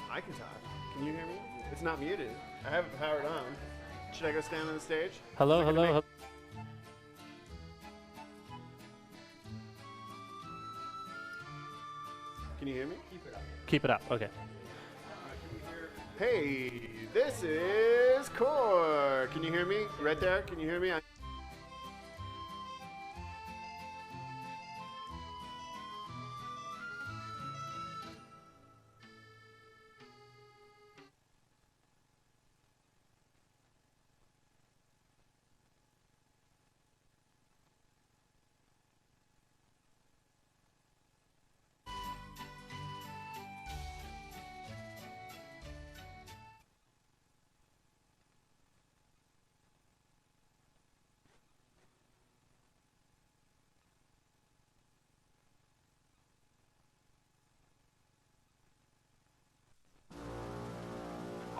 I can talk. Can you hear me? It's not muted. I have it powered on. Should I go stand on the stage? Hello, hello. Can you hear me? Keep it up. Okay. Hey, this is Core. Can you hear me? Right there? Can you hear me?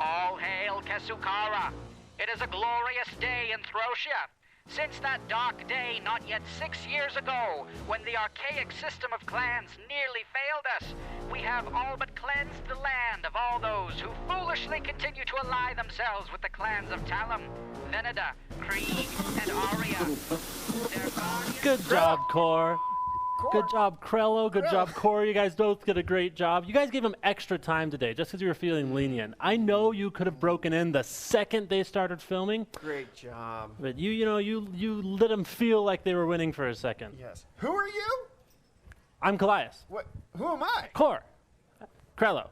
All hail Kesukara. It is a glorious day in Throsia. Since that dark day not yet 6 years ago, when the archaic system of clans nearly failed us, we have all but cleansed the land of all those who foolishly continue to ally themselves with the clans of Talum, Veneda, Krieg, and Aria. Good job, Core. Good job, Krello. Good job, Core. You guys both did a great job. You guys gave him extra time today just because you were feeling lenient. I know you could have broken in the second they started filming. Great job. But you let them feel like they were winning for a second. Yes. Who are you? I'm Callias. What? Who am I? Core. Krello.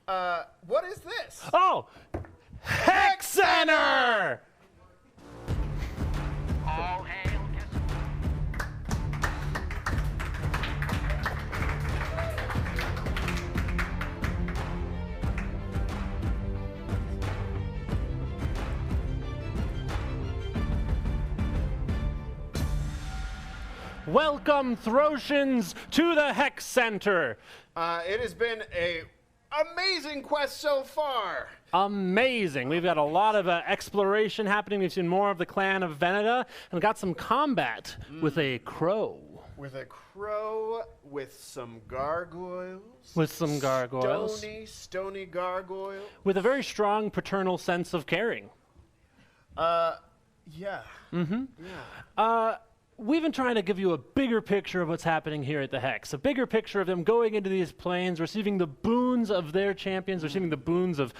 What is this? Oh! Hex Center! All hail Welcome, Throtians, to the Hex Center. It has been a amazing quest so far. Amazing. We've got a lot of exploration happening. We've seen more of the clan of Veneda, and we got some combat with a crow. With a crow, with some gargoyles. With some gargoyles. Stony gargoyle. With a very strong paternal sense of caring. Yeah. Mm-hmm. Yeah. We've been trying to give you a bigger picture of what's happening here at the Hex. A bigger picture of them going into these planes, receiving the boons of their champions, receiving the boons of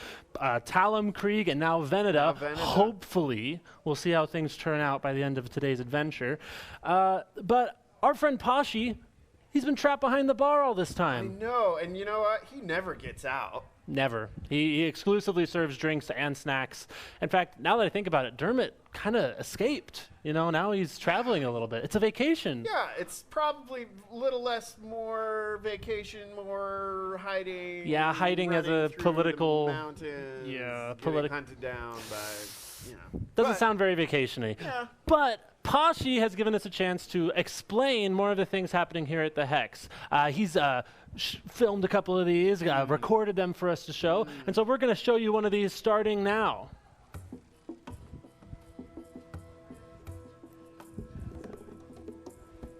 Talum, Krieg, and now Veneda. Hopefully, we'll see how things turn out by the end of today's adventure. But our friend Pashi, he's been trapped behind the bar all this time. I know, and you know what? He never gets out. Never. He exclusively serves drinks and snacks. In fact, now that I think about it, Dermot kind of escaped. You know, now he's traveling a little bit. It's a vacation. Yeah, it's probably a little less, more vacation, more hiding. Yeah, hiding as a political. Mountains, yeah, hunted down by, you know. Doesn't sound very vacation-y. Yeah. But Pashi has given us a chance to explain more of the things happening here at the Hex. He's filmed a couple of these, recorded them for us to show, and so we're going to show you one of these starting now.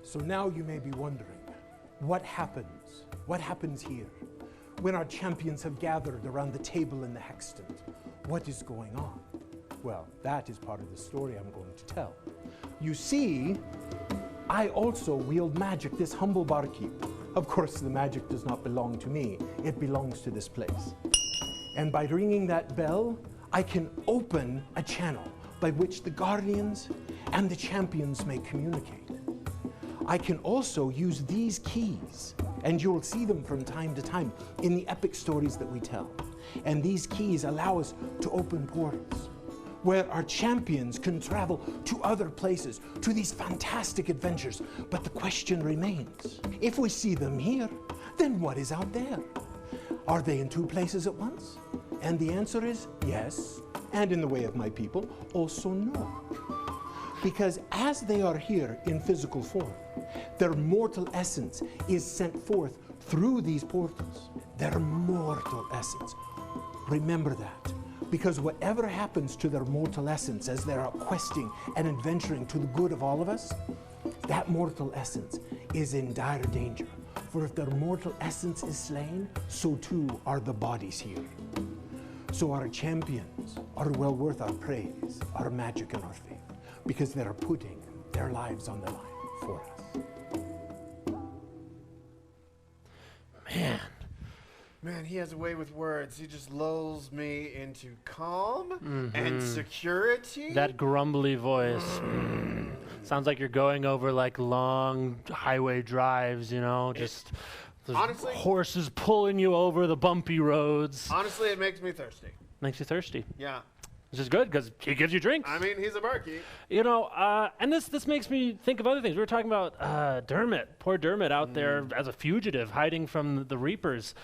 So now you may be wondering, what happens? What happens here? When our champions have gathered around the table in the Hextant, what is going on? Well, that is part of the story I'm going to tell. You see, I also wield magic, this humble barkeep. Of course, the magic does not belong to me. It belongs to this place. And by ringing that bell, I can open a channel by which the guardians and the champions may communicate. I can also use these keys, and you'll see them from time to time in the epic stories that we tell. And these keys allow us to open portals where our champions can travel to other places, to these fantastic adventures. But the question remains, if we see them here, then what is out there? Are they in two places at once? And the answer is yes, and in the way of my people, also no. Because as they are here in physical form, their mortal essence is sent forth through these portals. Their mortal essence. Remember that. Because whatever happens to their mortal essence as they're out questing and adventuring to the good of all of us, that mortal essence is in dire danger For if their mortal essence is slain, so too are the bodies here. So our champions are well worth our praise, our magic and our faith, because they are putting their lives on the line for us. Man, he has a way with words. He just lulls me into calm and security. That grumbly voice. Sounds like you're going over like long highway drives, you know, just honestly, horses pulling you over the bumpy roads. Honestly, it makes me thirsty. Makes you thirsty. Yeah. Which is good because he gives you drinks. I mean, he's a barkeep. You know, and this makes me think of other things. We were talking about Dermot, poor Dermot out there as a fugitive hiding from the Reapers.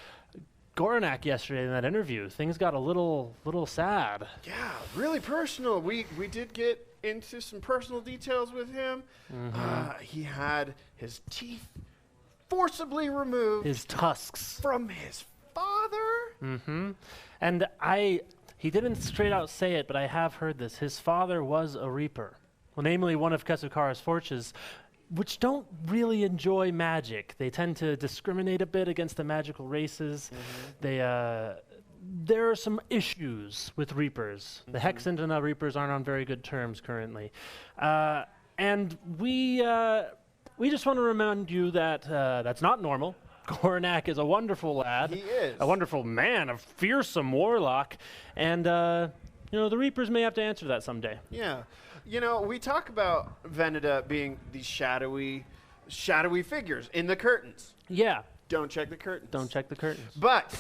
Goranak yesterday in that interview, things got a little sad. Yeah, really personal. We did get into some personal details with him. He had his teeth forcibly removed. His tusks. From his father. And he didn't straight out say it, but I have heard this. His father was a Reaper. Well, namely one of Kesukara's forges, which don't really enjoy magic. They tend to discriminate a bit against the magical races. There are some issues with Reapers. The Hexant and the Reapers aren't on very good terms currently. And we just want to remind you that that's not normal. Goranak is a wonderful lad. He is. A wonderful man, a fearsome warlock. And, you know, the Reapers may have to answer that someday. Yeah. You know, we talk about Veneda being these shadowy figures in the curtains. Yeah. Don't check the curtains. Don't check the curtains. But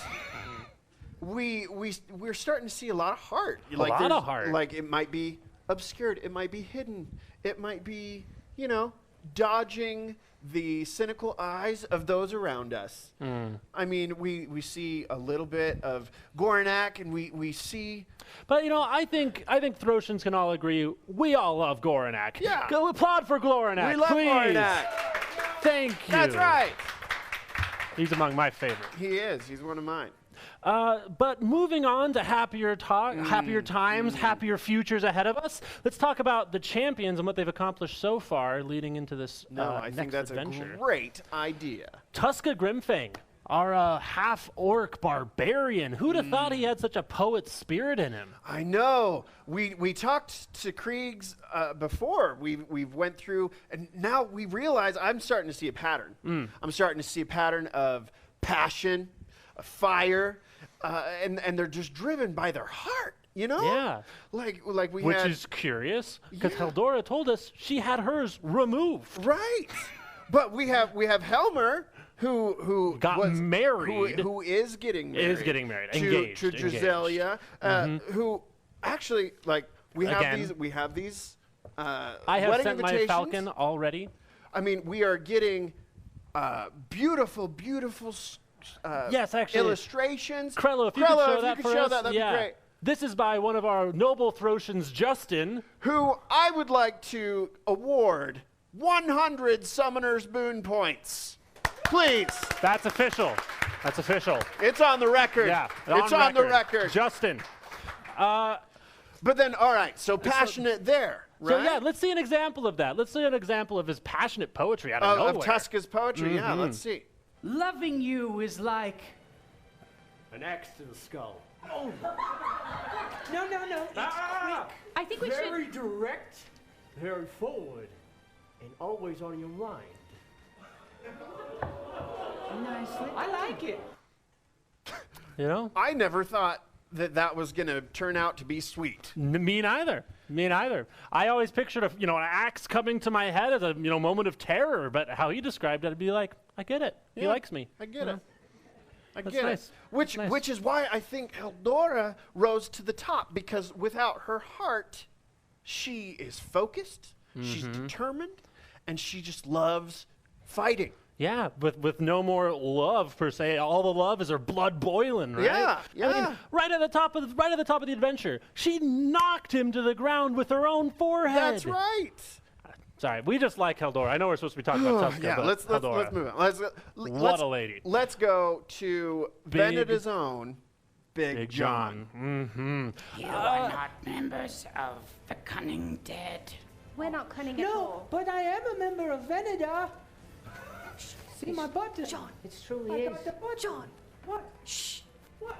we're starting to see a lot of heart. A lot of heart. Like it might be obscured. It might be hidden. It might be, you know, dodging the cynical eyes of those around us. I mean, we see a little bit of Goranak, and we see. But you know, I think Throtians can all agree we all love Goranak. Yeah. Go applaud for Goranak. We love please. Goranak. Thank you. That's right. He's among my favorites. He is. He's one of mine. But moving on to happier times, happier futures ahead of us. Let's talk about the champions and what they've accomplished so far, leading into this I next think that's adventure. a great idea. Tuska Grimfang, our half-orc barbarian. Who'd have thought he had such a poet's spirit in him? I know. We talked to Kriegs before. We've went through, and now we realize I'm starting to see a pattern. I'm starting to see a pattern of passion, of fire, and they're just driven by their heart. You know? Yeah. Like we Which had. is curious, because Yeah. Heldora told us she had hers removed. Right. But we have Helmer who Got was married. who is getting married. Is getting married. To Engaged. Drzelia, who actually we Again. have these I have wedding sent my invitations. falcon already. I mean, we are getting beautiful Yes, actually. illustrations. Krello, if you could show if that you for could show us. that, that'd yeah. be great. This is by one of our noble Throtians, Justin. Who I would like to award 100 Summoner's Boon points. Please. That's official. That's official. It's on the record. Yeah, It's on the record. Justin. But then, all right, so passionate there, right? So yeah, let's see an example of that. Let's see an example of his passionate poetry out of nowhere. Of Tuska's poetry, yeah, let's see. Loving you is like. An axe to the skull. No. It's quick. I think we should. Very direct, very forward, and always on your mind. Nicely. I like it. You know? I never thought that was going to turn out to be sweet. Me neither. Me neither. I always pictured an axe coming to my head as a moment of terror, but how he described it, I'd be like, I get it. He Yeah, likes me. I get it. I That's get nice. it. Which Nice. which is why I think Eldora rose to the top, because without her heart, she is focused, she's determined, and she just loves fighting. Yeah, with no more love per se. All the love is her blood boiling, right? Yeah, I yeah. mean, right at the top of the adventure, she knocked him to the ground with her own forehead. That's right. Sorry, we just like Heldora. I know we're supposed to be talking about Tuska, Yeah, but let's Heldora. move on. What a lady. Let's go to Big- Veneda's own Big John. Mm-hmm. You are not members of the Cunning Dead. We're not cunning at No, all. but I am a member of Veneda. See my butt? John. It truly is. John. What? Shh. What?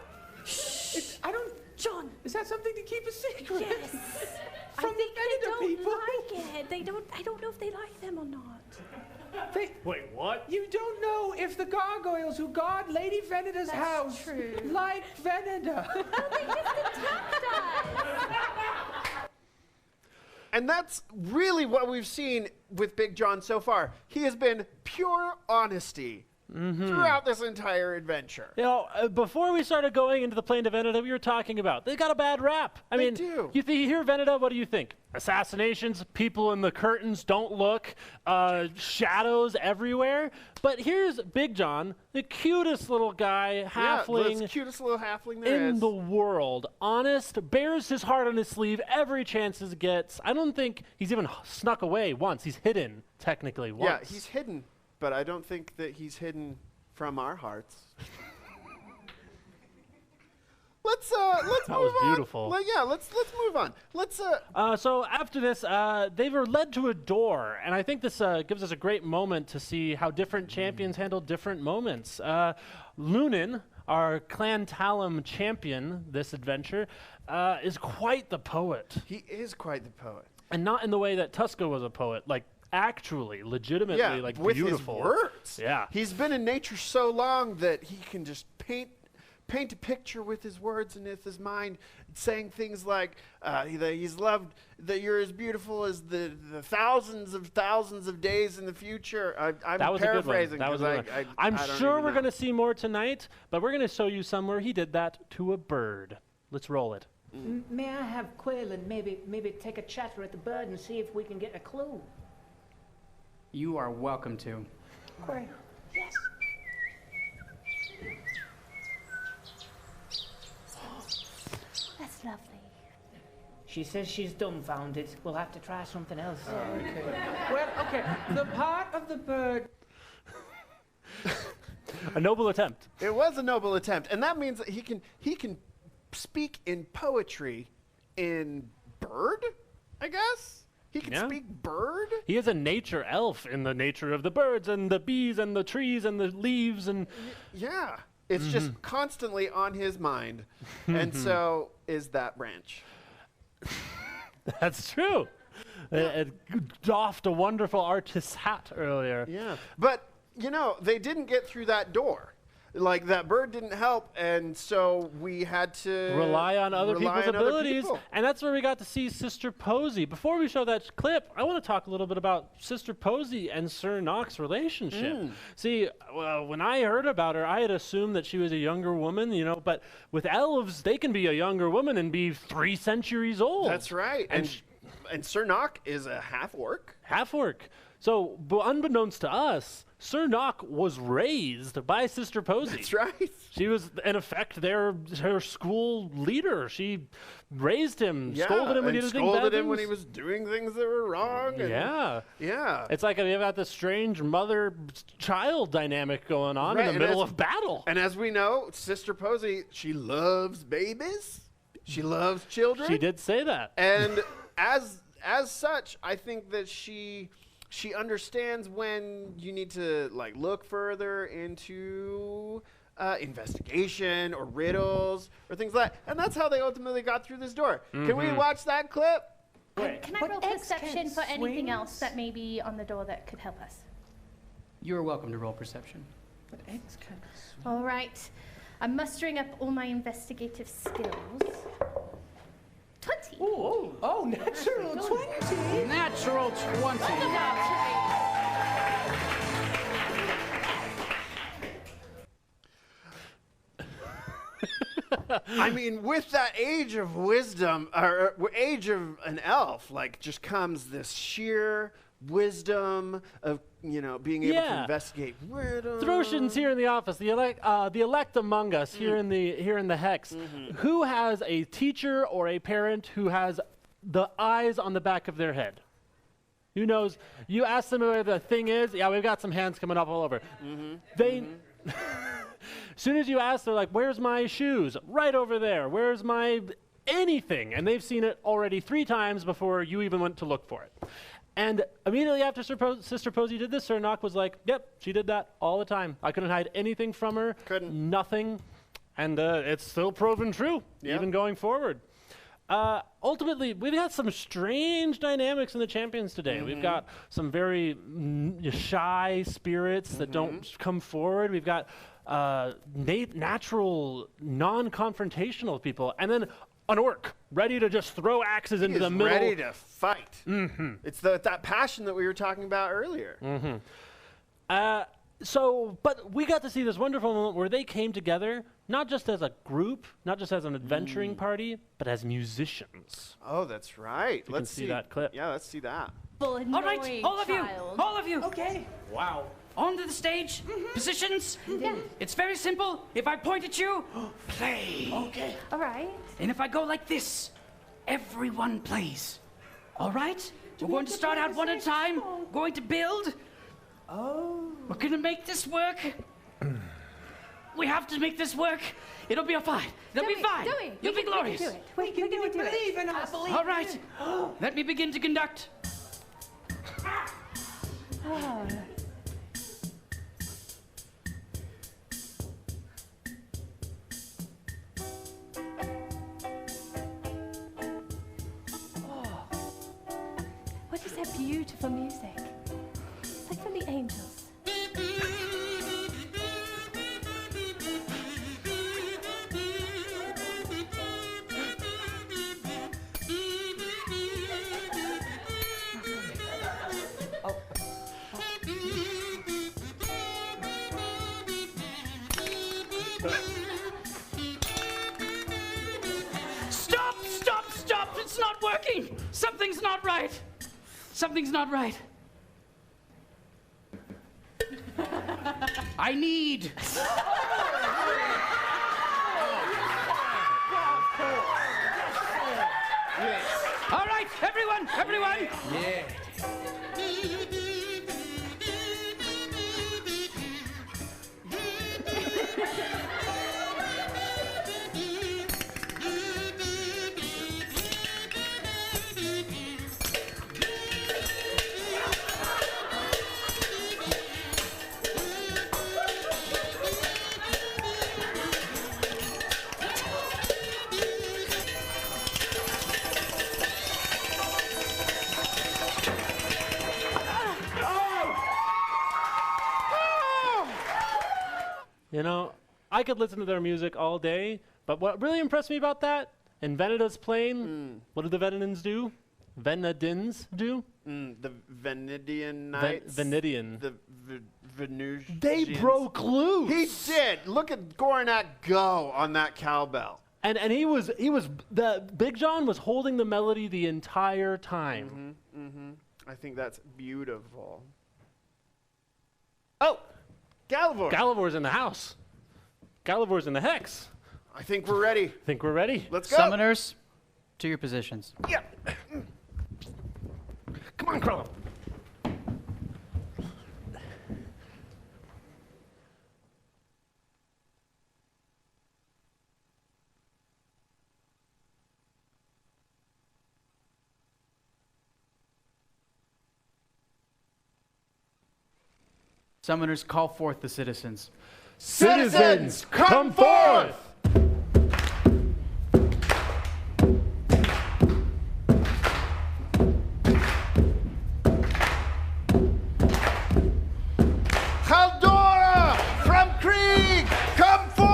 I don't. John. Is that something to keep a secret? Yes. From I think the they Venator don't people? like it. They don't. I don't know if they like them or not. Wait, what? You don't know if the gargoyles who guard Lady Venator's That's house true. like Venator. They just attacked us. And that's really what we've seen with Big John so far. He has been pure honesty throughout this entire adventure. You know, before we started going into the plane to Veneta, we were talking about they got a bad rap. I mean, do. You hear Veneta, what do you think? Assassinations, people in the curtains don't look, shadows everywhere. But here's Big John, the cutest little guy, halfling. Yeah, the cutest little halfling there in is. the world. Honest, bears his heart on his sleeve every chance he gets. I don't think he's even snuck away once. He's hidden, technically, once. Yeah, he's hidden, but I don't think that he's hidden from our hearts. Let's That move was on. beautiful. Let's move on. Let's So after this, they were led to a door, and I think this gives us a great moment to see how different champions handle different moments. Lunan, our Clan Talum champion this adventure, is quite the poet, He is quite the poet. and not in the way that Tuska was a poet, like actually, legitimately, like with beautiful. his words. Yeah. He's been in nature so long that he can just paint a picture with his words and with his mind, saying things like that he's loved, that you're as beautiful as the thousands of days in the future. I'm That was a good one. paraphrasing. That was a 'cause good one. I I'm don't sure even we're know. going to see more tonight, but we're going to show you somewhere he did that to a bird. Let's roll it. May I have Quill and maybe take a chatter at the bird and see if we can get a clue? You are welcome to. Quill. Yes. That's lovely. She says she's dumbfounded. We'll have to try something else. Okay. Well, okay. The part of the bird. A noble attempt. It was a noble attempt, and that means that he can speak in poetry in bird, I guess. He can Yeah. speak bird. He is a nature elf in the nature of the birds and the bees and the trees and the leaves and Yeah. It's just constantly on his mind. And so is that branch. that's true. It doffed a wonderful artist's hat earlier. Yeah. But, they didn't get through that door. Like, that bird didn't help, and so we had to Rely on other rely people's on other abilities, people. and that's where we got to see Sister Posey. Before we show that clip, I want to talk a little bit about Sister Posey and Sir Nock's relationship. See, when I heard about her, I had assumed that she was a younger woman, but with elves, they can be a younger woman and be 3 centuries old. That's right. And Sir Nock is a half-orc. Half-orc. So, unbeknownst to us, Sir Nock was raised by Sister Posey. That's right. She was, in effect, her school leader. She raised him, scolded him when he was doing bad scolded him things. when he was doing things that were wrong. And yeah. It's like we've got this strange mother-child dynamic going on in Right, the and middle as- of battle. And as we know, Sister Posey, she loves babies. She loves children. She did say that. And as such, I think that she understands when you need to look further into investigation or riddles or things like that. And that's how they ultimately got through this door. Can we watch that clip? Can I But roll eggs perception can't for anything swing. else that may be on the door that could help us? You are welcome to roll perception. But eggs can't swim. All right. I'm mustering up all my investigative skills. 20. Oh, natural 20. Natural 20. I mean, with that age of wisdom, or age of an elf, just comes this sheer wisdom of, being able to investigate riddles. Throshin's here in the office. The elect among us here in the Hex. Who has a teacher or a parent who has the eyes on the back of their head? Who knows? You ask them where the thing is. Yeah, we've got some hands coming up all over. They. As soon as you ask, they're like, "Where's my shoes?" Right over there. Where's my anything? And they've seen it already 3 times before you even went to look for it. And immediately after Sister Posey did this, Sir Nock was like, yep, she did that all the time. I couldn't hide anything from her. Couldn't. Nothing. And it's still proven true, even going forward. Ultimately, we've got some strange dynamics in the champions today. We've got some very shy spirits that don't come forward. We've got natural, non-confrontational people. And then an orc ready to just throw axes into the middle. Ready to fight. It's that passion that we were talking about earlier. But we got to see this wonderful moment where they came together, not just as a group, not just as an adventuring party, but as musicians. Oh, that's right. Let's see that clip. Yeah, let's see that. All right, all of you. Okay. Wow. Onto the stage. Positions. Yeah. It's very simple. If I point at you, play. Okay. All right. And if I go like this, everyone plays. All right? We're going to start out one at a time. Going to build. Oh. We're going to make this work. We have to make this work. It'll be fine. It'll be fine. You'll be glorious. We can do it. Believe in us. All right. Let me begin to conduct. Oh. What is that beautiful music? It's like from the angels. Stop! It's not working. Something's not right. Something's not right. I need. All right, everyone. Yeah. You know, I could listen to their music all day, but what really impressed me about that, in Venedi's playing, what do the Venedins do? Venedins do? The Venedian Knights. Venedian. The Venusians. They broke loose. He did. Look at Goranak go on that cowbell. And the Big John was holding the melody the entire time. I think that's beautiful. Oh, Galivor. Galivor's in the house. Galivor's in the hex. I think we're ready. Think we're ready? Let's go. Summoners, to your positions. Yeah. Come on, Krillin. Summoners, call forth the citizens. Citizens, come forth! Haldora from Krieg, come forth!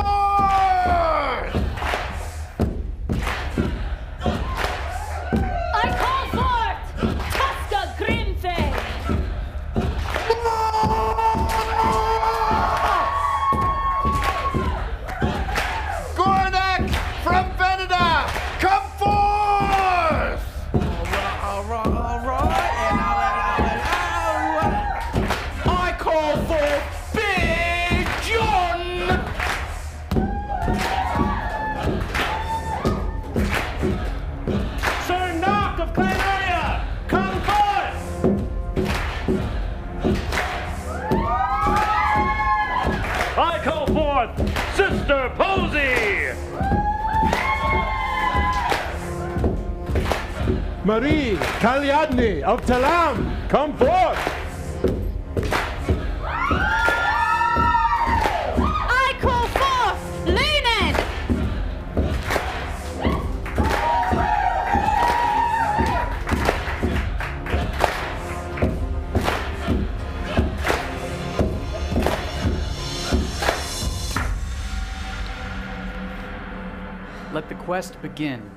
I call forth Tuska Grimfang! Marie Kalyadny of Talam, come forth! I call forth Lunan! Let the quest begin.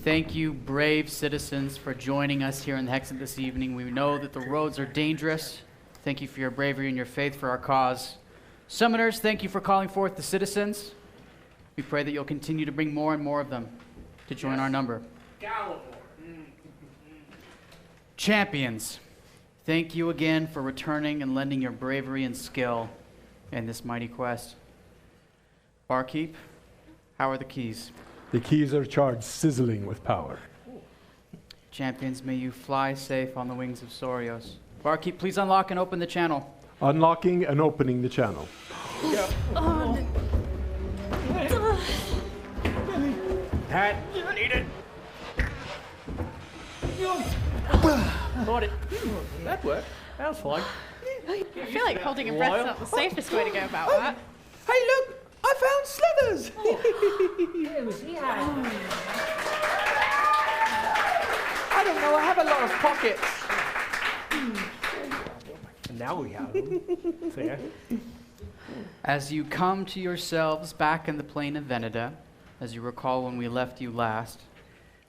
Thank you, brave citizens, for joining us here in the Hexen this evening. We know that the roads are dangerous. Thank you for your bravery and your faith for our cause. Summoners, thank you for calling forth the citizens. We pray that you'll continue to bring more and more of them to join our number. Champions, thank you again for returning and lending your bravery and skill in this mighty quest. Barkeep, how are the keys? The keys are charged sizzling with power. Champions, may you fly safe on the wings of Sorios. Barkeep, please unlock and open the channel. Unlocking and opening the channel. Pat, I need it. Got it. That worked. That was fine. I feel like holding your breath is not the safest way to go about that. Hey, look! I found Slithers! I don't know, I have a lot of pockets. And now we have them. Fair. As you come to yourselves back in the plain of Veneda, as you recall when we left you last,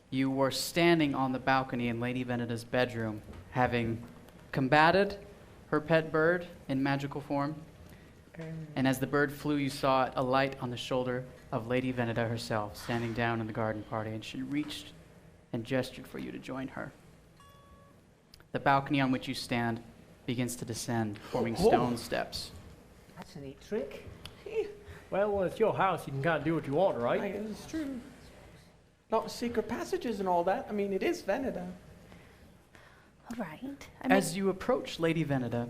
you were standing on the balcony in Lady Veneda's bedroom, having combated her pet bird in magical form. And as the bird flew, you saw it alight on the shoulder of Lady Veneda herself, standing down in the garden party, and she reached and gestured for you to join her. The balcony on which you stand begins to descend, forming stone steps. That's a neat trick. Well, when it's your house, you can kind of do what you want, right? It's true. Not secret passages and all that. I mean, it is Veneda. All right. As you approach Lady Veneda,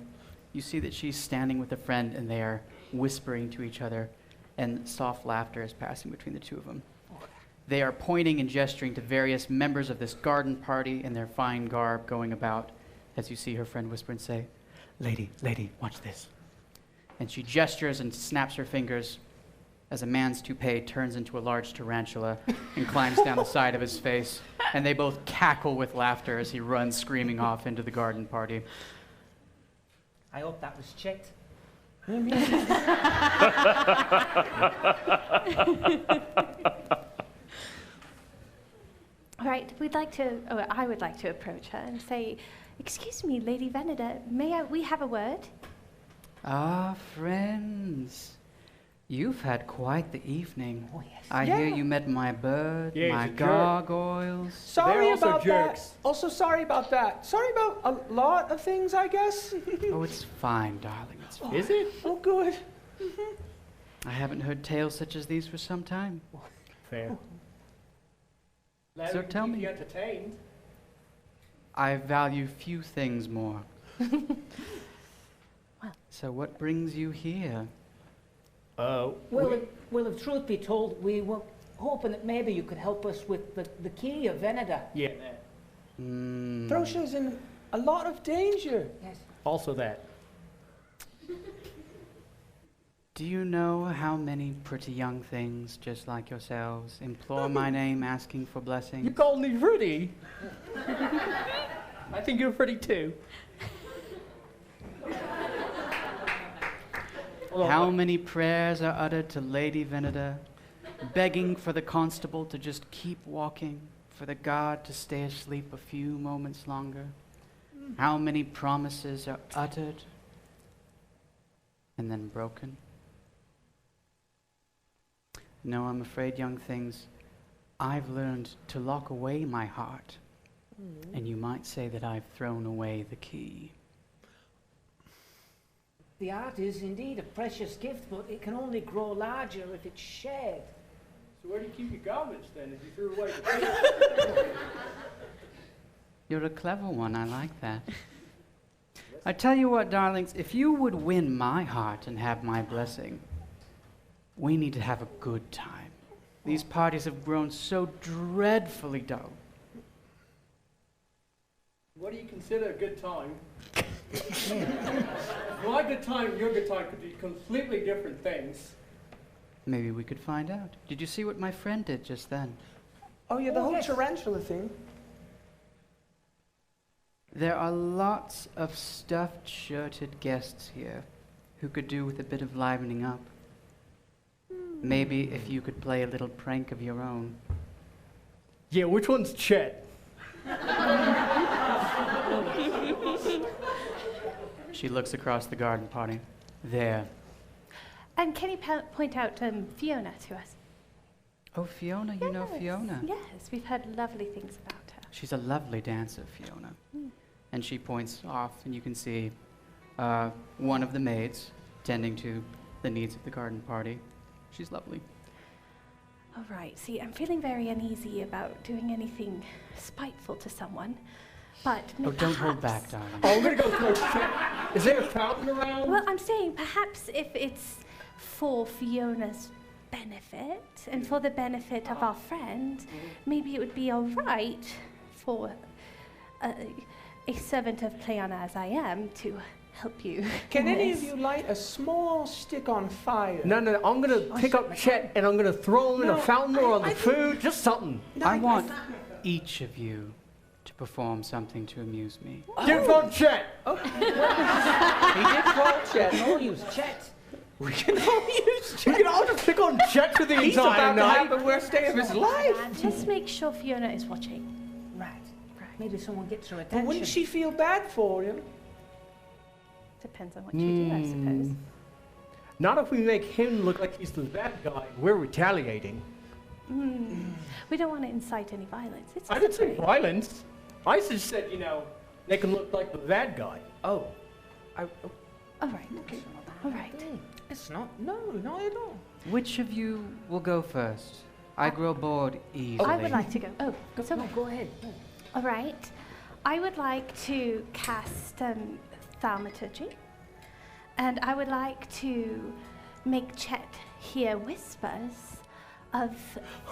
you see that she's standing with a friend and they are whispering to each other, and soft laughter is passing between the two of them. They are pointing and gesturing to various members of this garden party in their fine garb going about, as you see her friend whisper and say, "Lady, lady, watch this." And she gestures and snaps her fingers as a man's toupee turns into a large tarantula and climbs down the side of his face, and they both cackle with laughter as he runs screaming off into the garden party. I hope that was checked. All right, I would like to approach her and say, "Excuse me, Lady Veneda, we have a word?" Ah, friends. You've had quite the evening. Oh, yes. I hear you met my bird, Yeah, my he's a jerk. gargoyles. Sorry They're also about jerks. that. Also, sorry about that. Sorry about a lot of things, I guess. Oh, it's fine, darling. It's fine. Is it? Oh, good. I haven't heard tales such as these for some time. Fair. So tell me. Entertained. I value few things more. So what brings you here? Well, if truth be told, we were hoping that maybe you could help us with the key of Veneda. Yeah. Throsha's in a lot of danger. Yes. Also that. Do you know how many pretty young things, just like yourselves, implore my name asking for blessings? You called me pretty. I think you're pretty too. How many prayers are uttered to Lady Veneda, begging for the constable to just keep walking, for the guard to stay asleep a few moments longer? How many promises are uttered and then broken? No, I'm afraid, young things, I've learned to lock away my heart, and you might say that I've thrown away the key. The art is indeed a precious gift, but it can only grow larger if it's shared. So where do you keep your garbage then if you threw away the food? You're a clever one. I like that. I tell you what, darlings, if you would win my heart and have my blessing, we need to have a good time. These parties have grown so dreadfully dull. What do you consider a good time? My good time and your good time could be completely different things. Maybe we could find out. Did you see what my friend did just then? Oh, yeah, the whole tarantula thing. There are lots of stuffed, shirted guests here who could do with a bit of livening up. Maybe if you could play a little prank of your own. Yeah, which one's Chet? She looks across the garden party. There. And can you point out Fiona to us? Oh, Fiona, you know Fiona. Yes, we've heard lovely things about her. She's a lovely dancer, Fiona. And she points off, and you can see one of the maids tending to the needs of the garden party. She's lovely. All right, see, I'm feeling very uneasy about doing anything spiteful to someone, but Oh, don't hold back, darling. Oh, I'm gonna go throw Chet. Is there a fountain around? Well, I'm saying perhaps if it's for Fiona's benefit and for the benefit of our friend, maybe it would be all right for a servant of Pleana as I am to help you. Can in any of this. you light a small stick on fire? No, I'm gonna pick up Chet and I'm gonna throw him in a fountain or on the food, just something. I want each of you to perform something to amuse me. Give on Chet! He did call Chet. I'll use Chet. We can all use Chet. We can all just pick on Chet for the He's entire about to have night. the worst day of his life. Just make sure Fiona is watching. Right. Maybe someone gets her But attention. wouldn't she feel bad for him? Depends on what you do, I suppose. Not if we make him look like he's the bad guy. We're retaliating. We don't want to incite any violence. It's I didn't say okay. violence. I just said, make him look like the bad guy. Oh. All right. Okay. All right. It's not. No, not at all. Which of you will go first? I grow bored easily. I would like to go. Oh, it's okay. Go ahead. All right. I would like to cast thaumaturgy, and I would like to make Chet hear whispers of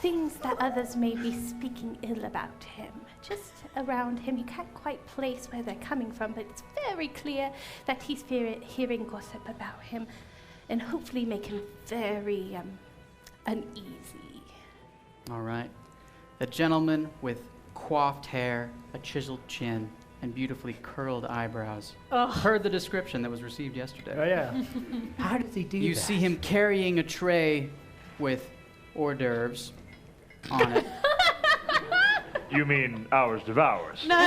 things that others may be speaking ill about him. Just around him. You can't quite place where they're coming from, but it's very clear that he's hearing gossip about him, and hopefully make him very uneasy. All right. The gentleman with coiffed hair, a chiseled chin, and beautifully curled eyebrows. Heard the description that was received yesterday. Oh, yeah. How does he do that? You see him carrying a tray with hors d'oeuvres on it. You mean hours of hours? Is that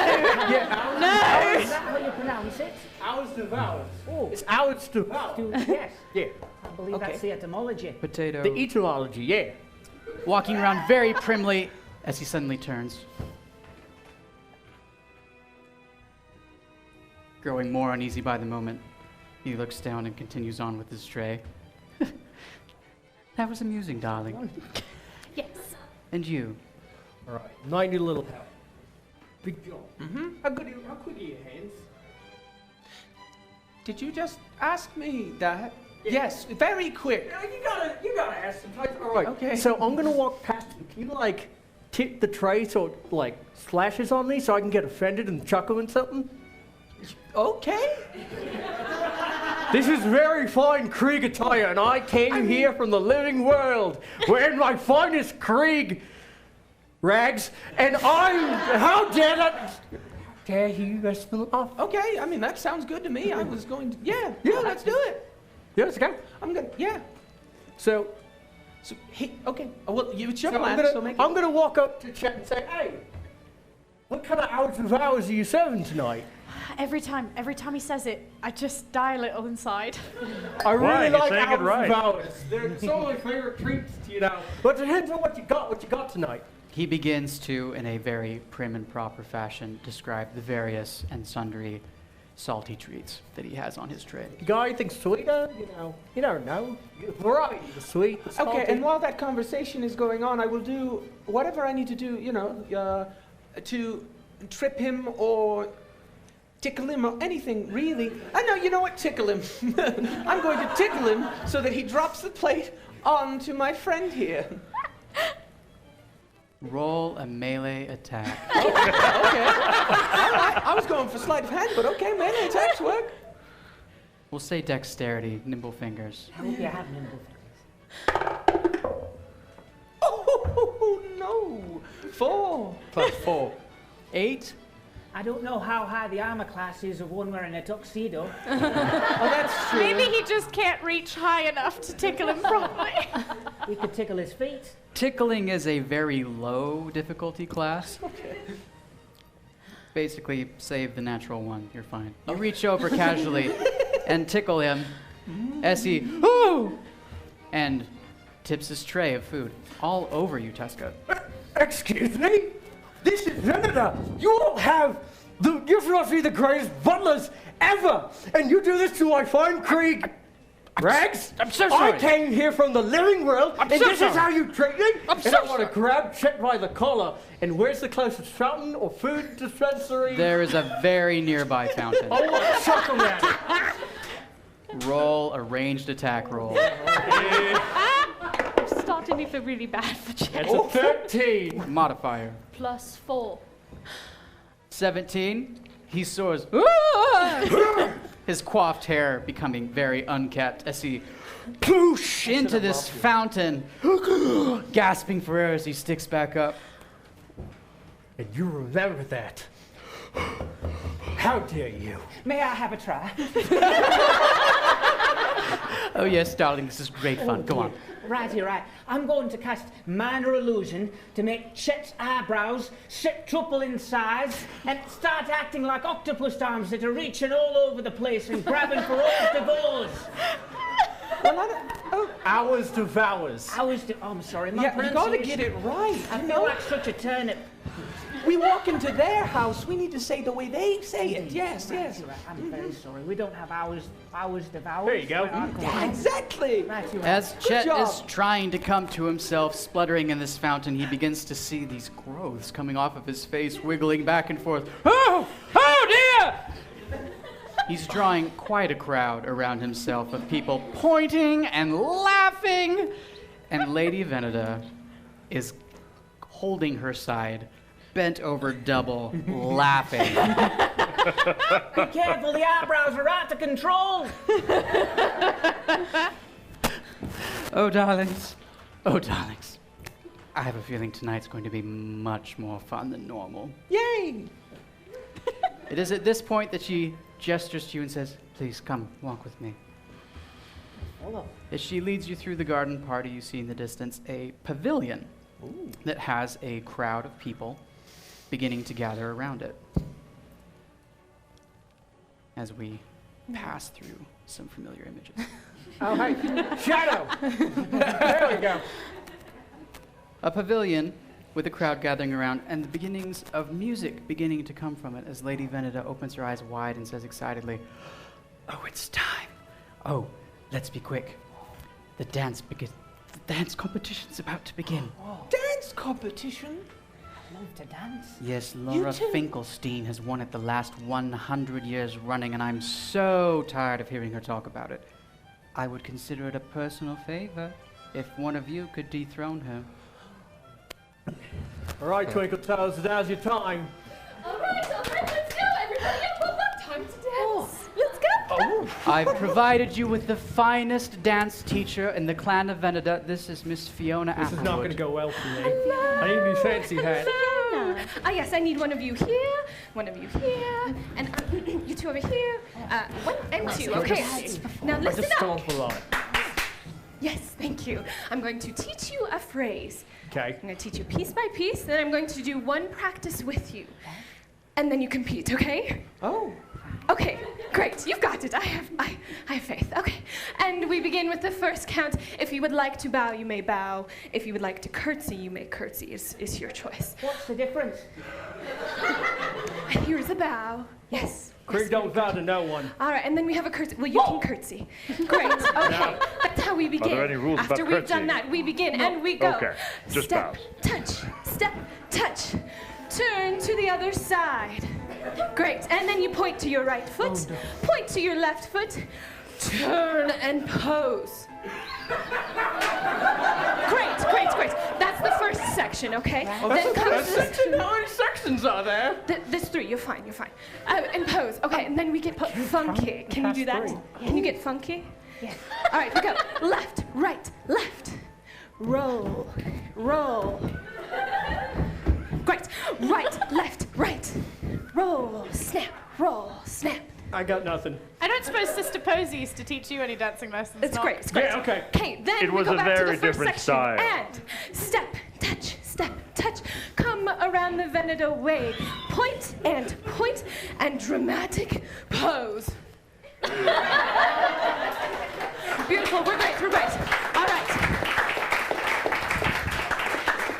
how you pronounce it? Hours devours. Oh. It's hours devours. Yes. Yeah. I believe that's the etymology. Potato. The etymology, yeah. Walking around very primly as he suddenly turns. Growing more uneasy by the moment, he looks down and continues on with his tray. That was amusing, darling. Yes. And you? All right. Now I need a little help. Big John. Mm-hmm. How quick are your hands? Did you just ask me that? Yes, very quick. You gotta ask sometimes. All right. Okay. So I'm gonna walk past you. Can you tip the tray so it slashes on me so I can get offended and chuckle and something? Okay. This is very fine Krieg attire, and I came here from the living world, wearing my finest Krieg rags, and how dare you mess them off? Okay, I mean, that sounds good to me. I was going to, yeah, let's do it. Yeah, let's go. I'm gonna, yeah. So okay, well, it's your So plan, I'm so make I'm gonna walk up to Chet and say, hey, what kind of hours of hours are you serving tonight? Every time he says it, I just die a little inside. I really Right, you're like saying it hours right. of hours. They're some of my favorite treats, But it depends on what you got tonight. He begins to, in a very prim and proper fashion, describe the various and sundry salty treats that he has on his tray. You got anything sweeter? You never know. Variety, the sweet, the salty. Okay, and while that conversation is going on, I will do whatever I need to do, to trip him or tickle him or anything, really. No, you know what? Tickle him. I'm going to tickle him so that he drops the plate onto my friend here. Roll a melee attack. Okay. All right. I was going for sleight of hand, but okay, melee attacks work. We'll say dexterity, nimble fingers. I hope you have nimble fingers. Oh, no. 4 Plus 4. 8. I don't know how high the armor class is of one wearing a tuxedo. Oh, that's true. Maybe he just can't reach high enough to tickle him properly. We could tickle his feet. Tickling is a very low difficulty class. Okay. Basically, save the natural one. You're fine. You reach over casually and tickle him as he, ooh, and tips his tray of food all over you, Tesca. Excuse me? This is Canada. You all have you're supposed to be the greatest butlers ever, and you do this to my fine Krieg. Rags? I'm so sorry. I came here from the living world, and so this sorry. is how you treat me? I'm and so I want to grab Chet by the collar. And where's the closest fountain or food dispensary? There is a very nearby fountain. I want to chuck him at it. Roll a ranged attack roll. I'm starting to feel really bad for Chet. It's a 13. Modifier. Plus 4. 17. He soars. His coiffed hair becoming very unkempt as he ploosh into this fountain, gasping for air as he sticks back up. And you remember that. How dare you? May I have a try? Oh yes, darling, this is great fun. Go on. Righty, right. I'm going to cast minor illusion to make Chet's eyebrows septuple in size and start acting like octopus arms that are reaching all over the place and grabbing for all the goals. Hours devours. Oh, I'm sorry, my Yeah, you got to get pronunciation. it right. I feel like such a turnip. We walk into their house, we need to say the way they say it. Yes, yes. Right. I'm very sorry. We don't have hours devours. There you go. Yeah, exactly. Right, you're right. As Chet job. is trying to come to himself, spluttering in this fountain, he begins to see these growths coming off of his face, wiggling back and forth. Oh! Oh dear! He's drawing quite a crowd around himself of people pointing and laughing. And Lady Veneda is holding her side, bent over double, laughing. Be careful, the eyebrows are out of control. Oh, darlings. Oh, darlings. I have a feeling tonight's going to be much more fun than normal. Yay! It is at this point that she gestures to you and says, please come, walk with me. As she leads you through the garden party, you see in the distance a pavilion that has a crowd of people beginning to gather around it. As we pass through some familiar images. Oh, hey, Shadow! There we go. A pavilion with a crowd gathering around and the beginnings of music beginning to come from it as Lady Veneda opens her eyes wide and says excitedly, oh, it's time. Oh, let's be quick. The dance competition's about to begin. Dance competition? I love to dance. Yes, Laura too. Finkelstein has won it the last 100 years running, and I'm so tired of hearing her talk about it. I would consider it a personal favor if one of you could dethrone her. All right, Twinkle Toes, now's your time. All right, let's go, everybody. Time to dance. Let's go. I've provided you with the finest dance teacher in the clan of Veneda. This is Miss Fiona This is not going to Applewood. go well for me. I need a new fancy hat. Ah, yes, I need one of you here, one of you here, and you two over here. 1 and 2. Okay. Now I listen just up. stomp a lot. Yes, thank you. I'm going to teach you a phrase. Okay. I'm going to teach you piece by piece, then I'm going to do one practice with you. And then you compete, okay? Oh. Okay, great. You've got it. I have faith. Okay. And we begin with the first count. If you would like to bow, you may bow. If you would like to curtsy, you may curtsy. Is your choice. What's the difference? Here's a bow. Yes. Krieg don't bow to no one. All right, and then we have a curtsy. Well, you can curtsy. Great. Okay, that's how we begin. Are there any rules After about we've done curtsying? that, we begin and we go. Okay, just step, bows. touch, step, touch. Turn to the other side. Great, and then you point to your right foot, point to your left foot, turn and pose. Great, great, great. That's the first section, okay? Then comes the How many sections are there? There's 3. You're fine. You're fine. And pose. Okay, and then we get funky. Can you do that? Can you get funky? Yeah. All right, we go. Left, right, left. Roll, roll. Great. Right, left, right. Roll, snap, roll, snap. I got nothing. I don't suppose Sister Posey used to teach you any dancing lessons. It's great. It's great. Yeah, okay. Okay, then It we was go a back to very the first different section. style. And step, touch, step, touch. Come around the Veneto way. Point, and dramatic pose. Beautiful. We're great. We're great. All right.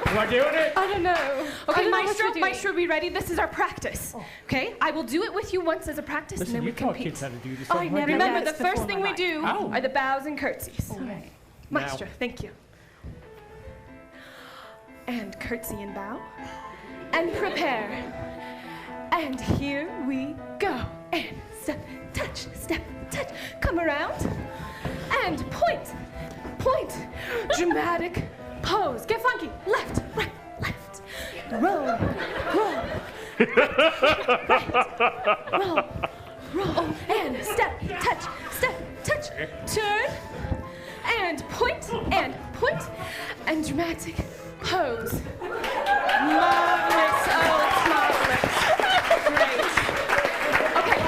Am I doing it? I don't know. Okay, don't know what Maestro, you're doing. Maestro, be ready? This is our practice. Okay? I will do it with you once as a practice, Listen, and then you we taught compete. kids how to do this. I never Remember, the danced first before thing my we do Ow. are the bows and curtsies. Right. Maestro, thank you. And curtsy and bow. And prepare. And here we go. And step, touch, come around. And point, dramatic pose. Get funky. Left, right, left. Roll, roll. Right, roll, roll. And step, touch, turn. And point, and dramatic pose. Marvelous, oh, it's marvelous. Great. Okay.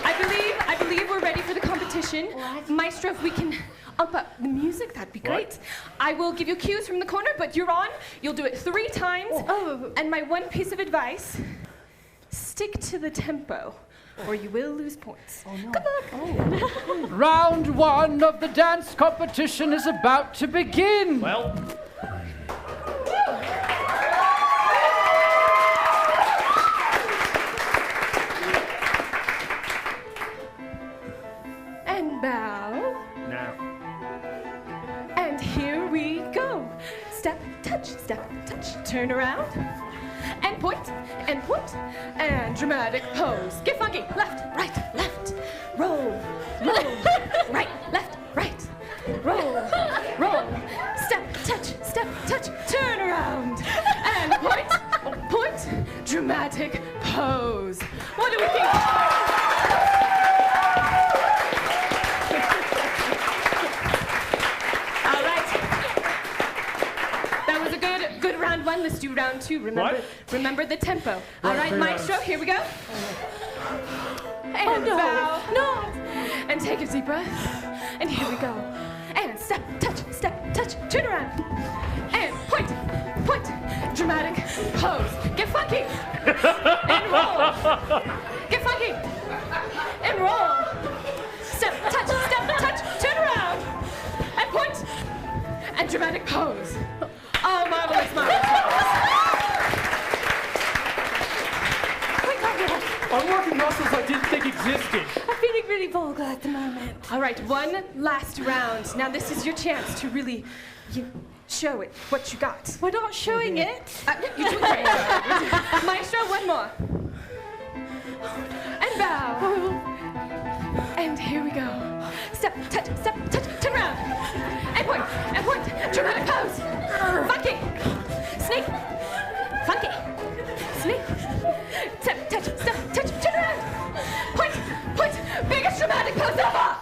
I believe we're ready for the competition. Maestro, if we can up the music, that'd be great. I will give you cues from the corner, but you're on. You'll do it 3 times. Oh. And my one piece of advice, stick to the tempo, or you will lose points. Oh, no. Good luck. Round 1 of the dance competition is about to begin. Well, And bow. now. And here we go. Step, touch, turn around. And point, and dramatic pose. Get funky. Left, right, roll, right, left, right. Roll, roll. Step, touch, turn around. And point, dramatic pose. What do we think? All right. That was a good round 1. Let's do round 2. Remember the tempo. All right, Maestro, here we go. And bow. No. And take a deep breath. And here we go. And step, touch, turn around. And point, dramatic pose. Get funky. And roll. Get funky. And roll. Step, touch, turn around. And point. And dramatic pose. Oh, marvelous, I'm working muscles I didn't think existed. I'm feeling really vulgar at the moment. All right, one last round. Now this is your chance to really show it, what you got. We're not showing it. You're doing great. Maestro, one more. And bow. And here we go. Step, touch, turn around. And point, dramatic pose. Funky. Snake. Funky. Snake. Step, touch, turn around. Point, biggest dramatic pose ever.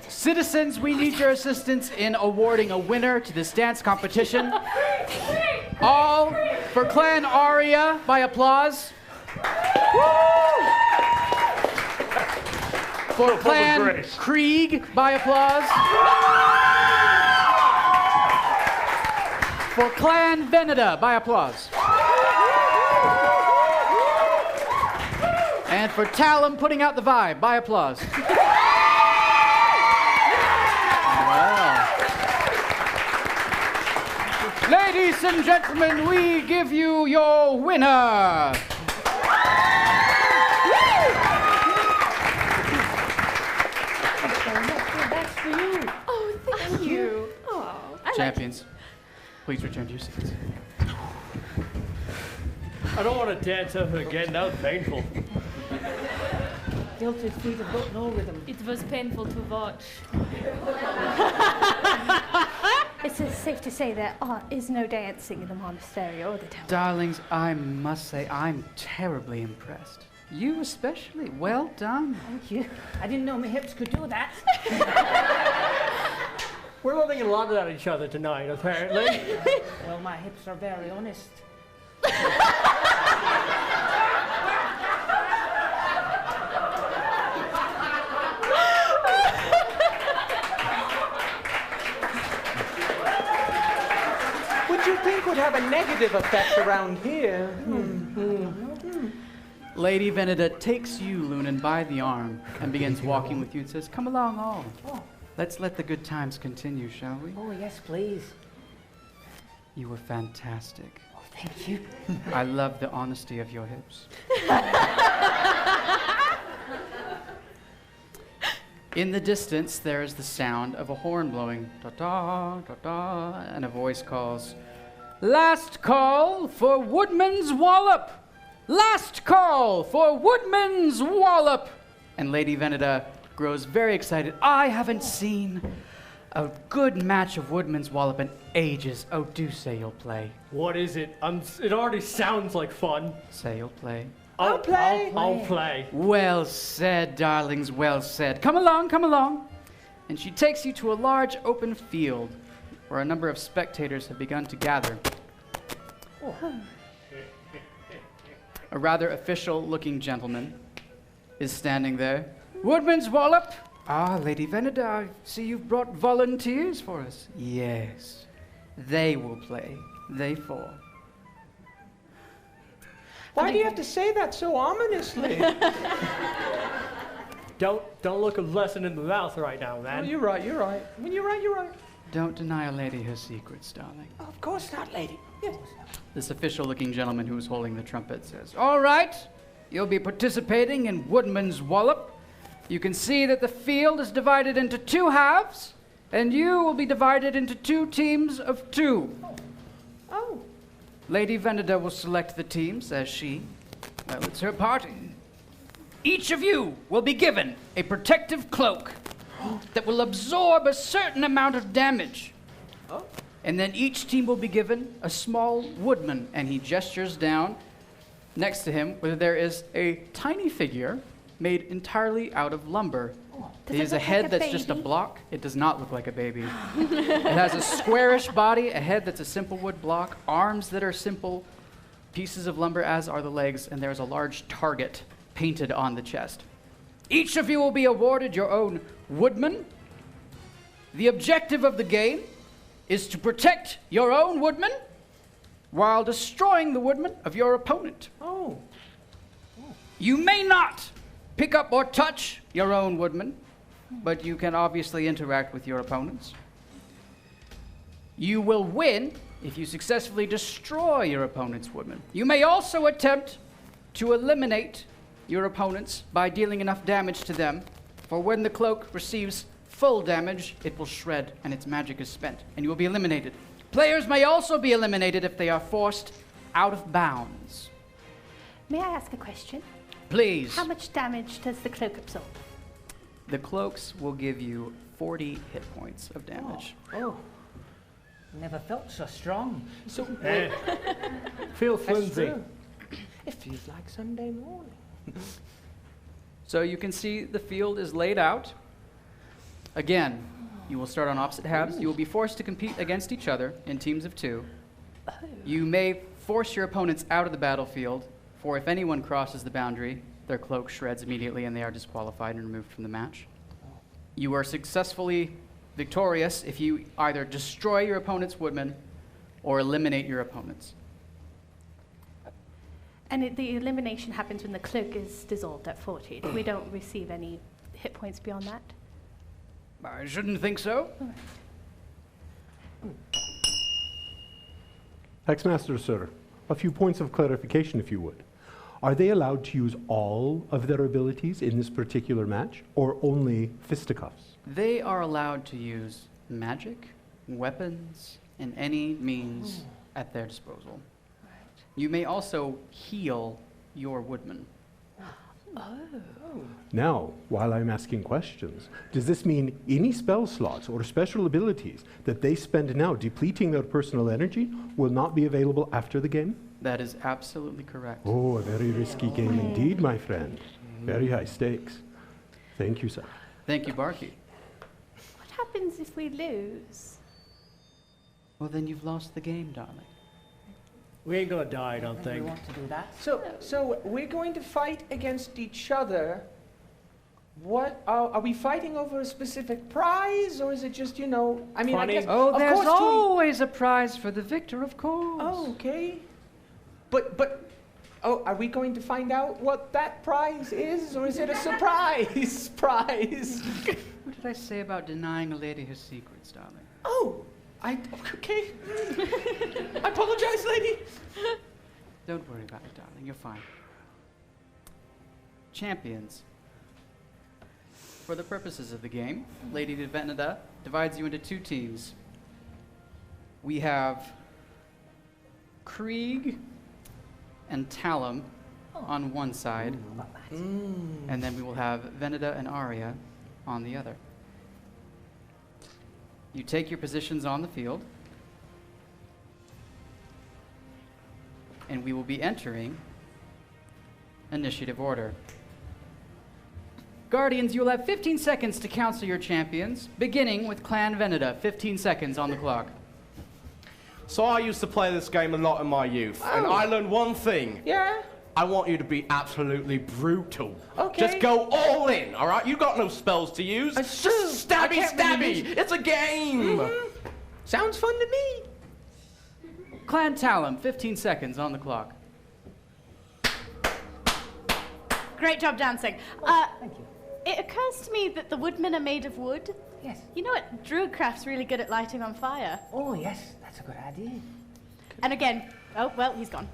Citizens, we need your assistance in awarding a winner to this dance competition. All for Clan Aria by applause. For Clan Krieg by applause. For Clan Veneta by applause. And for Talum putting out the vibe, by applause. Wow. Ladies and gentlemen, we give you your winner. That's for you. Oh, thank you. Oh, Champions, please return to your seats. I don't want to dance ever again. That was painful. Guilty feet have got no rhythm. It was painful to watch. It's safe to say there is no dancing in the monastery or the temple. Darlings, I must say I'm terribly impressed. You especially. Well done. Thank you. I didn't know my hips could do that. We're learning a lot about each other tonight, apparently. Well, my hips are very honest. Would you think would have a negative effect around here? Lady Veneda takes you, Lunan, by the arm and begins walking with you and says, "Come along all. Oh. Let's let the good times continue, shall we?" Oh, yes, please. You were fantastic. Oh, thank you. I love the honesty of your hips. In the distance, there is the sound of a horn blowing, da-da, da-da, and a voice calls, "Last call for Woodman's Wallop! Last call for Woodman's Wallop!" And Lady Veneda grows very excited. I haven't seen a good match of Woodman's Wallop in ages. Oh, do say you'll play. What is it? It already sounds like fun. Say you'll play. I'll play. I'll play. Well said, darlings, well said. Come along, come along. And she takes you to a large open field where a number of spectators have begun to gather. A rather official-looking gentleman is standing there. "Woodman's Wallop." "Ah, Lady Veneda, I see you've brought volunteers for us." "Yes, they will play. They four." Why do you have to say that so ominously? Don't look a lesson in the mouth right now, man. Oh, you're right, you're right. When you're right, you're right. Don't deny a lady her secrets, darling. Oh, of course not, lady. Yes. This official-looking gentleman who is holding the trumpet says, "All right, you'll be participating in Woodman's Wallop. You can see that the field is divided into two halves, and you will be divided into two teams of two. Oh. Lady Veneda will select the teams as well, it's her party. Each of you will be given a protective cloak that will absorb a certain amount of damage. And then each team will be given a small woodman," and he gestures down next to him where there is a tiny figure made entirely out of lumber. It has a head that's just a block. It does not look like a baby. It has a squarish body, a head that's a simple wood block, arms that are simple pieces of lumber, as are the legs, and there's a large target painted on the chest. Each of you will be awarded your own woodman. The objective of the game is to protect your own woodman while destroying the woodman of your opponent. Oh. You may not pick up or touch your own woodman, but you can obviously interact with your opponents. You will win if you successfully destroy your opponent's woodman. You may also attempt to eliminate your opponents by dealing enough damage to them, for when the cloak receives full damage, it will shred and its magic is spent, and you will be eliminated. Players may also be eliminated if they are forced out of bounds. May I ask a question? Please. How much damage does the cloak absorb? The cloaks will give you 40 hit points of damage. Oh. Never felt so strong. So, Feel that's flimsy. true. It feels like Sunday morning. So you can see the field is laid out. Again, you will start on opposite halves. You will be forced to compete against each other in teams of two. You may force your opponents out of the battlefield, for if anyone crosses the boundary, their cloak shreds immediately and they are disqualified and removed from the match. You are successfully victorious if you either destroy your opponent's woodman or eliminate your opponents. And the elimination happens when the cloak is dissolved at 40. We don't receive any hit points beyond that. I shouldn't think so. All right. Hexmaster, sir, a few points of clarification, if you would. Are they allowed to use all of their abilities in this particular match, or only fisticuffs? They are allowed to use magic, weapons, and any means at their disposal. You may also heal your woodman. Now, while I'm asking questions, does this mean any spell slots or special abilities that they spend now depleting their personal energy will not be available after the game? That is absolutely correct. Oh, a very risky game indeed, my friend. Very high stakes. Thank you, sir. Thank you, Barky. What happens if we lose? Well, then you've lost the game, darling. We ain't gonna die, I don't We think. want to do that. So we're going to fight against each other. What are we fighting over a specific prize, or is it just, you know? I mean, I guess. Oh, of there's course, always a prize for the victor, of course. Oh, okay. But, are we going to find out what that prize is, or is it a surprise prize? What did I say about denying a lady her secrets, darling? Oh, okay. I apologize, lady. Don't worry about it, darling. You're fine. Champions. For the purposes of the game, Lady Veneda divides you into two teams. We have Krieg and Talum on one side, and then we will have Veneda and Arya on the other. You take your positions on the field, and we will be entering initiative order. Guardians, you will have 15 seconds to counsel your champions, beginning with Clan Veneda. 15 seconds on the clock. So I used to play this game a lot in my youth, and I learned one thing. Yeah? I want you to be absolutely brutal. Okay. Just go all in, all right? You got no spells to use. Just stabby, stabby. It's a game. Sounds fun to me. Clan Talum, 15 seconds on the clock. Great job dancing. Thank you. It occurs to me that the woodmen are made of wood. Yes. You know what? Druidcraft's really good at lighting on fire. Oh, yes, that's a good idea. And again, oh, well, he's gone.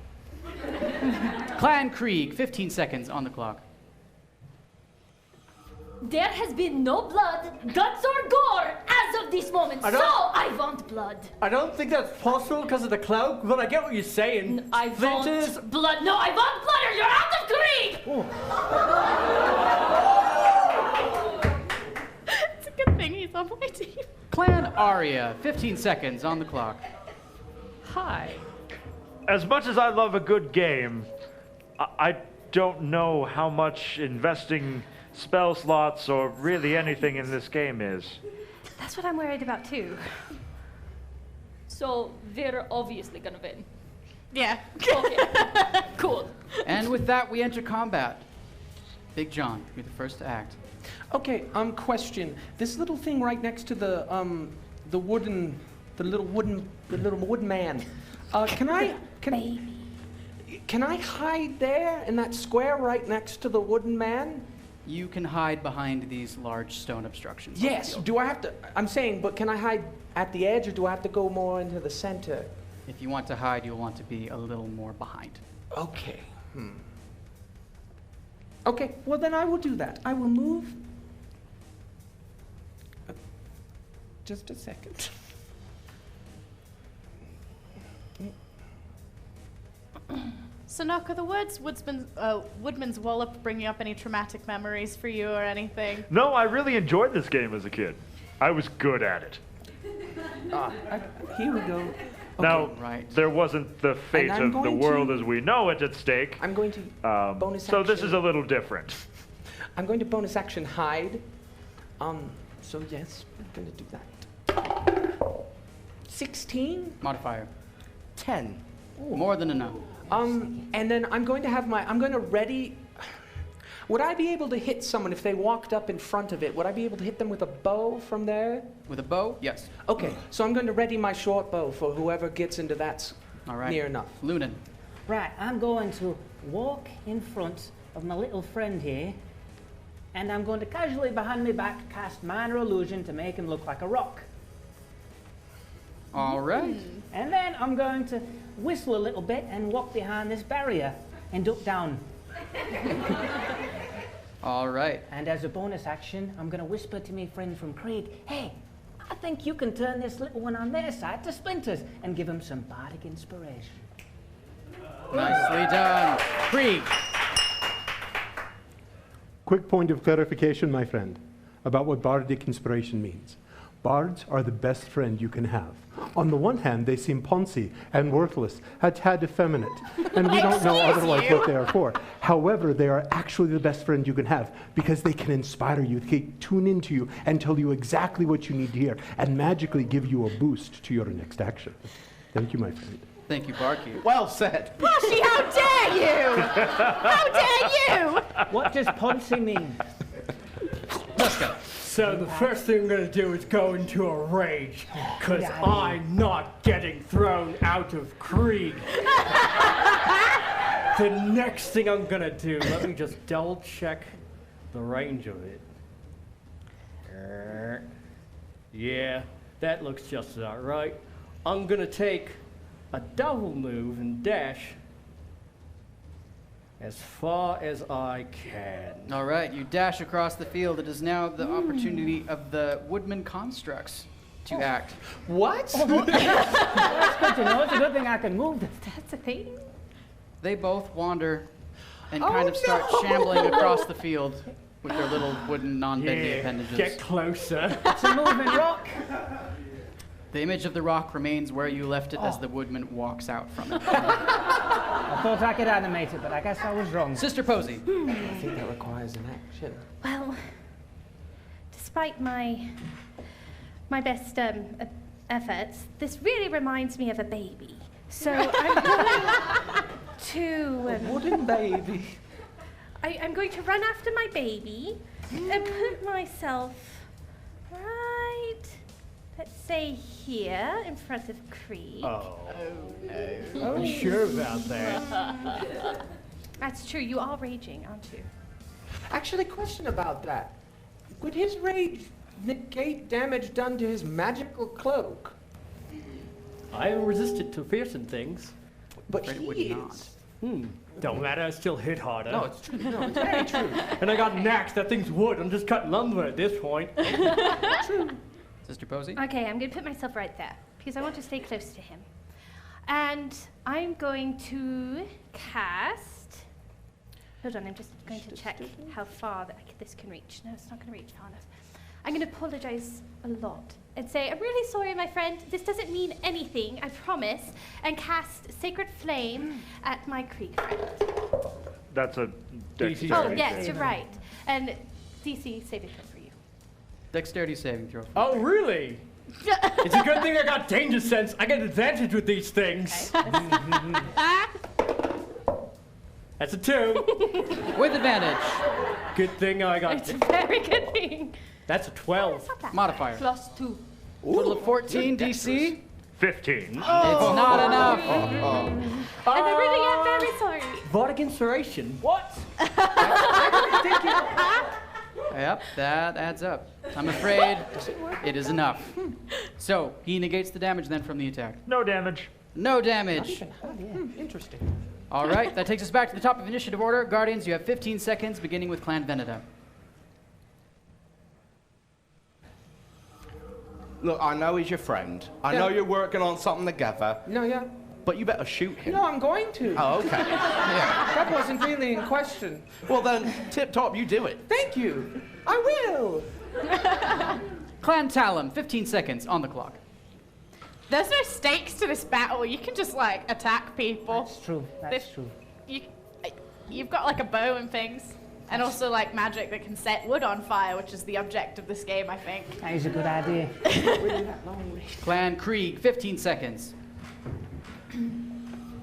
Clan Krieg, 15 seconds on the clock. There has been no blood, guts, or gore as of this moment, so I want blood. I don't think that's possible because of the cloak, but I get what you're saying. I want blood. No, I want blood or you're out of Krieg! It's a good thing he's on my team. Clan Arya, 15 seconds on the clock. Hi. As much as I love a good game, I don't know how much investing spell slots or really anything in this game is. That's what I'm worried about too. So we're obviously gonna win. Yeah. Okay. Cool. And with that, we enter combat. Big John, you're the first to act. Okay, question. This little thing right next to the little wooden man. Can I hide there in that square right next to the wooden man? You can hide behind these large stone obstructions. Yes. Do I have to? I'm saying, but can I hide at the edge, or do I have to go more into the center? If you want to hide, you'll want to be a little more behind. Okay. Okay. Well, then I will do that. I will move. Just a second. Sonoka, are the words Woodman's Wallop bringing up any traumatic memories for you or anything? No, I really enjoyed this game as a kid. I was good at it. Here we go. Okay. Now, right. there wasn't the fate of the world as we know it at stake. I'm going to bonus so action. this is a little different. I'm going to bonus action hide. So yes, I'm going to do that. 16? Modifier. 10. Ooh. More than enough. And then I'm going to ready. Would I be able to hit someone if they walked up in front of it? Would I be able to hit them with a bow from there? With a bow? Yes. Okay, so I'm going to ready my short bow for whoever gets into that All right. near enough. Lunan. Right, I'm going to walk in front of my little friend here, and I'm going to casually behind my back cast minor illusion to make him look like a rock. All right. And then I'm going to whistle a little bit and walk behind this barrier and duck down. All right. And as a bonus action, I'm going to whisper to my friend from Craig, hey, I think you can turn this little one on their side to splinters and give him some bardic inspiration. Nicely done. Krieg. Quick point of clarification, my friend, about what bardic inspiration means. Bards are the best friend you can have. On the one hand, they seem poncy and worthless, a tad effeminate, and we don't know otherwise what they are for. However, they are actually the best friend you can have because they can inspire you, they can tune into you and tell you exactly what you need to hear and magically give you a boost to your next action. Thank you, my friend. Thank you, Barkeep. Well said. Boshy, how dare you! How dare you! What does poncy mean? Let's go. So the first thing I'm going to do is go into a rage, because I'm not getting thrown out of Krieg. The next thing I'm going to do, let me just double check the range of it. Yeah, that looks just about right. I'm going to take a double move and dash as far as I can. All right, you dash across the field. It is now the opportunity of the Woodman constructs to act. What? Oh, that's good to know. It's a good thing I can move. That's a thing. They both wander and kind of start shambling across the field with their little wooden non-bendy appendages. Get closer. It's a moving rock. The image of the rock remains where you left it as the woodman walks out from it. I thought I could animate it, but I guess I was wrong. Sister Posey. I think that requires an action. Well, despite my best efforts, this really reminds me of a baby. So I'm going to... A wooden baby. I'm going to run after my baby and put myself right, let's say here, in front of Krieg. Oh no. Are you sure about that? That's true. You are raging, aren't you? Actually, question about that. Would his rage negate damage done to his magical cloak? I am resistant to piercing things. But Afraid it would he not. is. Don't matter, I still hit harder. No, it's true. No, it's very true. And I got an axe, that thing's wood. I'm just cutting lumber at this point. True. Sister Posey. Okay, I'm going to put myself right there because I want to stay close to him. And I'm going to cast... Hold on, I'm just going to check how far this can reach. No, it's not going to reach far enough. I'm going to apologize a lot and say, I'm really sorry, my friend. This doesn't mean anything, I promise. And cast Sacred Flame at my Krieg friend. That's a dexterity. Oh, yes, save. you're right. And DC saving throw for you. Dexterity saving throw. Oh, really? It's a good thing I got danger sense. I get advantage with these things. Okay. That's a 2. With advantage. Good thing I got... It's a very good thing. That's a 12. Modifier. +2. Total of 14 DC. 15. It's not enough. And I really am very sorry. Bardic inspiration. What? Yep, that adds up. I'm afraid it is enough. So, he negates the damage then from the attack. No damage. No damage. Interesting. All right, that takes us back to the top of initiative order. Guardians, you have 15 seconds, beginning with Clan Veneta. Look, I know he's your friend. I know you're working on something together. No, yeah. But you better shoot him. No, I'm going to. Oh, okay. Yeah. That wasn't really in question. Well then, tip top, you do it. Thank you. I will. Clan Talum, 15 seconds on the clock. There's no stakes to this battle. You can just like attack people. That's true. That's true. You've got like a bow and things. And also like magic that can set wood on fire, which is the object of this game, I think. That is a good idea. Clan Krieg, 15 seconds.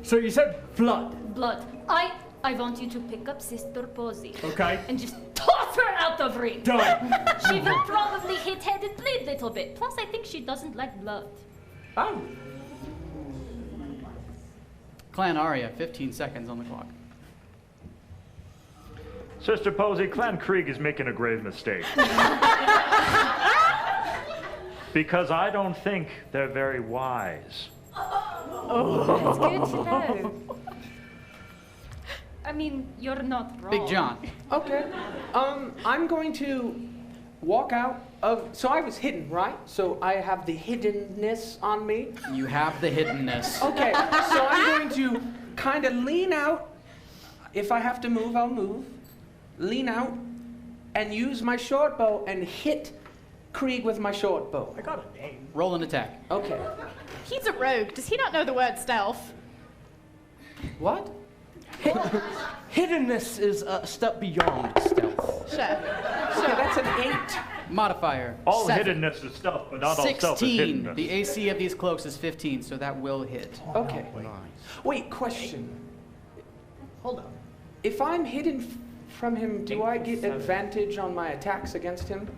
So you said blood. Blood. I want you to pick up Sister Posey. Okay. And just toss her out of reach. Done. She will probably hit head and bleed a little bit. Plus, I think she doesn't like blood. Oh. Clan Arya, 15 seconds on the clock. Sister Posey, Clan Krieg is making a grave mistake. Because I don't think they're very wise. Oh, that's good to know. I mean, you're not wrong. Big John. Okay. I'm going to walk out of. So I was hidden, right? So I have the hiddenness on me. You have the hiddenness. Okay. So I'm going to kind of lean out. If I have to move, I'll move. Lean out and use my short bow and hit Krieg with my short bow. I got a name. Roll an attack. Okay. He's a rogue. Does he not know the word stealth? What? Hiddenness is a step beyond stealth. Sure. Okay, that's an 8. Modifier. All 7. hiddenness is stealth, but not all stealth is 16. hiddenness. The AC of these cloaks is 15, so that will hit. Okay. Nice. Wait, question. Hold on. If I'm hidden from him, do I get advantage on my attacks against him?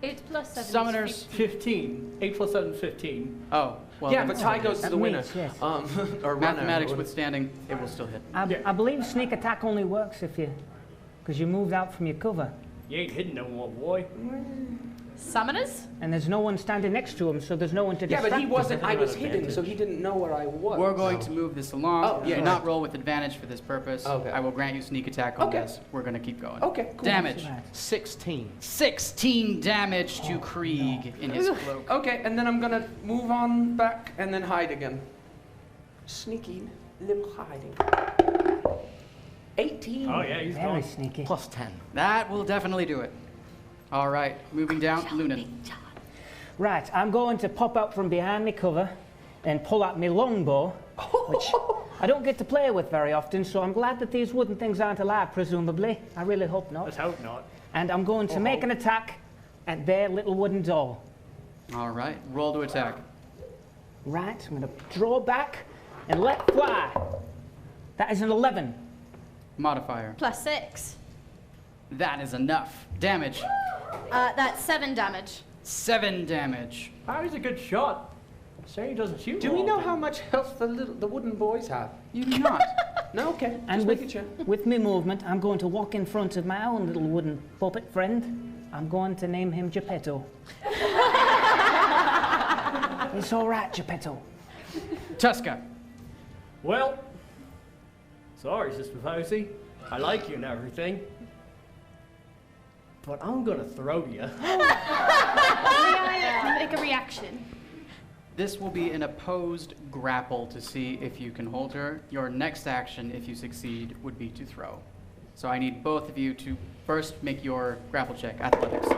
8 plus 7 Summoners. is 15. 15. 8 plus 7 is 15. Oh, well. Yeah, then but tie goes to That the winner. means, yes. Or runner. mathematics withstanding, it will still hit. I believe sneak attack only works if you, because you moved out from your cover, You ain't hidden no more, boy. Summoners? and there's no one standing next to him, so there's no one to Yeah, distract but he him. wasn't. I was Advantage. hidden, so he didn't know where I was. We're going to move this along. Oh, yeah, Do yeah. not roll with advantage for this purpose. Okay. I will grant you sneak attack on Okay. this. We're going to keep going. Okay, cool. Damage. 16. 16 damage to Krieg in his cloak. Okay, and then I'm gonna move on back and then hide again. Sneaky little hiding. 18. Oh, yeah, he's Very gone. sneaky. Plus 10. That will definitely do it. All right, moving down, Lunan. Right, I'm going to pop out from behind my cover and pull out my longbow, which I don't get to play with very often, so I'm glad that these wooden things aren't alive, presumably. I really hope not. Let's hope not. And I'm going to make an attack at their little wooden doll. All right, roll to attack. Right, I'm going to draw back and let fly. That is an 11. Modifier. Plus 6. That is enough. Damage. That's 7 damage. 7 damage. Oh, he's a good shot. Say he doesn't shoot. Do we know often. how much health the wooden boys have? You do not. No, okay. And Just with, making sure. with me movement, I'm going to walk in front of my own little wooden puppet friend. I'm going to name him Geppetto. It's all right, Geppetto. Tuska. Well, sorry, Sister Posey. I like you and everything. But I'm gonna throw you. May I make a reaction? This will be an opposed grapple to see if you can hold her. Your next action, if you succeed, would be to throw. So I need both of you to first make your grapple check. Athletics.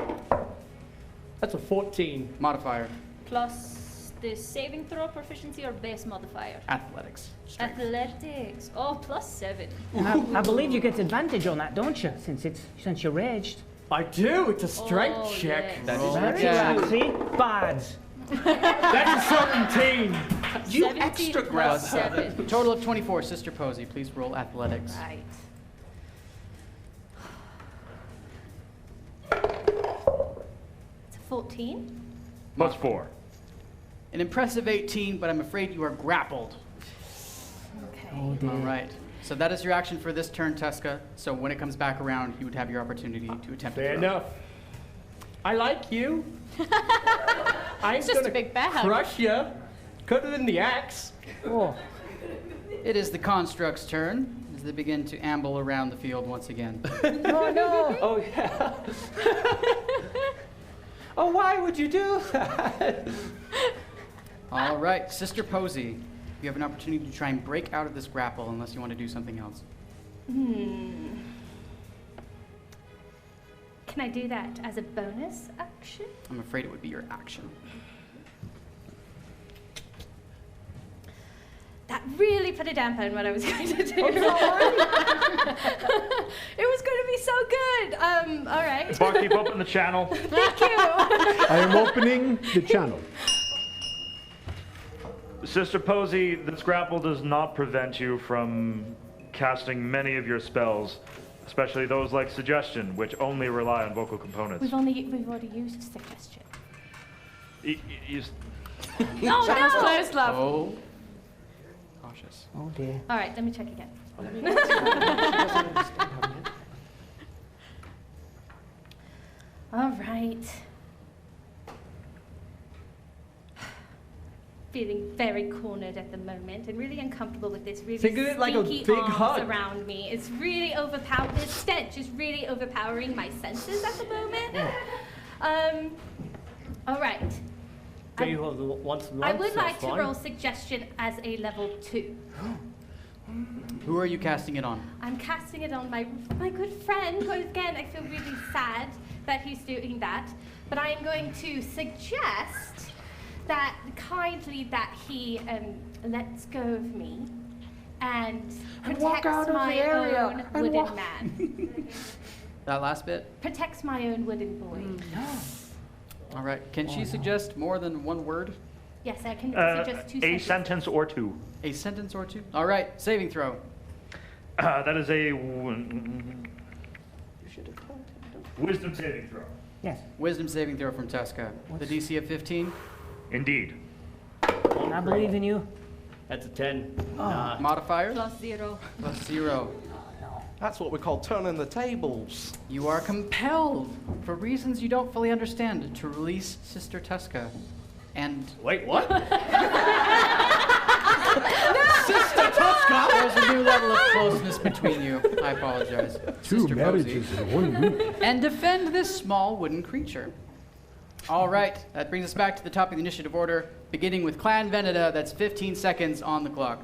That's a 14. Modifier. Plus the saving throw proficiency or base modifier? Athletics. Strength. Athletics. Oh, plus 7. And I believe you get advantage on that, don't you? Since you're raged. I do. It's a strength Oh, check. yes. That is That's Yeah. right. See, bards. That's a 17. You 17 extra plus grab. 7. Total of 24. Sister Posey, please roll athletics. Right. It's a 14. Plus 4. An impressive 18, but I'm afraid you are grappled. Okay. Oh, dear. All right. So that is your action for this turn, Tuska. So when it comes back around, you would have your opportunity to attempt to Fair throw. enough. I like you. I'm It's just gonna a big bear hug. crush you. Cut it in the axe. Oh, It is the construct's turn as they begin to amble around the field once again. oh no. Oh, yeah. Oh, why would you do that? All right, Sister Posey, you have an opportunity to try and break out of this grapple unless you want to do something else. Can I do that as a bonus action? I'm afraid it would be your action. That really put a damper on what I was going to do. It was going to be so good. All right. Barkeep, open the channel. Thank you. I am opening the channel. Sister Posey, this grapple does not prevent you from casting many of your spells, especially those like Suggestion, which only rely on vocal components. We've already used suggestion. No, Channel's no! closed, love. Oh. Cautious. Oh dear. All right, let me check again. All right. Feeling very cornered at the moment and really uncomfortable with this really Think of it like a stinky big arms hug. around me. It's really overpowering. This stench is really overpowering my senses at the moment. All right. Do you want some I lunch? would like to Fine. roll suggestion as a level 2. Who are you casting it on? I'm casting it on my good friend, who again I feel really sad that he's doing that. But I am going to suggest that kindly that he lets go of me and walk out protects of my the area own and wooden walk- man. That last bit? Protects my own wooden boy. All right. Can she suggest more than one word? Yes, I can suggest 2 A sentences. sentence or two. A sentence or two? All right. Saving throw. That is a wisdom saving throw. Yes. Wisdom saving throw from Tesca. The DC of 15. Indeed. I believe in you. That's a 10. Modifier? +0. +0. That's what we call turning the tables. You are compelled, for reasons you don't fully understand, to release Sister Tesca. And wait, what? Sister Tesca! There's a new level of closeness between you. I apologize. Two Sister marriages Posey. in 1 week. And defend this small wooden creature. All right, that brings us back to the top of the initiative order, beginning with Clan Veneta. That's 15 seconds on the clock.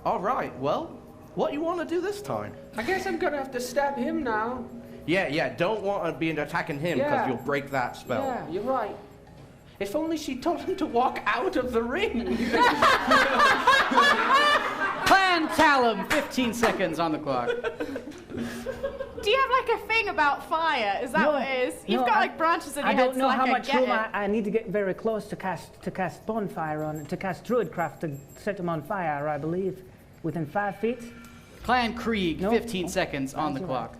All right, well, what do you want to do this time? I guess I'm gonna have to stab him now. Yeah, don't want to be attacking him because Yeah. you'll break that spell. Yeah, you're right. If only she told him to walk out of the ring. Clan Talum, 15 seconds on the clock. Do you have like a thing about fire? Is that what it is? You've no, got like branches in your I head. don't know so, like, how I much get room it. I need to get very close to cast bonfire on, to cast druidcraft to set them on fire, I believe. Within 5 feet? Clan Krieg, No. 15 seconds on the That's clock.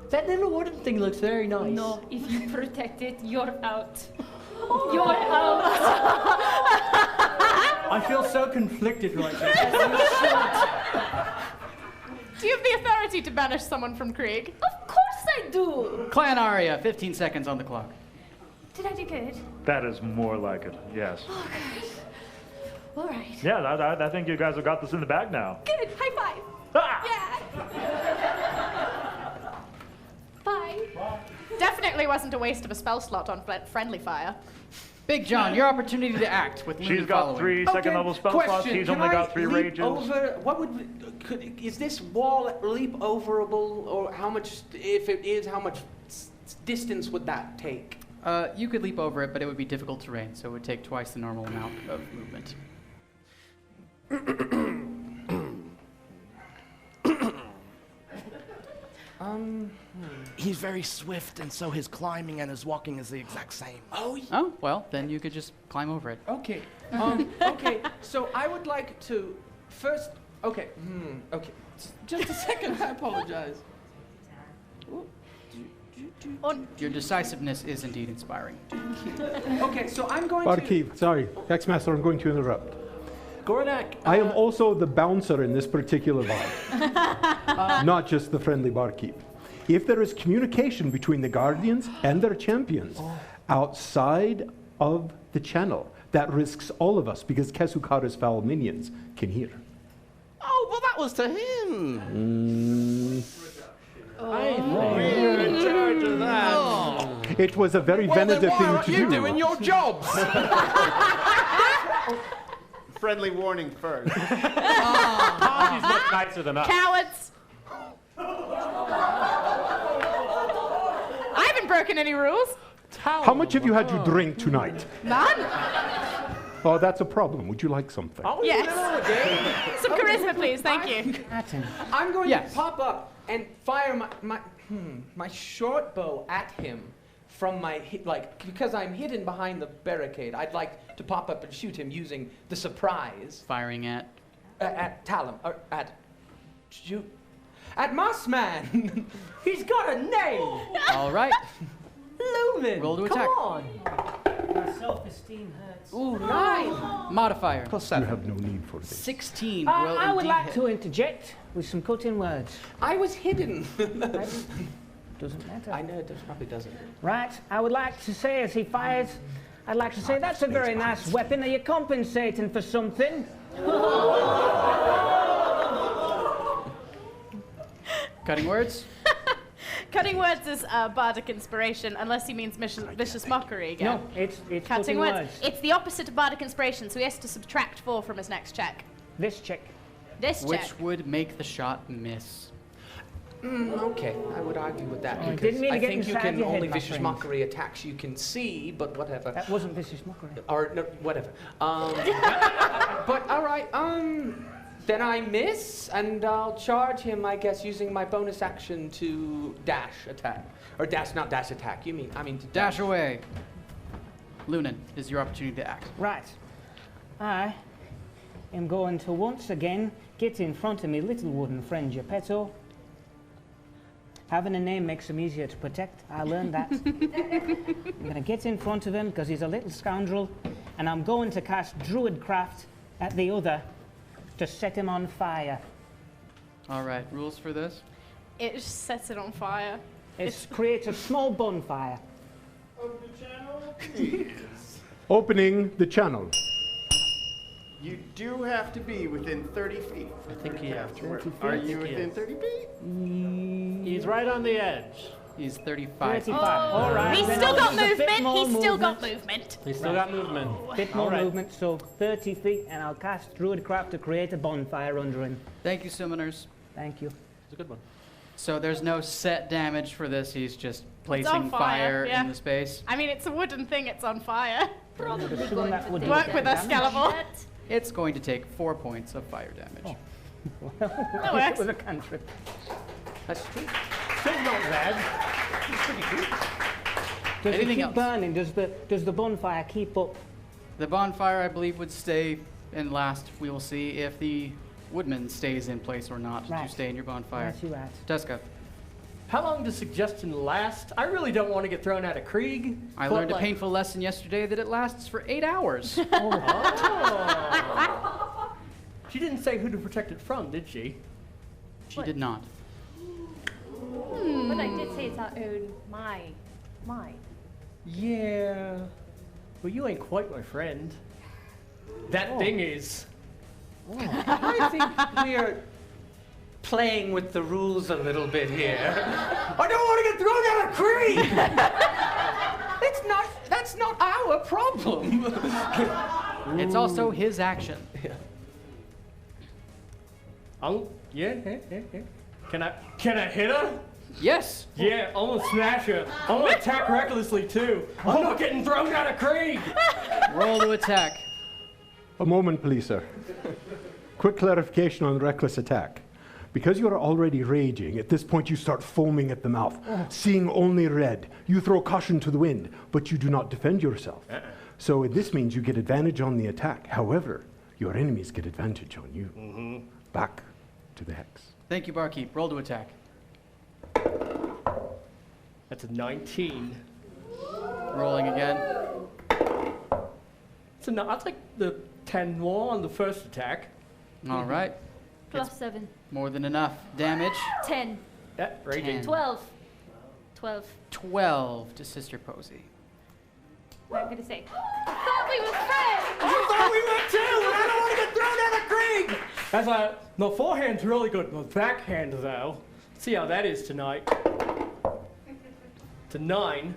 That little wooden thing looks very nice. No, if you protect it, you're out. You're out. I feel so conflicted right now. Do you have the authority to banish someone from Krieg? Of course I do. Clan Arya, 15 seconds on the clock. Did I do good? That is more like it. Yes. Oh, good. All right. Yeah, I think you guys have got this in the bag now. Good. High five. Ah! Yeah. Bye. Definitely wasn't a waste of a spell slot on friendly fire. Big John, your opportunity to act with She's Loon got following. 3 second level spell slots. He's only got 3 leap rages. Over, is this wall leap overable, or how much? If it is, how much distance would that take? You could leap over it, but it would be difficult terrain, so it would take twice the normal amount of movement. He's very swift, and so his climbing and his walking is the exact same. Oh, well, then you could just climb over it. Okay. Okay. So I would like to first. Okay. Okay. Just a second. I apologize. Your decisiveness is indeed inspiring. Okay. So I'm going to. Barkeep, sorry, Hexmaster, I'm going to interrupt. Goranak. I am also the bouncer in this particular bar, not just the friendly barkeep. If there is communication between the Guardians and their champions outside of the channel, that risks all of us because Kesukara's foul minions can hear. Oh, well, that was to him. We're in charge of that. Oh. It was a very Well, then Veneta why thing aren't to you do. doing your jobs? Friendly warning first. Parties look nicer than us. Cowards! I haven't broken any rules. How much have you had to drink tonight? None. Oh, that's a problem. Would you like something? Yes. Some charisma, please. Thank you. I'm going Yes. to pop up and fire my short bow at him from my because I'm hidden behind the barricade. I'd like to pop up and shoot him using the surprise Firing at. at Talum or at Mossman. He's got a name. All right. Lumen, Roll to come attack. on. My self-esteem hurts. Ooh, 9. Modifier. You have no need for this. 16 will I would indeed like hit. to interject with some cutting words. I was hidden. Doesn't matter. I know it probably doesn't. Right, I would like to say as he fires, I'd like to say that's a very nice weapon. Are you compensating for something? Cutting words? Cutting words is bardic inspiration, unless he means vicious mockery again. No, it's Cutting words. It's the opposite of bardic inspiration, so he has to subtract 4 from his next check. This check. This check. Which would make the shot miss. Okay, I would argue with that Oh, I because didn't mean to I get think you inside can your head, only my vicious friend. mockery attacks you can see, but whatever. That wasn't vicious mockery. Or no, whatever. But all right. Then I miss, and I'll charge him, I guess, using my bonus action to dash attack, or dash, not dash attack. I mean to Dash away. Lunan is your opportunity to act. Right. I am going to once again get in front of me little wooden friend Geppetto. Having a name makes him easier to protect. I learned that. I'm going to get in front of him because he's a little scoundrel, and I'm going to cast Druidcraft at the other to set him on fire. All right, rules for this? It just sets it on fire. It creates a small bonfire. Opening the channel. You do have to be within 30 feet. I think he has. Are you within 30 feet? He's right on the edge. He's 35. 35. All right. He's then still I'll got use a bit movement. more He's still got movement. He's still got movement. Bit more All right. movement, so 30 feet, and I'll cast Druidcraft to create a bonfire under him. Thank you, Summoners. Thank you. It's a good one. So there's no set damage for this. He's just It's placing on fire, yeah. in the space. I mean, it's a wooden thing. It's on fire. Probably going that would do Work that with us, damage. Scalable. It's going to take 4 points of fire damage. That works. With a cantrip. That's true. Still not bad. Does it Anything keep else? burning? Does the bonfire keep up? The bonfire, I believe, would stay and last. We will see if the woodman stays in place or not. Right. You stay in your bonfire. Yes, you're right. Tuska, How long does suggestion last? I really don't want to get thrown out of Krieg. I but learned a like- painful lesson yesterday that it lasts for 8 hours. Oh. She didn't say who to protect it from, did she? She did not. But I did say it's our own mine. Yeah. Well, you ain't quite my friend. That thing is. I think we're playing with the rules a little bit here. I don't want to get thrown out of Krieg. That's not our problem. It's also his action. Yeah. Can I hit her? Yes. Yeah, I'm gonna smash her. I'm gonna attack recklessly too. I'm not getting thrown out of Krieg. Roll to attack. A moment, please, sir. Quick clarification on reckless attack. Because you are already raging, at this point you start foaming at the mouth, seeing only red. You throw caution to the wind, but you do not defend yourself. So this means you get advantage on the attack. However, your enemies get advantage on you. Back to the hex. Thank you, Barkeep. Roll to attack. That's a 19. Rolling again. I'll take the 10 more on the first attack. All right. Plus 7. More than enough. Damage. 10. Yeah, raging. 12. 12. 12 to Sister Posey. What I'm gonna say. I thought we were friends! You thought we were too, and I don't want to get thrown out of Krieg! That's like, the forehand's really good. The backhand, though. Let's see how that is tonight. It's a 9.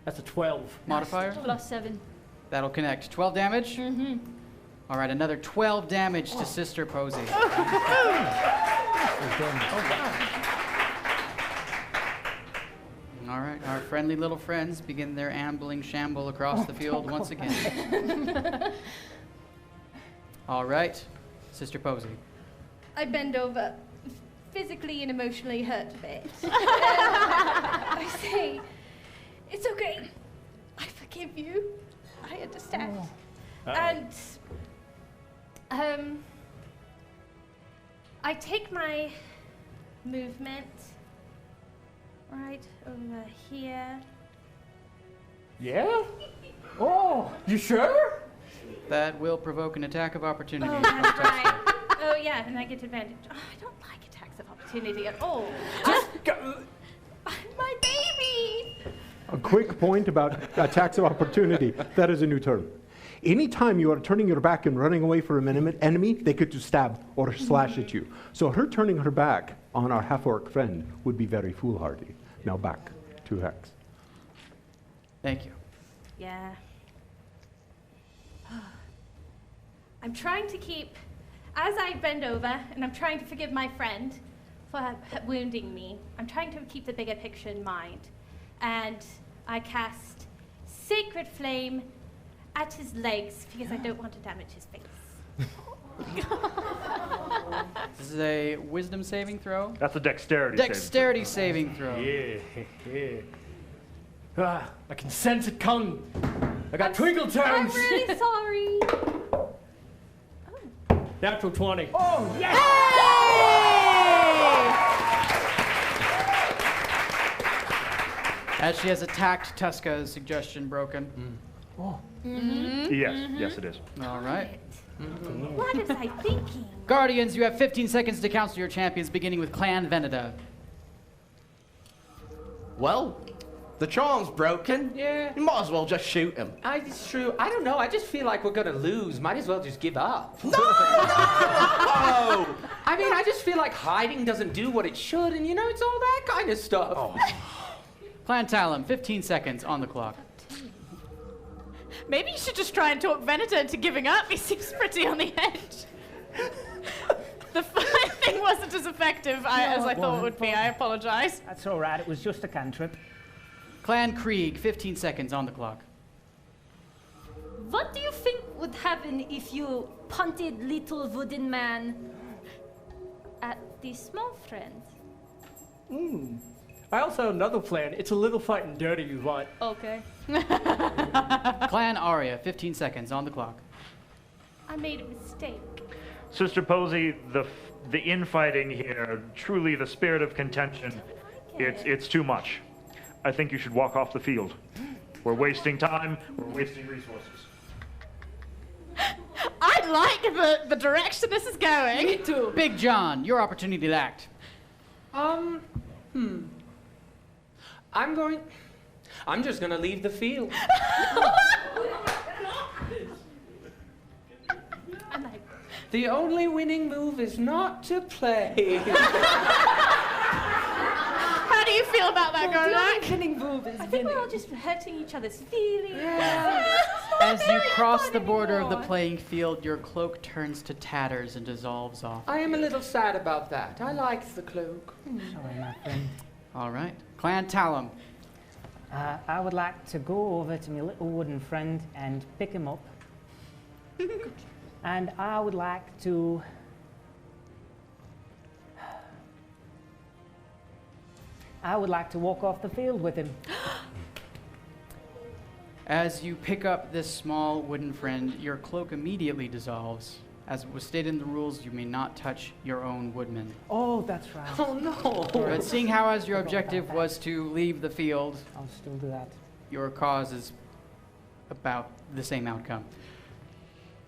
That's a 12. Modifier? Plus 7. That'll connect. 12 damage? Mm-hmm. All right, another 12 damage to Sister Posey. All right, our friendly little friends begin their ambling shamble across the field once again. All right, Sister Posey. I bend over, physically and emotionally hurt a bit. I say, it's okay. I forgive you. I understand. And I take my movement right over here. Yeah? Oh, you sure? That will provoke an attack of opportunity. Oh, that's right. Oh, yeah, and I get advantage. Oh, I don't like attacks of opportunity at all. My baby! A quick point about attacks of opportunity. That is a new term. Anytime you are turning your back and running away from an enemy, they could just stab or slash at you. So her turning her back on our half-orc friend would be very foolhardy. Now back to Hex. Thank you. Yeah. I'm trying to keep, as I bend over, and I'm trying to forgive my friend for wounding me, I'm trying to keep the bigger picture in mind. And I cast Sacred Flame at his legs because I don't want to damage his face. This is a wisdom saving throw. That's a dexterity. Dexterity saving throw. Yeah. Ah, I can sense it coming. I got twinkle toes. I'm really sorry. Natural 20. Oh, yes! As she has attacked Tuska's suggestion broken. Oh. Yes, it is. All right. What was I thinking? Guardians, you have 15 seconds to counsel your champions, beginning with Clan Veneda. Well, the charm's broken. Yeah. You might as well just shoot him. It's true. I don't know. I just feel like we're going to lose. Might as well just give up. No! I mean, I just feel like hiding doesn't do what it should, and you know, it's all that kind of stuff. Oh. Clan Talum, 15 seconds on the clock. Maybe you should just try and talk Veneta into giving up. He seems pretty on the edge. The thing wasn't as effective as I thought it would be. I apologize. That's all right. It was just a cantrip. Clan Krieg, 15 seconds on the clock. What do you think would happen if you punted little wooden man at the small friend? I also have another plan. It's a little fighting dirty you want. Okay. Clan Arya, 15 seconds on the clock. I made a mistake. Sister Posey, the infighting here, truly the spirit of contention, it's too much. I think you should walk off the field. We're wasting time, we're wasting resources. I like the direction this is going. Me too. Big John, your opportunity to act. I'm just gonna leave the field. The only winning move is not to play. How do you feel about that, Garnak? Winning move is I think we're all just hurting each other's feelings. As you cross the border of the playing field, your cloak turns to tatters and dissolves off. I am a little sad about that. I like the cloak. Sorry, my friend. All right. Clan Talum. I would like to go over to my little wooden friend and pick him up. And I would like to... walk off the field with him. As you pick up this small wooden friend, your cloak immediately dissolves. As was stated in the rules, you may not touch your own woodman. Oh, that's right. Oh, no. But seeing how as your objective was to leave the field, I'll still do that. your cause is about the same outcome.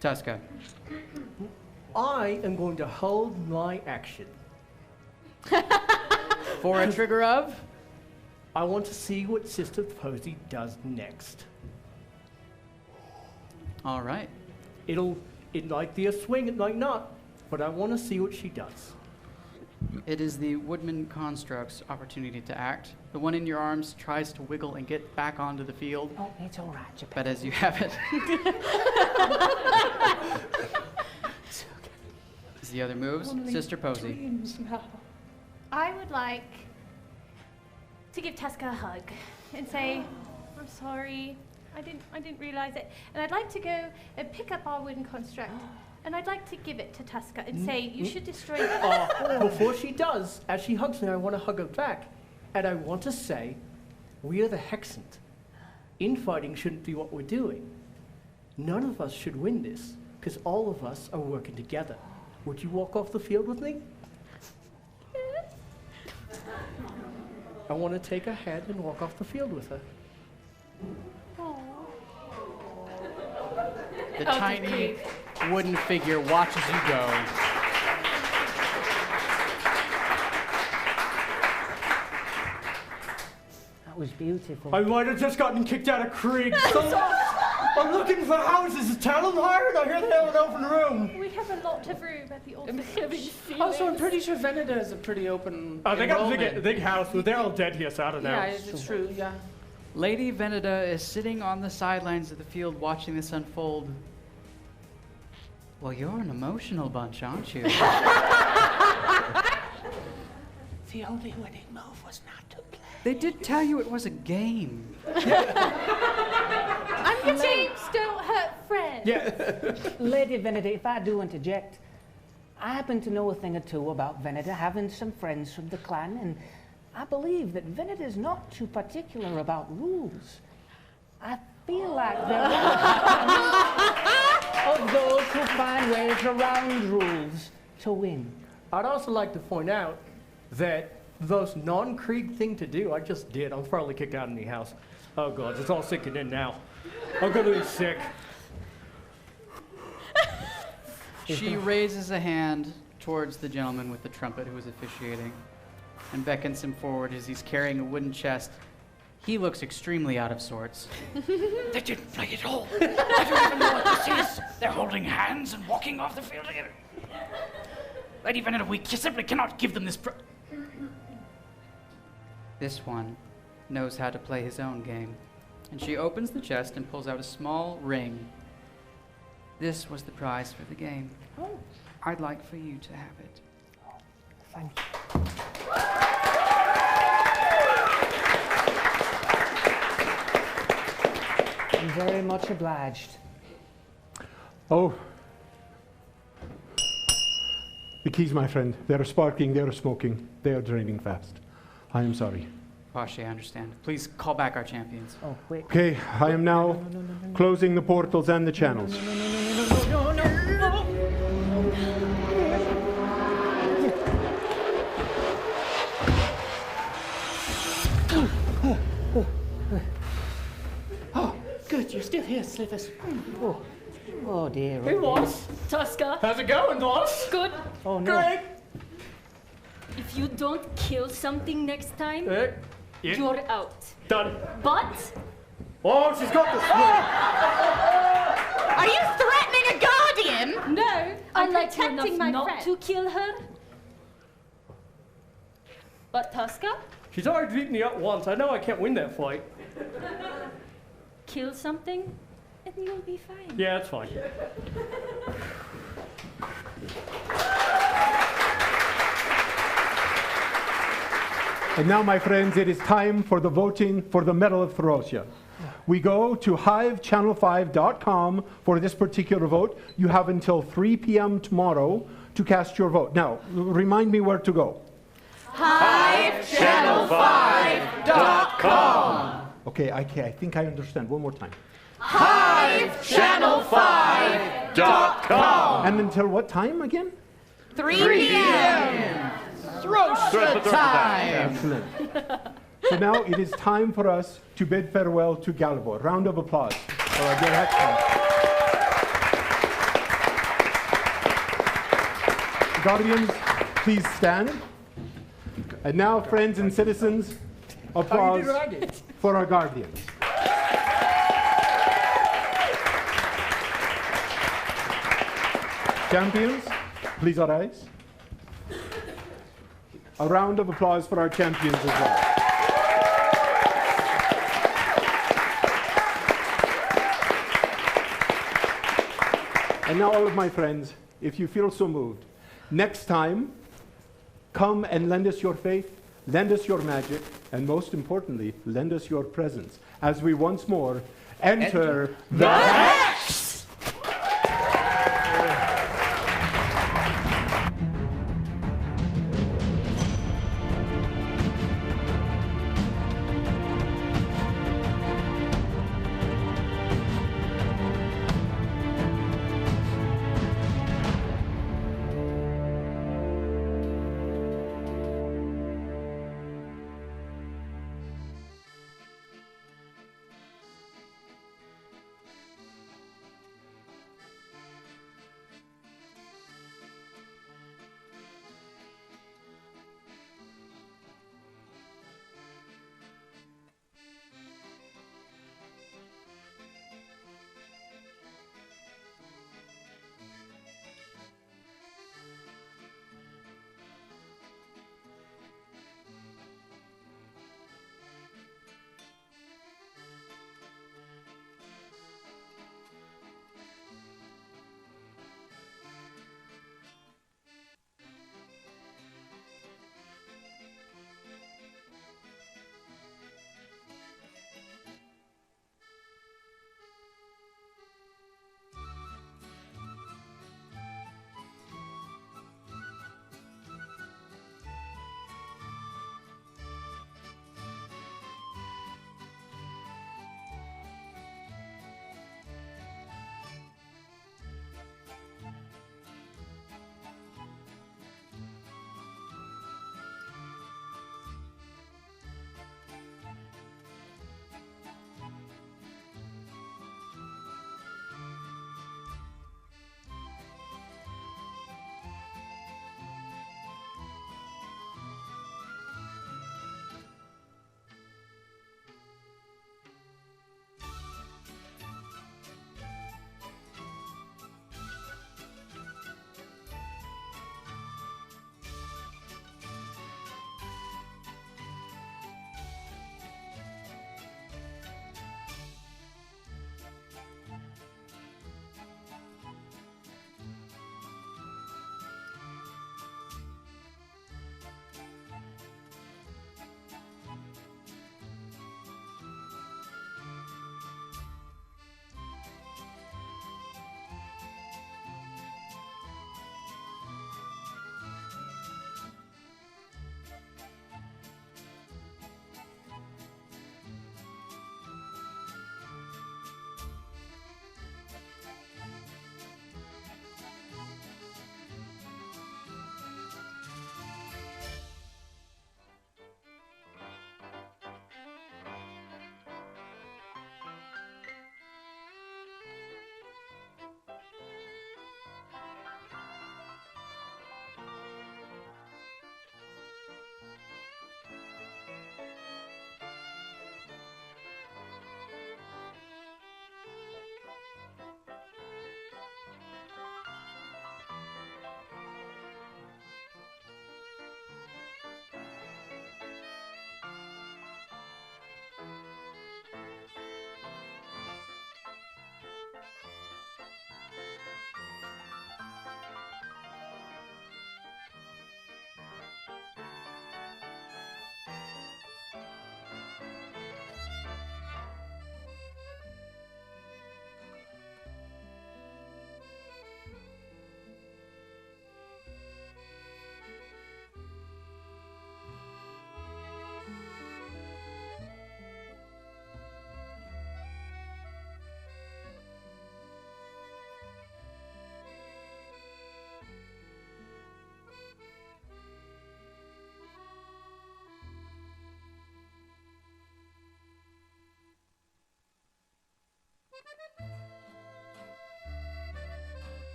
Tuska. I am going to hold my action. For a trigger of? I want to see what Sister Posey does next. All right. It might be a swing, it might not, but I want to see what she does. It is the Woodman Construct's opportunity to act. The one in your arms tries to wiggle and get back onto the field. Oh, it's all right, Japan. But as you have it... Is the other moves? Sister Posey. I would like to give Tuska a hug and say, I'm sorry, I didn't realize it. And I'd like to go and pick up our wooden construct, and I'd like to give it to Tuska and say, you should destroy it. Before she does, as she hugs me, I want to hug her back. And I want to say, we are the Hexant. Infighting shouldn't be what we're doing. None of us should win this, because all of us are working together. Would you walk off the field with me? I want to take her hand and walk off the field with her. The tiny wooden figure watches you go. That was beautiful. I might have just gotten kicked out of Krieg. I'm looking for houses. Tell them hired. I hear they have an open room. We have a lot of room at the office. Also, I'm pretty sure Veneta is a pretty open. Oh, they got a enrollment. big house, but they're all dead here, so I don't know. Yeah, it's true. Yeah. Lady Veneta is sitting on the sidelines of the field watching this unfold. Well, you're an emotional bunch, aren't you? The only winning move was not to play. They did tell you it was a game. And games don't hurt friends. Lady Veneta, if I do interject, I happen to know a thing or two about Veneta, having some friends from the clan, and I believe that Veneta is not too particular about rules. I feel like there are of those who find ways around rules to win. I'd also like to point out that the most non-Krieg thing to do, I just did. I'm probably kicked out of the house. Oh god, it's all sinking in now. I'm gonna be sick. She raises a hand towards the gentleman with the trumpet who is officiating and beckons him forward as he's carrying a wooden chest. He looks extremely out of sorts. They didn't play at all. I don't even know what this is. They're holding hands and walking off the field together. Lady Veneta, we simply cannot give them this. This one knows how to play his own game. And she opens the chest and pulls out a small ring. This was the prize for the game. Oh. I'd like for you to have it. Thank you. I'm very much obliged. Oh. The keys, my friend. They're sparking, they're smoking, they are draining fast. I am sorry. Vashi, I understand. Please call back our champions. Oh, quick. Okay, I am now closing the portals and the channels. Oh, good. You're still here, Slivers. Oh dear. Hey, boss. Tuska. How's it going, boss? Good. Oh no. Great. If you don't kill something next time, Yeah. you're out. Done. But Oh, she's got the Are you threatening a guardian? no, I'm I like you protecting enough my not friend. to kill her. But Tuska, She's already beaten me up once. I know I can't win that fight. kill something, and you'll be fine. Yeah, that's fine. And now, my friends, it is time for the voting for the Medal of Ferocia. We go to hivechannel5.com for this particular vote. You have until 3 p.m. tomorrow to cast your vote. Now, remind me where to go. HiveChannel5.com. Okay, I think I understand. One more time. HiveChannel5.com. And until what time again? 3 p.m. Throw time. Excellent. So now it is time for us to bid farewell to Galibor. Round of applause for our dear Hexman. Guardians, please stand. And now, friends and citizens, applause for our guardians. Champions, please arise. A round of applause for our champions as well. And now, all of my friends, if you feel so moved, next time, come and lend us your faith, lend us your magic, and most importantly, lend us your presence as we once more enter the Hex!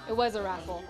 It was a raffle.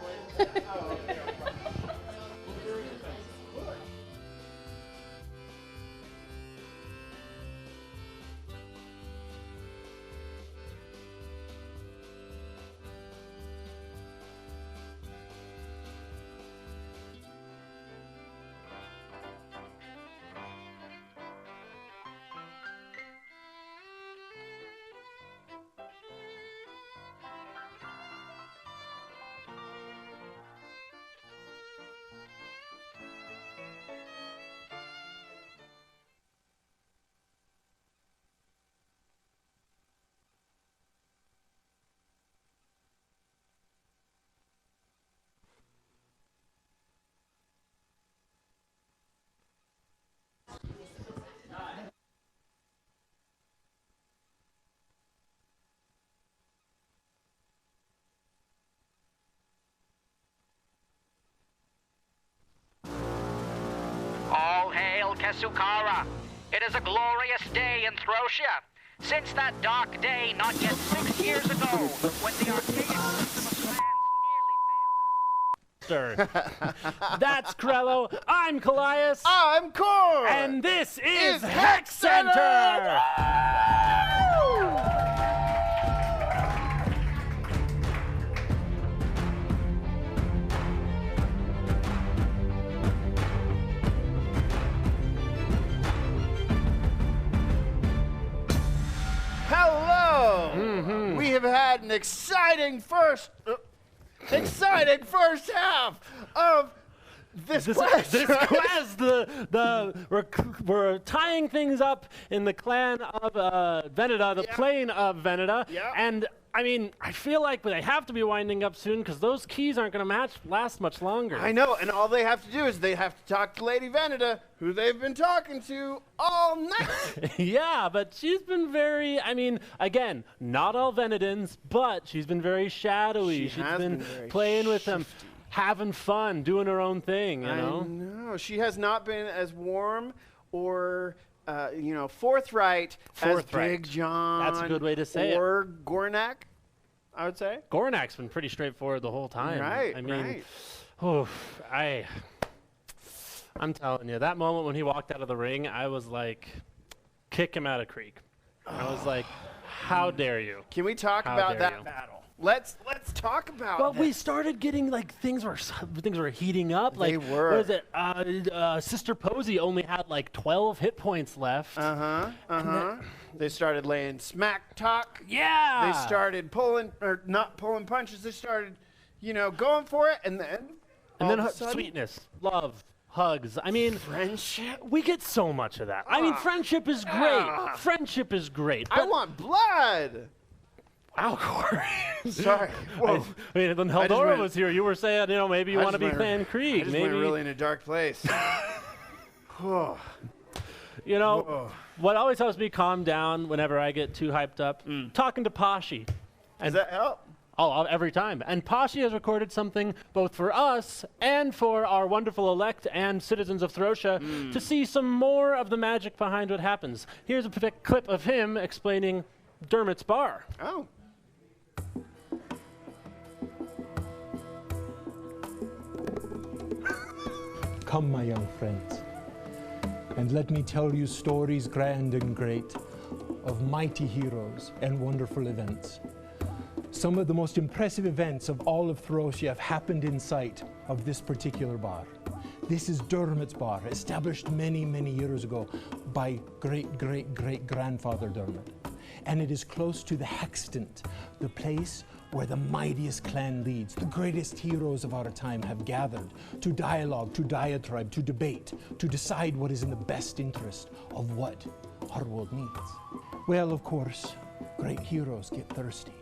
All hail Kesukara. It is a glorious day in Throsia. Since that dark day not yet 6 years ago, when the archaic system of That's Krello. I'm Callias. I'm Core. And this is Hex Center. Hello. We have had an exciting first half of this quest. This quest, we're tying things up in the clan of Veneta, the plane of Veneta, and I mean, I feel like they have to be winding up soon because those keys aren't going to last much longer. I know, and all they have to do is they have to talk to Lady Veneta, who they've been talking to all night. Yeah, but she's been very, I mean, again, not all Venetans, but she's been very shadowy. She's been playing with them, having fun, doing her own thing, you know? I know. She has not been as warm or forthright as Big John. That's a good way to say or Gornak, I would say. Gornak's been pretty straightforward the whole time. Right, I mean, right. I'm telling you, that moment when he walked out of the ring, I was like, kick him out of Krieg. I was like, how dare you? Can we talk about that battle? Let's talk about. Well, we started getting like things were heating up. They like, were. What was it? Sister Posey only had like 12 hit points left. They started laying smack talk. Yeah. They started not pulling punches. They started, going for it, and then. Sweetness, love, hugs. I mean, friendship. We get so much of that. I mean, friendship is great. Friendship is great. I want blood. Ow, Corey. Sorry. Whoa. I mean, when Heldora was here, you were saying, maybe you want to be Clan Krieg. I just maybe went really in a dark place. What always helps me calm down whenever I get too hyped up? Talking to Pashi. Does that help? Oh, every time. And Pashi has recorded something both for us and for our wonderful elect and citizens of Throsia to see some more of the magic behind what happens. Here's a clip of him explaining Dermot's Bar. Oh. Come, my young friends, and let me tell you stories grand and great of mighty heroes and wonderful events. Some of the most impressive events of all of Throsia have happened in sight of this particular bar. This is Dermot's Bar, established many, many years ago by great-great-great-grandfather Dermot. And it is close to the Hextant, the place where the mightiest clan leads, the greatest heroes of our time have gathered to dialogue, to diatribe, to debate, to decide what is in the best interest of what our world needs. Well, of course, great heroes get thirsty.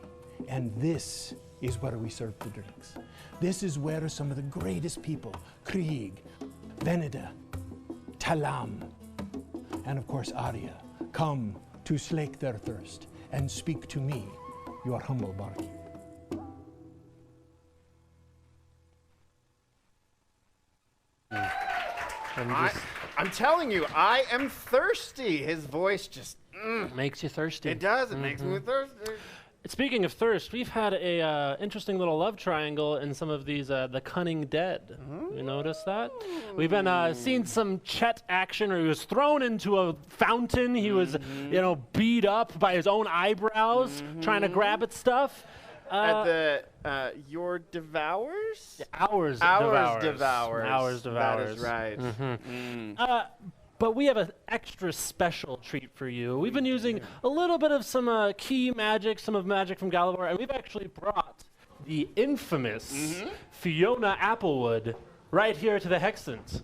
And this is where we serve the drinks. This is where some of the greatest people, Krieg, Veneta, Talam, and of course Arya, come to slake their thirst and speak to me, your humble barkeep. I'm telling you, I am thirsty. His voice just makes you thirsty. It does. It makes me thirsty. Speaking of thirst, we've had a interesting little love triangle in some of these the Cunning Dead. You notice that? We've been seeing some Chet action, or he was thrown into a fountain. He was, beat up by his own eyebrows, trying to grab at stuff. At the Your Devours? Ours Devours. Ours Devours. That is right. But we have an extra special treat for you. We've been using a little bit of some key magic, some of magic from Galivor, and we've actually brought the infamous Fiona Applewood right here to the Hextons.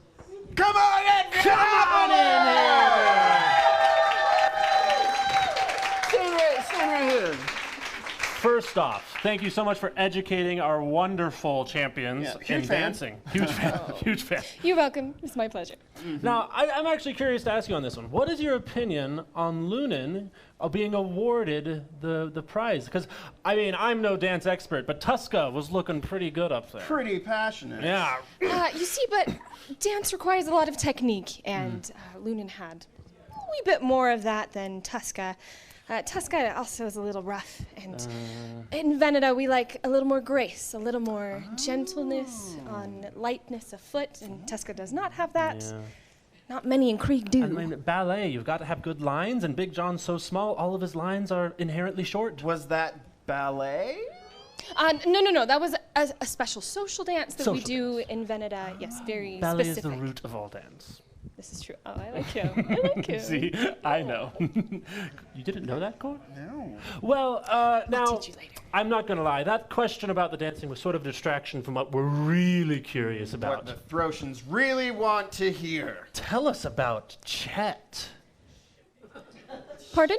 Come on in! Come on in here! Stand right here. First off, thank you so much for educating our wonderful champions in dancing. Huge fan. Huge fan. You're welcome. It's my pleasure. Now, I'm actually curious to ask you on this one. What is your opinion on Lunan being awarded the prize? Because, I'm no dance expert, but Tuska was looking pretty good up there. Pretty passionate. Yeah. You see, but dance requires a lot of technique, and Lunan had a wee bit more of that than Tuska. Tuska also is a little rough, and in Veneta we like a little more grace, a little more gentleness on lightness of foot, and Tuska does not have that. Yeah. Not many in Krieg do. Ballet, you've got to have good lines, and Big John's so small, all of his lines are inherently short. Was that ballet? No. That was a special social dance that we do in Veneta. Yes, very Ballet specific. is the root of all dance. This is true. Oh, I like him. I like him. See, I know. You didn't know that, Cor? No. Well, now, I'll teach you later. I'm not going to lie. That question about the dancing was sort of a distraction from what we're really curious about. What the Throtians really want to hear. Tell us about Chet. Pardon?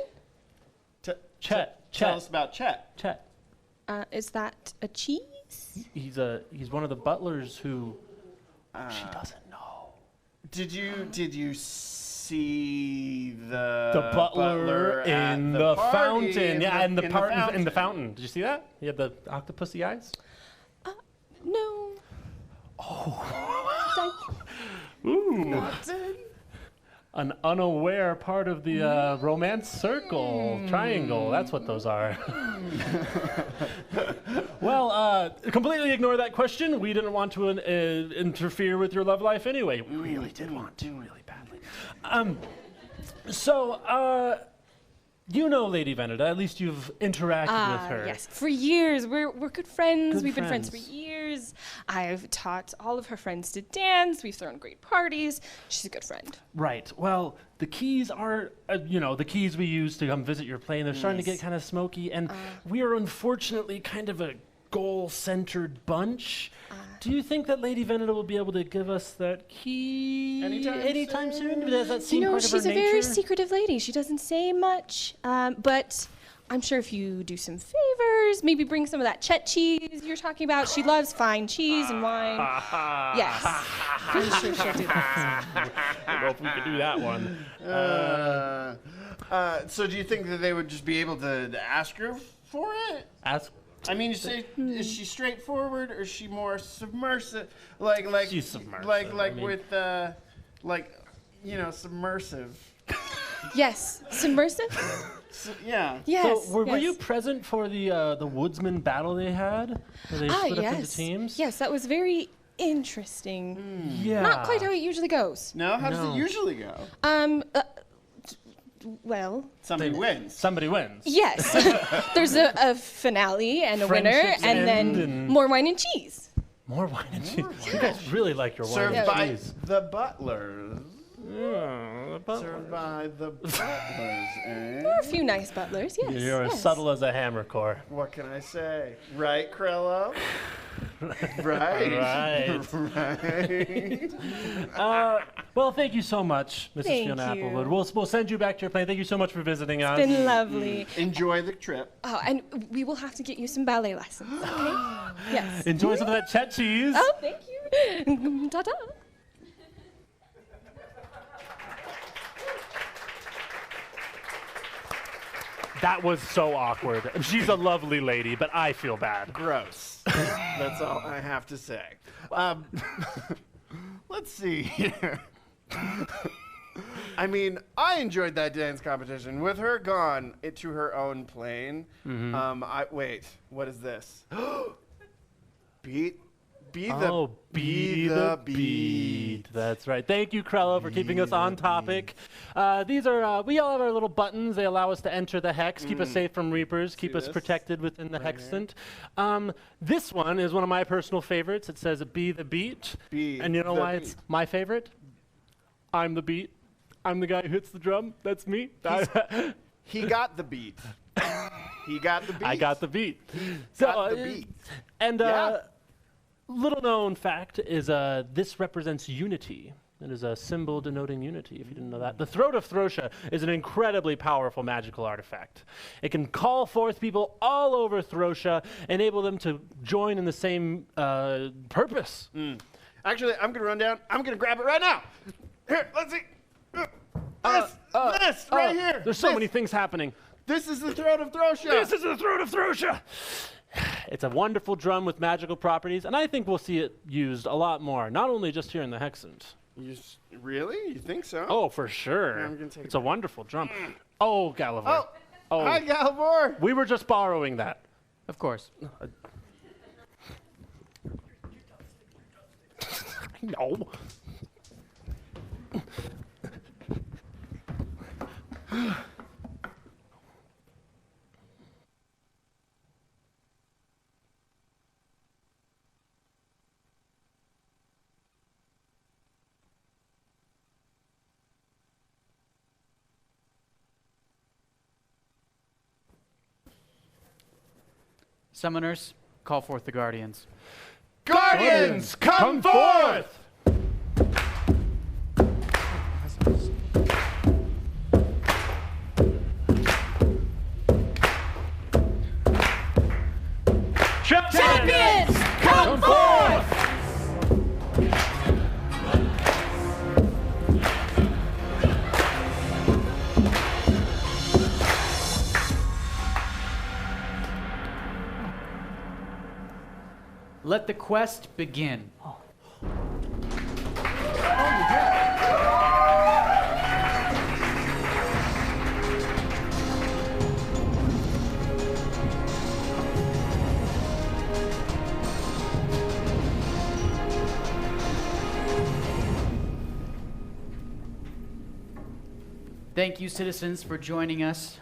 Chet. Tell us about Chet. Chet. Is that a cheese? He's one of the butlers who she doesn't know. Did you see the butler in the fountain? Yeah, in the fountain. Did you see that? He had the octopusy eyes. No. Oh. Ooh. An unaware part of the romance circle, triangle. That's what those are. Well, completely ignore that question. We didn't want to interfere with your love life anyway. We really did want to, really badly. You know Lady Veneta. At least you've interacted with her. Yes, for years. We're good friends. Good We've been friends for years. I've taught all of her friends to dance. We've thrown great parties. She's a good friend. Right. Well, the keys are, the keys we use to come visit your plane. They're starting to get kind of smoky, and we are unfortunately kind of a goal-centered bunch. Do you think that Lady Veneta will be able to give us that key anytime soon? Does that seem part of her she's a nature? very secretive lady. She doesn't say much, but I'm sure if you do some favors, maybe bring some of that Chet cheese you're talking about. She loves fine cheese and wine. Yes. Pretty sure she'll do that. I don't know if we could do that one. So do you think that they would just be able to ask her for it? You say, is she straightforward or is she more submersive? She's submersive. Submersive. Yes, submersive. Yeah. Yes. So were you present for the woodsman battle they had? Where they split up into teams? Yes, that was very interesting. Yeah. Not quite how it usually goes. No, how does it usually go? Well, somebody wins. Somebody wins. Yes. There's a finale and a winner, and then more wine and cheese. More wine and cheese. You guys really like your wine Served and by cheese. the butlers. Yeah, Served by the butlers, eh? There are a few nice butlers, yes. You're as subtle as a hammer, Core. What can I say? Right, Krello? Right. Well, thank you so much, Mrs. Thank Fiona you. Applewood. We'll send you back to your plane. Thank you so much for visiting us. It's been lovely. Enjoy the trip. Oh, and we will have to get you some ballet lessons, okay? Yes. Enjoy some of that Chet cheese. Oh, thank you. Ta-ta. That was so awkward. She's a lovely lady, but I feel bad. Gross. That's all I have to say. Let's see here. I mean, I enjoyed that dance competition. With her gone to her own plane. Wait, what is this? Be the beat. That's right. Thank you, Krello, for keeping us on topic. These are, we all have our little buttons. They allow us to enter the hex, keep us safe from Reapers, keep us protected within the hextant. This one is one of my personal favorites. It says, be the beat. And you know why it's my favorite? I'm the beat. I'm the guy who hits the drum. That's me. He got the beat. He got the beat. I got the beat. Got the beat. And little known fact is this represents unity. It is a symbol denoting unity, if you didn't know that. The Throat of Throsia is an incredibly powerful magical artifact. It can call forth people all over Throsia, enable them to join in the same purpose. Actually, I'm going to run down. I'm going to grab it right now. Here, let's see. This right here. There's so many things happening. This is the Throat of Throsia. This is the Throat of Throsia. It's a wonderful drum with magical properties, and I think we'll see it used a lot more, not only just here in the Hexant. Really? You think so? Oh, for sure. Yeah, I'm gonna take it's a wonderful drum. Oh, Galivor. Oh, hi, Galivor. We were just borrowing that. Of course. No. Summoners, call forth the Guardians. Guardians, come forth! Champions, come forth! Let the quest begin. Thank you, citizens, for joining us.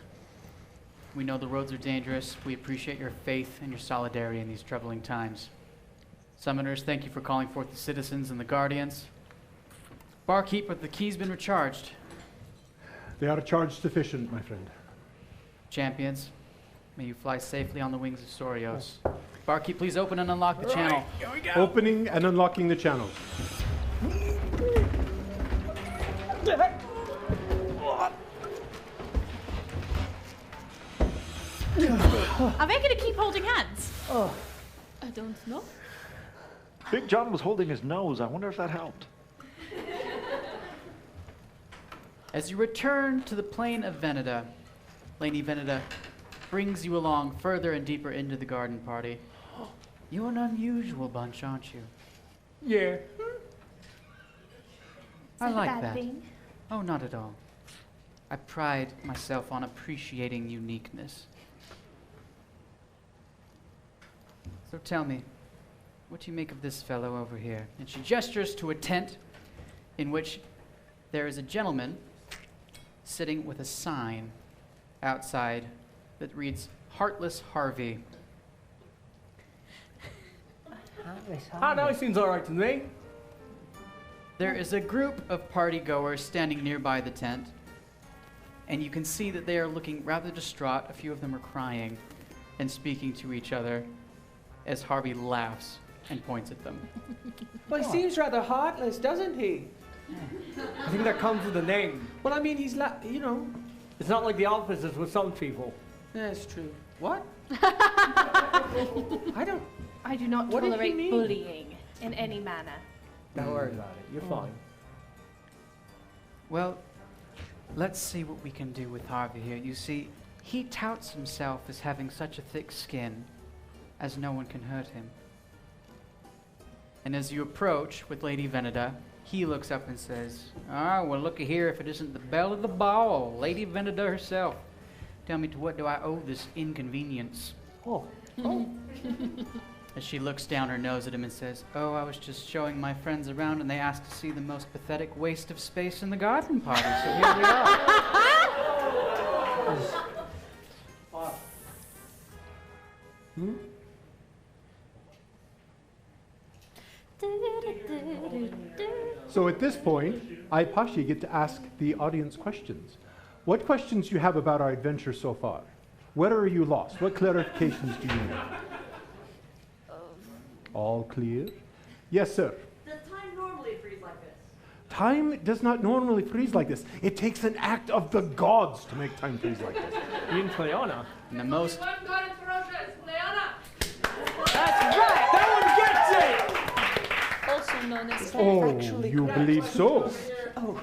We know the roads are dangerous. We appreciate your faith and your solidarity in these troubling times. Summoners, thank you for calling forth the citizens and the Guardians. Barkeep, have the keys been recharged? They are charged sufficient, my friend. Champions, may you fly safely on the wings of Sorios. Barkeep, please open and unlock the channel. Here we go. Opening and unlocking the channels. Are they going to keep holding hands? I don't know. Big John was holding his nose. I wonder if that helped. As you return to the plane of Veneda, Lady Veneda brings you along further and deeper into the garden party. You're an unusual bunch, aren't you? Yeah. I like bad that. thing? Oh, not at all. I pride myself on appreciating uniqueness. So tell me, what do you make of this fellow over here? And she gestures to a tent in which there is a gentleman sitting with a sign outside that reads, Heartless Harvey. Ah, no, he seems all right to me. There is a group of partygoers standing nearby the tent, and you can see that they are looking rather distraught. A few of them are crying and speaking to each other as Harvey laughs and points at them. Well, he seems rather heartless, doesn't he? I think that comes with the name. Well, I mean, he's you know. It's not like the opposites with some people. That's true. What? I do not What did he tolerate mean? bullying in any manner. Don't worry about it. You're fine. Well, let's see what we can do with Harvey here. You see, he touts himself as having such a thick skin as no one can hurt him. And as you approach with Lady Veneda, He looks up and says, well, looky here, if it isn't the belle of the ball, Lady Veneda herself. Tell me, to what do I owe this inconvenience? Oh. As she looks down her nose at him and says, I was just showing my friends around and they asked to see the most pathetic waste of space in the garden party, so here we are. So at this point, I, Pashi, get to ask the audience questions. What questions do you have about our adventure so far? Where are you lost? What clarifications do you need? All clear? Yes, sir. Does time normally freeze like this? Time does not normally freeze like this. It takes an act of the gods to make time freeze like this. In Pleana. And the most... One god in Ferocia is Pleana. That's right! That one gets it! Also known as Oh, you believe so? Oh.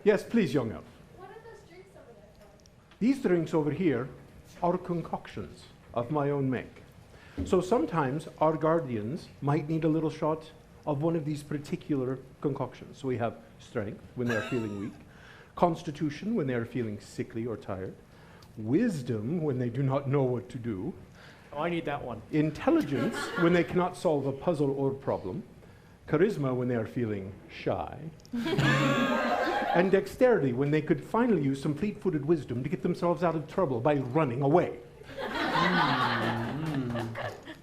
Yes, please, young elf. These drinks over here are concoctions of my own make. So sometimes our guardians might need a little shot of one of these particular concoctions. So we have strength when they're feeling weak, constitution when they're feeling sickly or tired, wisdom when they do not know what to do. Oh, I need that one. Intelligence when they cannot solve a puzzle or problem, charisma when they are feeling shy, and dexterity when they could finally use some fleet-footed wisdom to get themselves out of trouble by running away.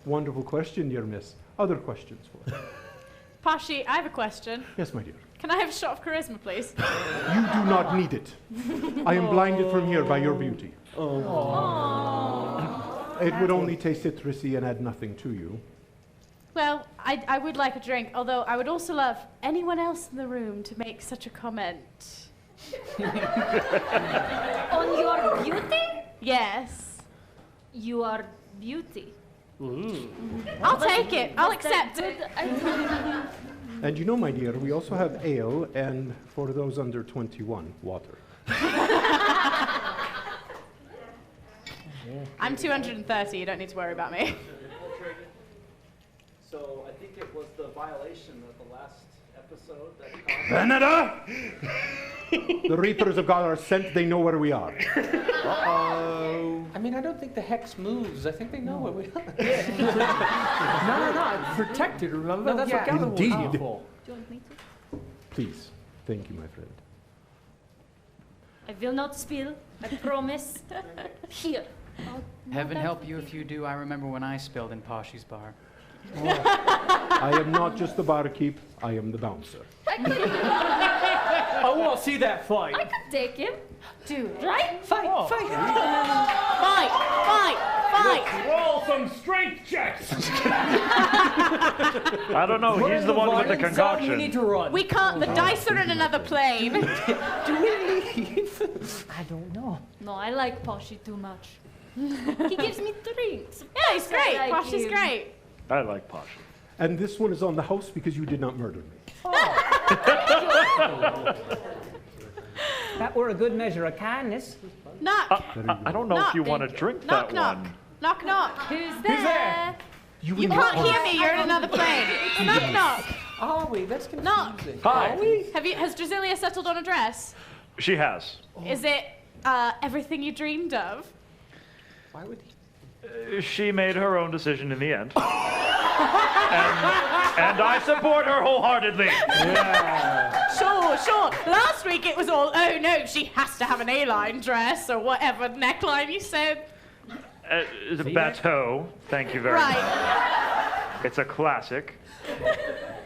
Wonderful question, dear miss. Other questions for you? Pashi, I have a question. Yes, my dear. Can I have a shot of charisma, please? You do not need it. I am blinded from here by your beauty. It would only taste citrusy and add nothing to you. Well, I would like a drink, although I would also love anyone else in the room to make such a comment. On your beauty? Yes. You are beauty. I'll take it. I'll accept it. And you know, my dear, we also have ale and, for those under 21, water. I'm 230. You don't need to worry about me. So I think it was the violation of the last episode that Veneda! The Reapers of God are sent. They know where we are. Uh-oh. I mean, I don't think the hex moves. I think they know where we are. No. It's protected, remember? No, That's yeah. what Gavin was Indeed. out for. Do you want me to? Please. Thank you, my friend. I will not spill. I promise. Here. Heaven help you if you do. I remember when I spilled in Pashi's bar. I am not just the barkeep, I am the bouncer. I want to see that fight. I could take him. Dude. Right? Fight! Roll some strength checks! I don't know, he's the one with the concoction. We need to run. We can't. The dice are in another plane. Do we leave? I don't know. No, I like Poshy too much. He gives me drinks. Yeah, he's great. I like Pashi's him. great. I like Posh. And this one is on the house because you did not murder me. That were a good measure of kindness. Knock. I don't know if you want to drink Knock, that knock. one. Knock, knock. Who's there? You can't hear me. You're in another plane. Knock, knock. Are we? That's confusing. Knock. Hi. Are we? Has Drasilia settled on a dress? She has. Is it everything you dreamed of? Why would he? She made her own decision in the end. and I support her wholeheartedly. Yeah. Sure. Last week it was all, oh no, she has to have an A-line dress or whatever neckline you said. The bateau. Thank you very much. It's a classic.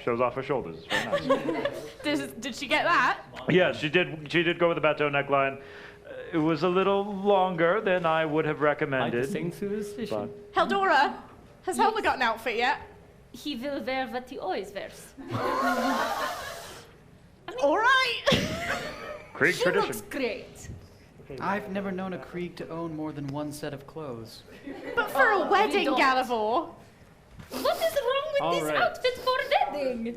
Shows off her shoulders. It's very nice. Did she get that? Yes, she did. She did go with the bateau neckline. It was a little longer than I would have recommended. Like to sing through this station. Heldora, has Helda got an outfit yet? He will wear what he always wears. All right. Krieg She tradition. looks great. I've never known a Krieg to own more than one set of clothes. But for a wedding, don't. Galivor. What is wrong with All this right. outfit for wedding?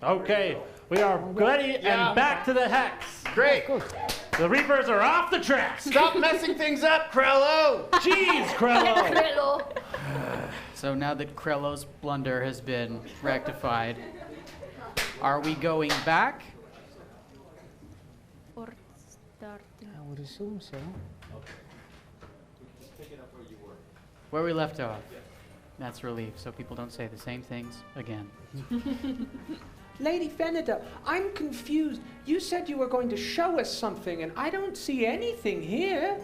Okay, we are ready and back to the hex. Great. The Reapers are off the tracks. Stop messing things up, Krello. Jeez, Krello. Krello. So now that Krello's blunder has been rectified, Are we going back? Or starting? I would assume so. Okay. Pick it up where you were. Where we left off. That's relief, so people don't say the same things again. Lady Veneda, I'm confused. You said you were going to show us something, and I don't see anything here.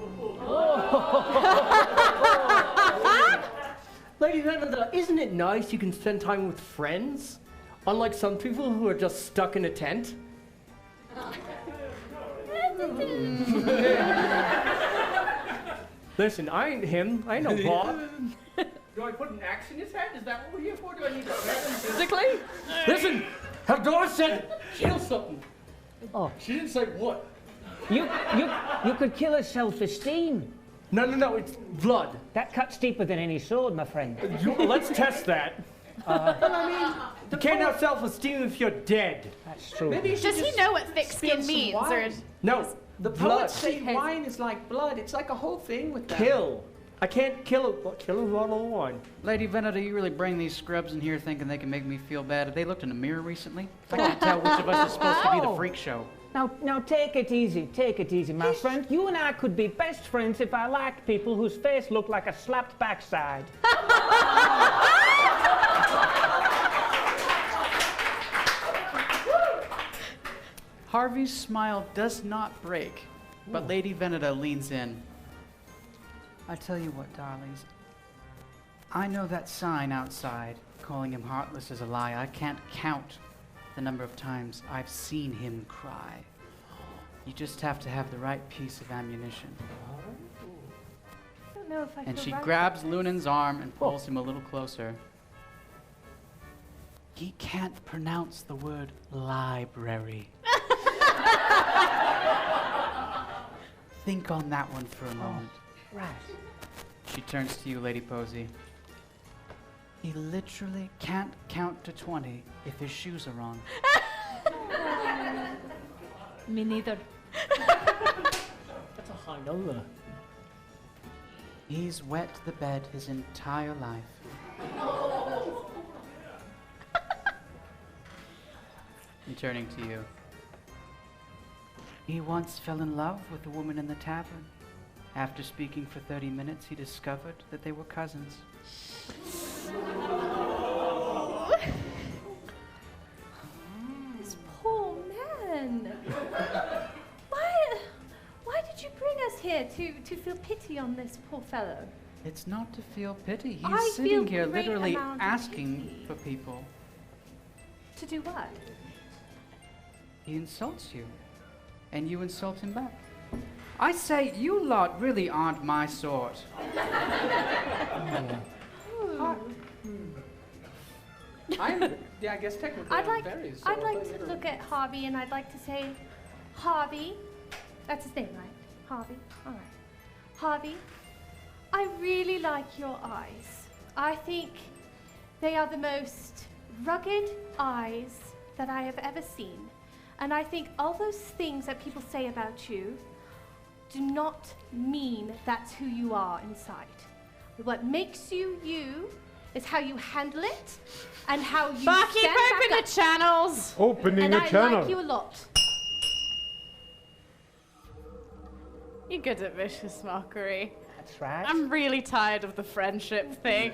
Lady Veneda, isn't it nice you can spend time with friends? Unlike some people who are just stuck in a tent? Listen, I ain't him. I ain't no Bob. Do I put an axe in his head? Is that what we're here for? Do I need to hurt him physically? Listen, her daughter said kill something. Oh. She didn't say what. You could kill his self-esteem. No, it's blood. That cuts deeper than any sword, my friend. Let's test that. You can't have self-esteem if you're dead. That's true. Does he know what thick skin means? Or no, The blood. poets say wine is like blood. It's like a whole thing with that. Kill. I can't kill a bottle of wine. Lady Veneda, you really bring these scrubs in here thinking they can make me feel bad. Have they looked in a mirror recently? I can't tell which of us is supposed to be the freak show. Now take it easy, my friend. You and I could be best friends if I liked people whose face looked like a slapped backside. Harvey's smile does not break, but Lady Veneda leans in. I tell you what, darlings. I know that sign outside calling him heartless is a lie. I can't count the number of times I've seen him cry. You just have to have the right piece of ammunition. I don't know if I And feel she right. grabs Lunan's arm and pulls him a little closer. He can't pronounce the word library. Think on that one for a moment. Right. She turns to you, Lady Posey. He literally can't count to 20 if his shoes are on. Me neither. That's a high number. He's wet the bed his entire life. And turning to you. He once fell in love with a woman in the tavern. After speaking for 30 minutes, he discovered that they were cousins. This poor man. Why did you bring us here to feel pity on this poor fellow? It's not to feel pity. He's I sitting feel here great literally amount of asking pity. for people. To do what? He insults you, and you insult him back. I say, you lot really aren't my sort. Yeah, I guess technically I'd I'm like very I'd like to look at Harvey and I'd like to say, Harvey, that's his name, right? Harvey. All right. Harvey, I really like your eyes. I think they are the most rugged eyes that I have ever seen. And I think all those things that people say about you do not mean that's who you are inside. What makes you you is how you handle it and how you Barkeep, stand back open up. the channels. Opening And a I channel. like you a lot. You're good at vicious mockery. That's right. I'm really tired of the friendship thing.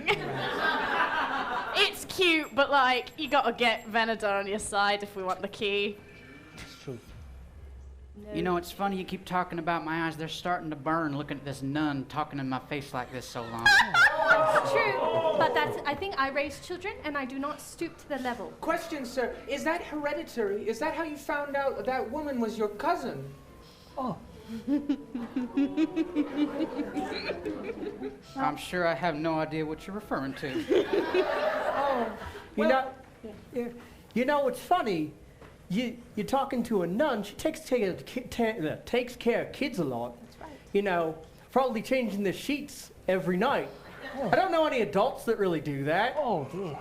It's cute, but like, you gotta get Veneda on your side if we want the key. It's true. You know, it's funny you keep talking about my eyes. They're starting to burn looking at this nun talking in my face like this so long. It's true, but I think I raise children and I do not stoop to the level. Question, sir. Is that hereditary? Is that how you found out that woman was your cousin? Oh. I'm sure I have no idea what you're referring to. You know, it's funny. You're talking to a nun. She takes care of kids a lot. That's right. You know, probably changing the sheets every night. I don't know any adults that really do that. Oh, dear.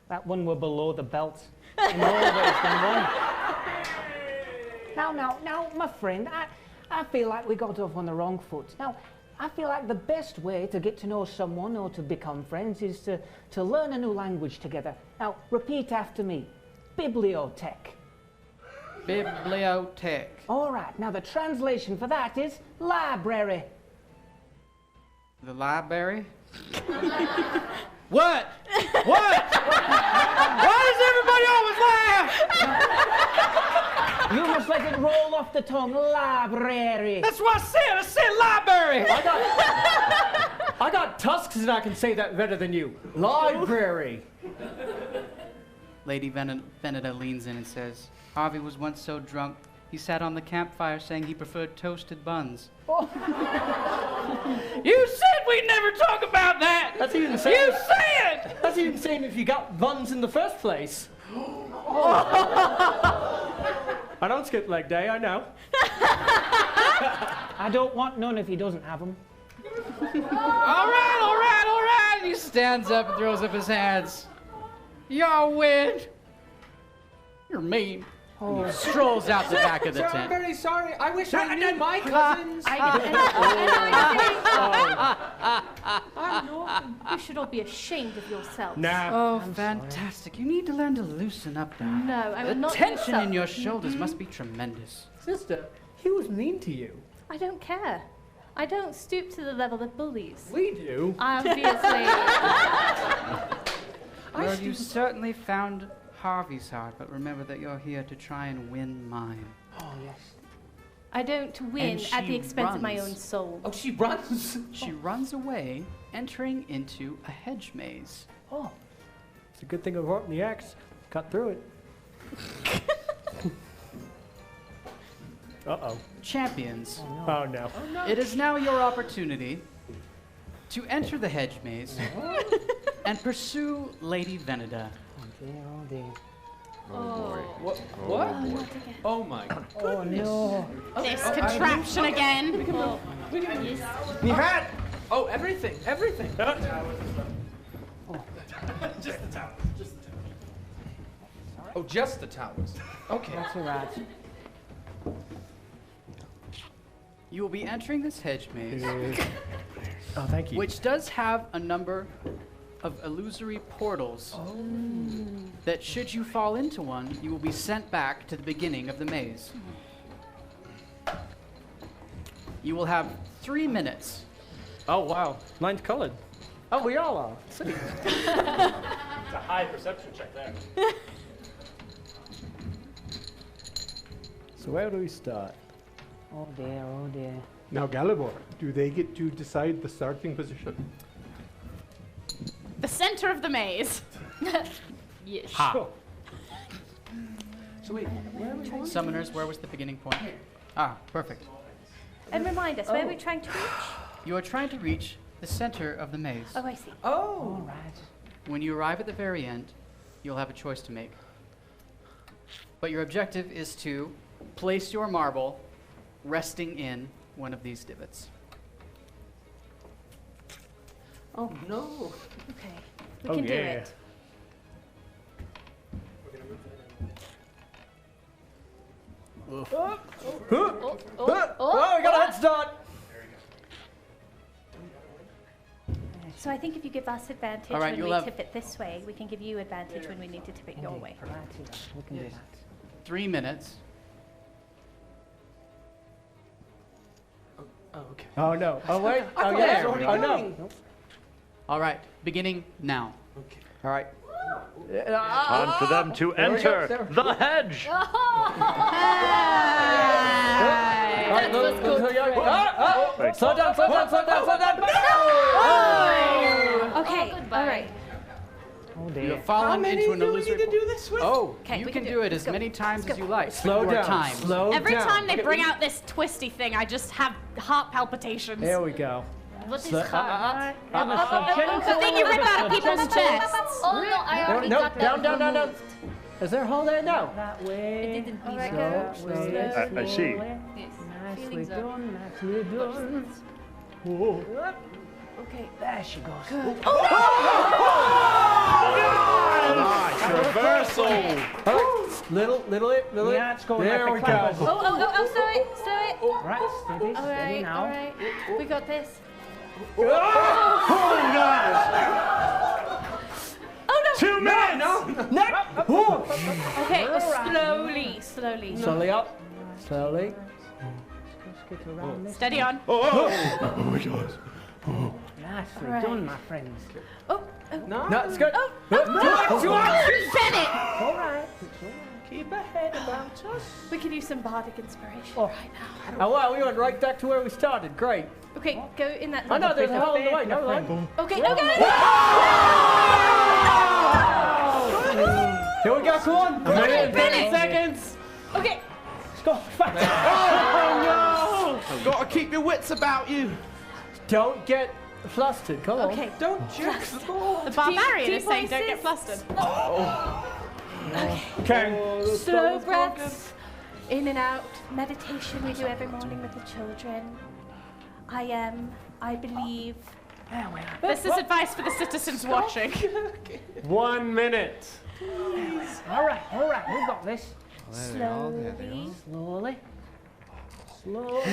That one were below the belt. And always been one. Now, my friend, I feel like we got off on the wrong foot. Now, I feel like the best way to get to know someone or to become friends is to learn a new language together. Now, repeat after me. Bibliotech. Bibliotech. All right, now the translation for that is library. The library? What? What? Why does everybody always laugh? You must let it roll off the tongue. Library. That's what I said. I said library. I got tusks and I can say that better than you. Library. Lady Veneta leans in and says, Harvey was once so drunk, he sat on the campfire saying he preferred toasted buns. You said we'd never talk about that! That's even insane. You said! That's even insane if you got buns in the first place. I don't skip leg day, I know. I don't want none if he doesn't have them. All right. And he stands up and throws up his hands. Y'all win. You're mean. And he strolls out the back of the Sir, I'm tent. very sorry. I wish I knew my cousins. You should all be ashamed of yourselves. Oh, fantastic. You need to learn to loosen up now. No, I will The not tension loosen in your up. shoulders must be tremendous. Sister, he was mean to you. I don't care. I don't stoop to the level of bullies. We do. Obviously. Well, you certainly found Harvey's heart, but remember that you're here to try and win mine. Oh, yes. I don't win And at the she expense of my runs. own soul. Oh, she runs? She runs away, entering into a hedge maze. Oh. It's a good thing I brought the axe. Cut through it. Uh-oh. Champions. Oh, no. It is now your opportunity to enter the hedge maze and pursue Lady Veneda. Oh, dear. Oh. What? Oh my. Oh, no. This contraption again. You had. Oh, everything. Just the towers. Oh, just the towers. Okay. That's all right. You will be entering this hedge maze, Oh, thank you. which does have a number of illusory portals that, should you fall into one, you will be sent back to the beginning of the maze. You will have 3 minutes. Oh, wow. Mine's colored. Oh, we all are. See. It's a high perception check there. So where do we start? Oh, dear. Oh, dear. Now, Galibor, do they get to decide the starting position? The center of the maze. Yes. Ha. So wait, where are we going? Summoners, where was the beginning point? Ah, perfect. And remind us, where are we trying to reach? You are trying to reach the center of the maze. Oh, I see. Oh. All right. When you arrive at the very end, you'll have a choice to make. But your objective is to place your marble resting in one of these divots. Oh no. Okay. We can do it. Oh, we got a head start. So I think if you give us advantage All right, when you'll we have- tip it this way, we can give you advantage when we need to tip it your way. Right, we can do that. 3 minutes. Oh, okay. Oh, no. Oh, wait. I Oh, thought yeah. it was already Oh, no. going. All right, beginning now. Okay. All right. Time for them to There we go, enter there. the hedge. All right, look, go look, for it. Wait. Slow down, slow down, slow down, slow down. Okay, all right. Oh, You dear. have fallen How many into an do we illusory. need to do this with? Oh, Okay, you we can can do do it it. as Let's go. many times as you like. Slow You are down. timed. Slow Every down. time they bring out this twisty thing, I just have heart palpitations. There we go. What is Slow- hard? The thing you rip out of people's chests. Oh no, I already No, got that. down, down, down, down. Is there a hole there? No. That way. It didn't Slow, mean slowly, so. I see. slowly. Yes. Nicely Feelings are. done, nicely done. Okay. There she goes. Nice reversal. All right. Little it. Yeah, it's going There like we the go. clappers. Oh, slow it, slow it. Right, steady, steady now. All right. We got this. Oh, guys! Oh, no. 2 minutes! No! Okay, slowly. Slowly up. Slowly. Skip around this. Steady on. Oh my God. Nicely Right. done, my friends. Oh. No, it's good. Bennett! All right, it's all right. Keep a head about us. We can use some bardic inspiration Oh. right now. Oh, wow, we went right back to where we started. Great. Okay, go in that. I know, there's a little hole in the bit. way. Never mind. Okay. Here we go, come on. Come on, 30 seconds. Okay. Let's go. Oh, no! Gotta keep your wits about you. Don't get flustered. Come on. Okay. Don't jerk the ball. The barbarian Deep is saying don't get voices. flustered. Okay. Slow breaths. In and out. Meditation we do every morning with the children. I believe. This is advice for the citizens watching. 1 minute. All right, we've got this. Slowly. Slowly.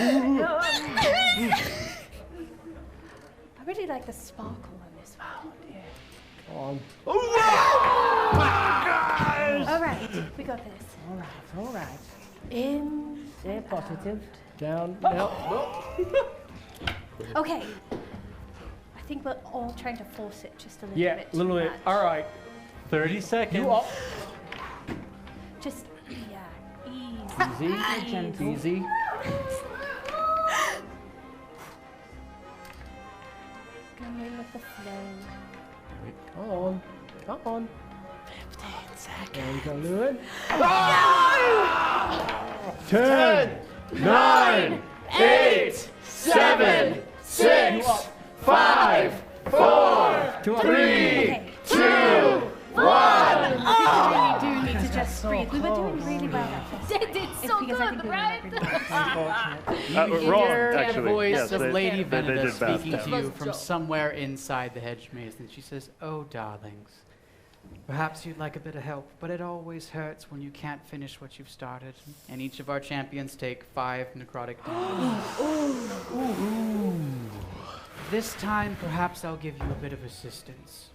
I really like the sparkle on this one. On. All right, we got this. All right. In. Stay positive. Down. No. Okay. I think we're all trying to force it just a little Yeah, bit. a little too bit. much. All right. 30 seconds. You up. Just, yeah, easy. Easy. Gentle. Easy. Going with the flow. Come on. Come on. 15 seconds. There we go, Lewin. 10, 9, 8, 7, 6, 5, 4, 3, 2, 1. We really do need to just breathe. We were doing really well at this. They did It's so because I think good, we right? Wrong, hear actually. the voice Yes, of they- Lady they Veneda did bad. speaking to you from somewhere inside the hedge maze, and she says, "Oh, darlings, perhaps you'd like a bit of help, but it always hurts when you can't finish what you've started. And each of our champions take 5 necrotic damage. This time, perhaps I'll give you a bit of assistance.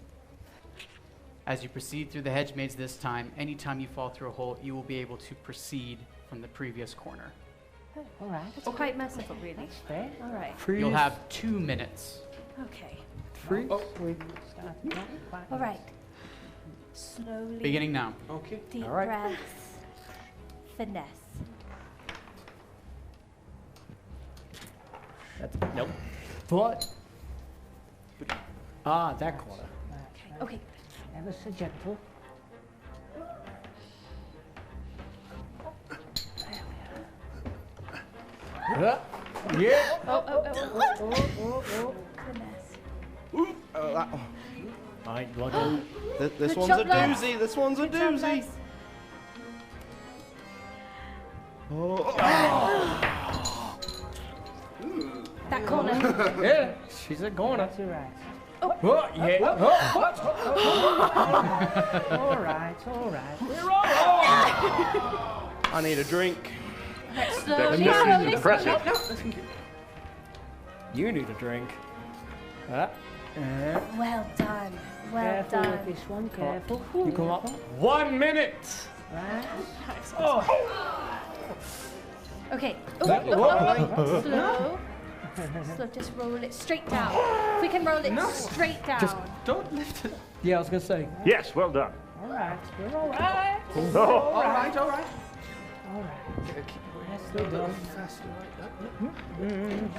As you proceed through the hedge maze this time, anytime you fall through a hole, you will be able to proceed from the previous corner. All right. That's quite merciful, really. That's fair. All right. You'll have 2 minutes. Okay. Freeze. We started not quite. All right. Slowly. Beginning now. Okay. Deep All right. breaths. Finesse. That's, nope. What? Ah, that corner. Okay. Ever so gentle. Yeah. Finesse. Alright, lucky. This Good one's job, a lads. doozy. This one's a Good job, doozy. lads. That corner. Yeah, she's a corner. That's all right. Oh, yeah. All right, all right. I need a drink. Slowly, That's slowly. impressive. You need a drink. Well done. Well Careful done. with this one, careful. You come up. 1 minute. Right. Okay. Slow. Slow. Slow. Just roll it straight down. If we can roll it straight down. Just Don't lift it. Yeah, I was gonna say. Yes, well done. All right. We're all right. Oh. All right, all right. All right. Nicely done. Faster,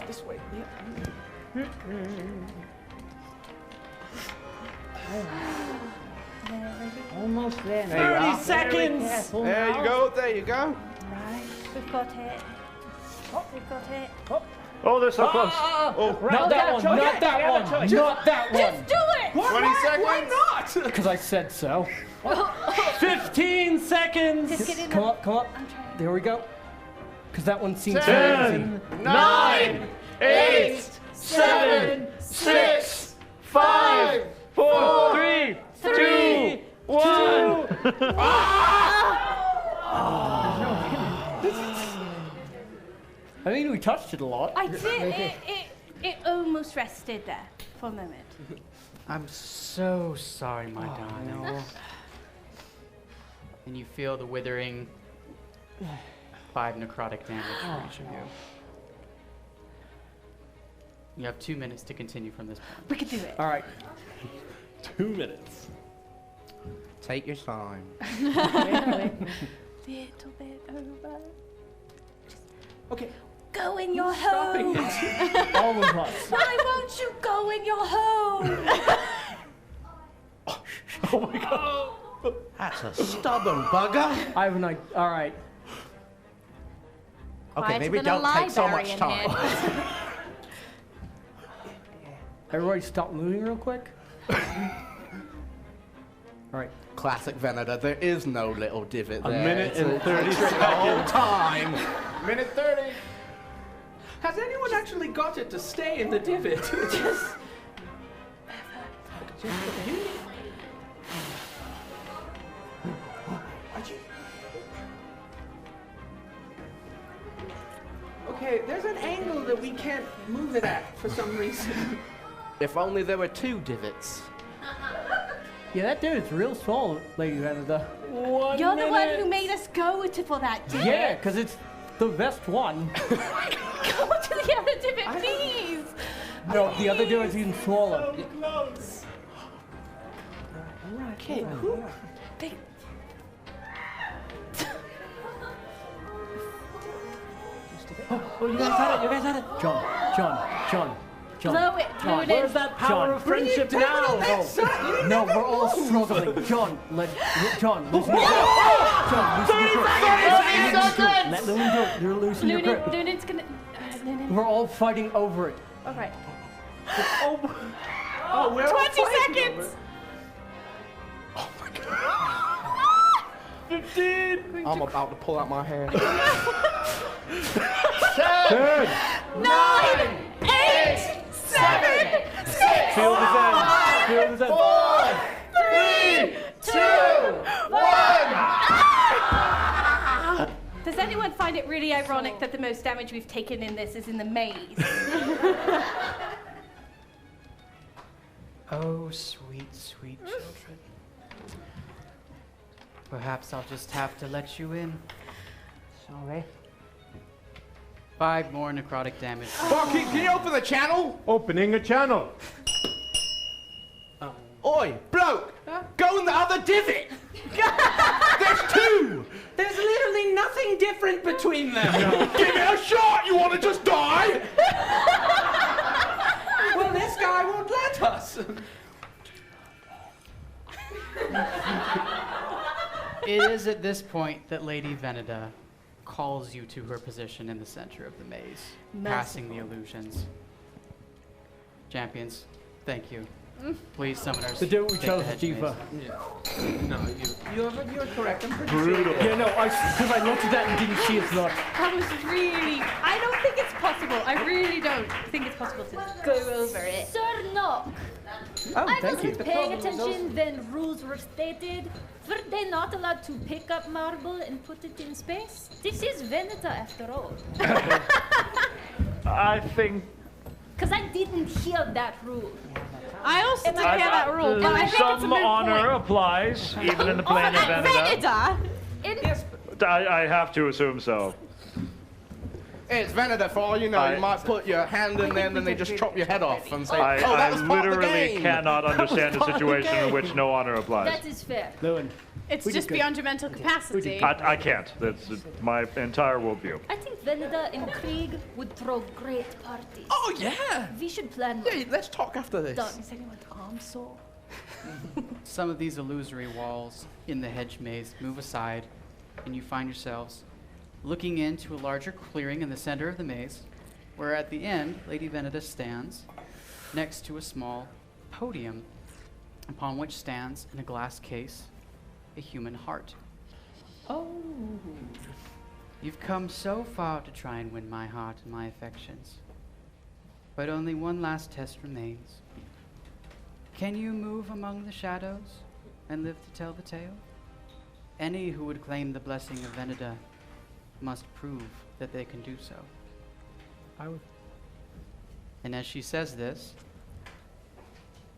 This way. Almost there. There you now. are. 30 seconds. Very careful There now. you go. There you go. Right. We've got it. We've got it. Oh, they're so close. Not that one. Not that one. Not that one. Just do it! 20 seconds. Why not? Because I said so. 15 seconds. Just get in Come there. up, come up. There we go. Because that one seems 10, 9, 8, 7, 6, 5, 4, 3, 2, 1. I mean, we touched it a lot. I did. It almost rested there for a moment. I'm so sorry, my darling. And you feel the withering 5 necrotic damage for each of you. You have 2 minutes to continue from this point. We can do it. All right. 2 minutes. Take your time. Little bit over. Okay. Go in your home. All of us. Why won't you go in your home? Oh my god. That's a stubborn bugger. I have an idea. All right. Okay, Quieter maybe than a don't take so library much in time. here. Everybody stop moving real quick. All right. Classic Venator. There is no little divot A there. minute It's and 30 trick the whole seconds. time. Minute 30. Has anyone actually got it to stay in the divot? Okay, there's an angle that we can't move it at for some reason. If only there were 2 divots. Yeah, that dude's real small, Lady Venator. You're the one who made us go for that divot. Yeah, because it's the best one. Go to the other divot, please. No, the other dude's even smaller. Close. Okay, who? Oh, you guys had it, you guys had it. John. Blow it, blow it in. Where's that power of friendship now? No, we're all struggling. John, lose your grip. Let Lewin do it. You're losing your grip. Lunen's gonna. Lunen. We're all fighting over it. All right. Oh, we're 20 seconds! 15. I'm about to pull out my hair. 10. 9, 8, 7, 6, Feel the end. Feel the end. 4, 3, 2, 1. Does anyone find it really ironic that the most damage we've taken in this is in the maze? Oh, sweet, sweet children. Perhaps I'll just have to let you in. Sorry. 5 more necrotic damage. Barkeep, can you open the channel? Opening a channel. Oi, bloke, go in the other divot. There's 2. There's literally nothing different between them. Give it a shot. You want to just die? Well, this guy won't let us. It is at this point that Lady Veneda calls you to her position in the center of the maze, passing the illusions. Champions, thank you. Please, summoners. The dude we take the chose, hedge Jiva. maze. No, you're correct. I'm pretty Brutal. sure. Yeah, no, because I looked at that and didn't see its look. That was really. I don't think it's possible. I really don't think it's possible to go over it. Sir Nock, Oh, I thank you. wasn't paying attention when rules were stated. Were they not allowed to pick up marble and put it in space? This is Veneta after all. I think Because I didn't hear that rule. I also didn't hear that rule, but I think it's a some moot honor point. applies, even in the plane of Veneda. Veneda? I have to assume so. It's Venator, for all you know. You might put your hand in there and then they just chop your head off and say, oh, that was I part of the literally game. cannot understand a situation in which no honor applies. That is fair. Lewin. It's We just did good. beyond your mental capacity. I can't. That's my entire worldview. I think Veneda and Krieg would throw great parties. Oh, yeah. We should plan. Yeah, let's talk after this. Done. Is anyone arm sore? Some of these illusory walls in the hedge maze move aside, and you find yourselves looking into a larger clearing in the center of the maze, where at the end, Lady Veneda stands next to a small podium, upon which stands, in a glass case, a human heart. Oh. You've come so far to try and win my heart and my affections, but only one last test remains. Can you move among the shadows and live to tell the tale? Any who would claim the blessing of Veneda must prove that they can do so. And as she says this,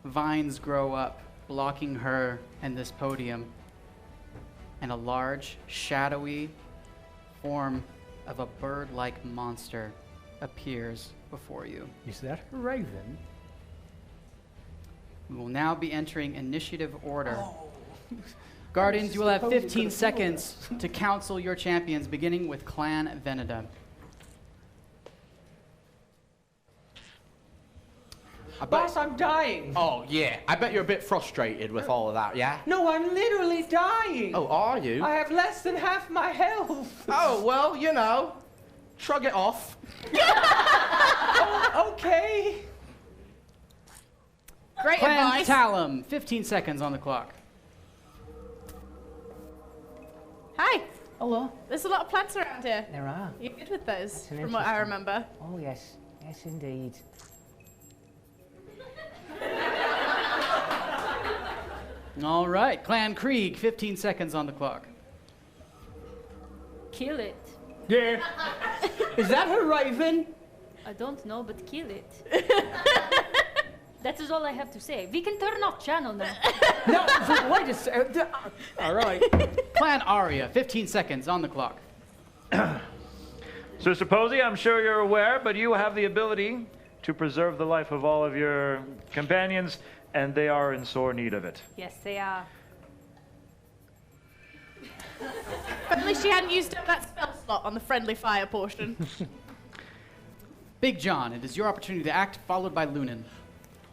vines grow up, blocking her and this podium, and a large, shadowy form of a bird-like monster appears before you. Is that a raven? We will now be entering initiative order. Guardians, you will have 15 seconds to counsel your champions, beginning with Clan Veneda. Boss, I'm dying. Oh, yeah. I bet you're a bit frustrated with all of that, yeah? No, I'm literally dying. Oh, are you? I have less than half my health. Oh, well, you know, shrug it off. Oh, okay. Great Clan advice. Talum, 15 seconds on the clock. Hi. Hello. There's a lot of plants around here. There are. You're good with those, That's an from what I interesting- remember. Oh, yes. Yes, indeed. All right, Clan Krieg, 15 seconds on the clock. Kill it. Yeah. Is that a raven? I don't know, but kill it. That is all I have to say. We can turn off channel now. No, wait a second. All right. Clan Aria, 15 seconds on the clock. Sister Posey, I'm sure you're aware, but you have the ability to preserve the life of all of your companions, and they are in sore need of it. Yes, they are. At least she hadn't used up that spell slot on the friendly fire portion. Big John, it is your opportunity to act, followed by Lunan.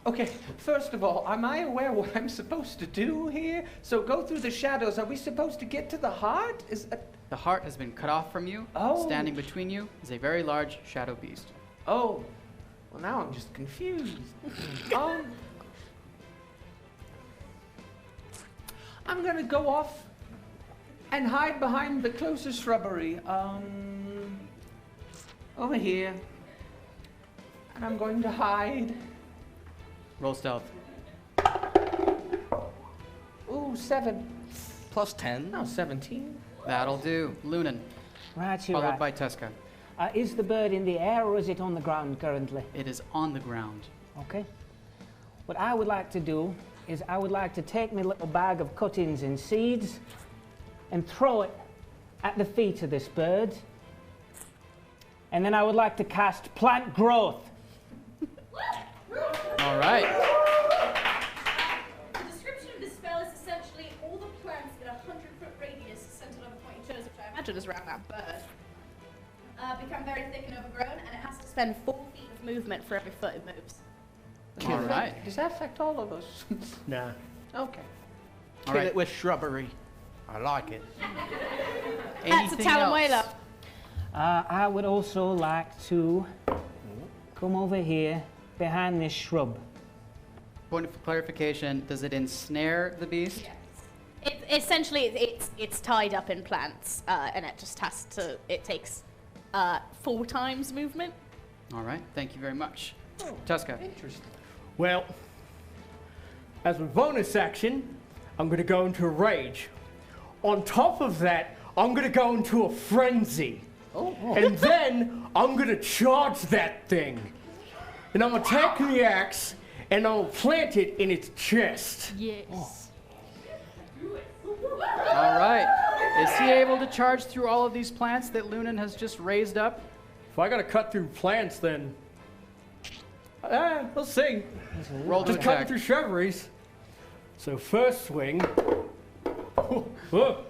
Okay, first of all, am I aware what I'm supposed to do here? So go through the shadows. Are we supposed to get to the heart? The heart has been cut off from you. Oh. Standing between you is a very large shadow beast. Oh, well now I'm just confused. I'm gonna go off and hide behind the closest shrubbery. Over here. And I'm going to hide. Roll stealth. Ooh, 7. Plus 10. No, 17. That'll do. Lunan. Right, you're Followed right. by Tuska. Is the bird in the air or is it on the ground currently? It is on the ground. Okay. What I would like to do is I would like to take my little bag of cuttings and seeds and throw it at the feet of this bird. And then I would like to cast plant growth. All right. The description of this spell is essentially all the plants in a 100-foot radius centered on the point you chose, which I imagine is around that bird, become very thick and overgrown, and it has to spend 4 feet of movement for every foot it moves. All right. Does that affect all of us? Nah. Okay. All Kill right. it with shrubbery. I like it. That's a Anything Talon else? Whaler. I would also like to come over here behind this shrub. Point of clarification, does it ensnare the beast? Essentially, it's tied up in plants, and it just has to. It takes 4 times movement. All right, thank you very much. Tuska. Interesting. Well, as a bonus action, I'm going to go into a rage. On top of that, I'm going to go into a frenzy. And then I'm going to charge that thing. And I'm going to take the axe and I'm going to plant it in its chest. Yes. All right. Is he able to charge through all of these plants that Lunan has just raised up? If I got to cut through plants, then we'll see. Roll to Just cutting attack. through shrubberies. So first swing. Whoa.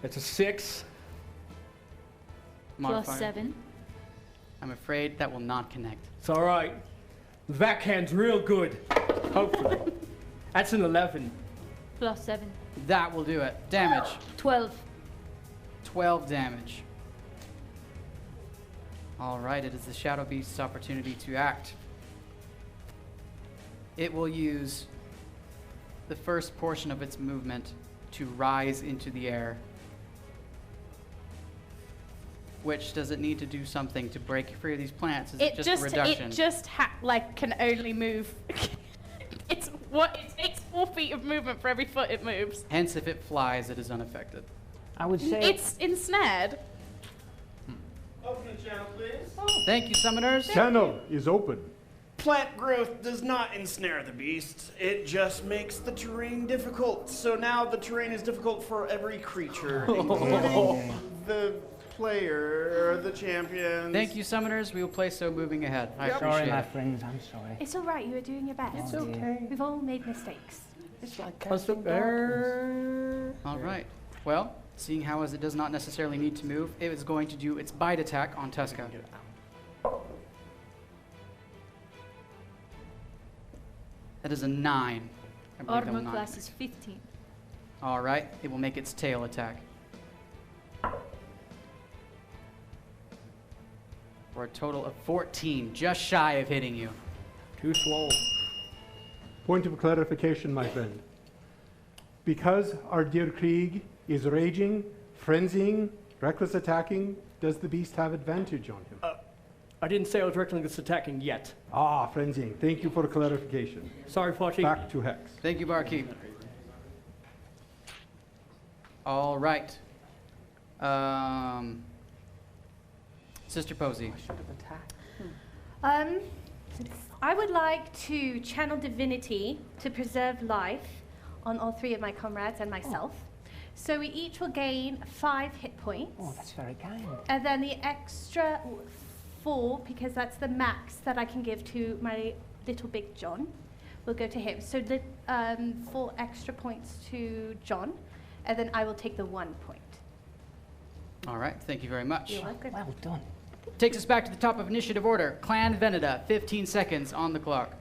It's a 6. Plus Modifier. 7. I'm afraid that will not connect. It's all right. The backhand's real good. Hopefully. That's an 11. Plus 7. That will do it. Damage. 12. 12 damage. All right, it is the Shadow Beast's opportunity to act. It will use the first portion of its movement to rise into the air. Which, does it need to do something to break free of these plants? Is it just a reduction? It just can only move. It takes 4 feet of movement for every foot it moves. Hence, if it flies, it is unaffected. I would say It's ensnared. Open the channel, please. Thank you, summoners. Channel is open. Plant growth does not ensnare the beast. It just makes the terrain difficult. So now the terrain is difficult for every creature, including the player, or the champions. Thank you, summoners. We will play so moving ahead. I appreciate Sorry, it. my friends, I'm sorry. It's all right. You were doing your best. It's okay. We've all made mistakes. It's like casting darkness. All right. Well, seeing how as it does not necessarily need to move, it is going to do its bite attack on Tuska. That is a 9. I believe that will Armor not class hit. is 15. All right. It will make its tail attack. For a total of 14, just shy of hitting you. Too slow. Point of clarification, my friend. Because our dear Krieg is raging, frenzying, reckless attacking, does the beast have advantage on him? I didn't say I was reckless attacking yet. Ah, frenzying. Thank you for clarification. Sorry, Fauci. Back to Hex. Thank you, Barkeep. All right. Sister Posey. I would like to channel divinity to preserve life on all 3 of my comrades and myself. So we each will gain 5 hit points. Oh, that's very kind. And then the extra 4, because that's the max that I can give to my little big John, will go to him. So 4 extra points to John, and then I will take the 1 point. All right. Thank you very much. You're welcome. Well done. Takes us back to the top of initiative order. Clan Veneda, 15 seconds on the clock.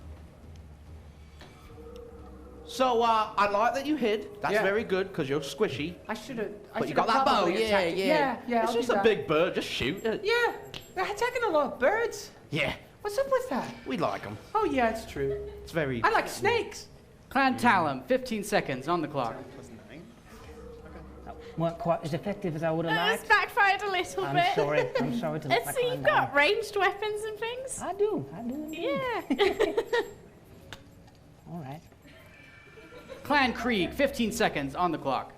So, I like that you hid. That's Yeah. very good, because you're squishy. I should have. But you got that bow, yeah. Yeah. It's I'll just do a that. big bird, just shoot it. Yeah, they're attacking a lot of birds. Yeah, What's up with that? we like them. Oh yeah, it's true. It's very... I like snakes. Clan Talum, 15 seconds on the clock. Weren't quite as effective as I would have It's liked. backfired a little I'm bit. sorry. I'm sorry to let my So clan you've down. got ranged weapons and things? I do. Indeed. Yeah. All right. Clan Krieg, 15 seconds on the clock.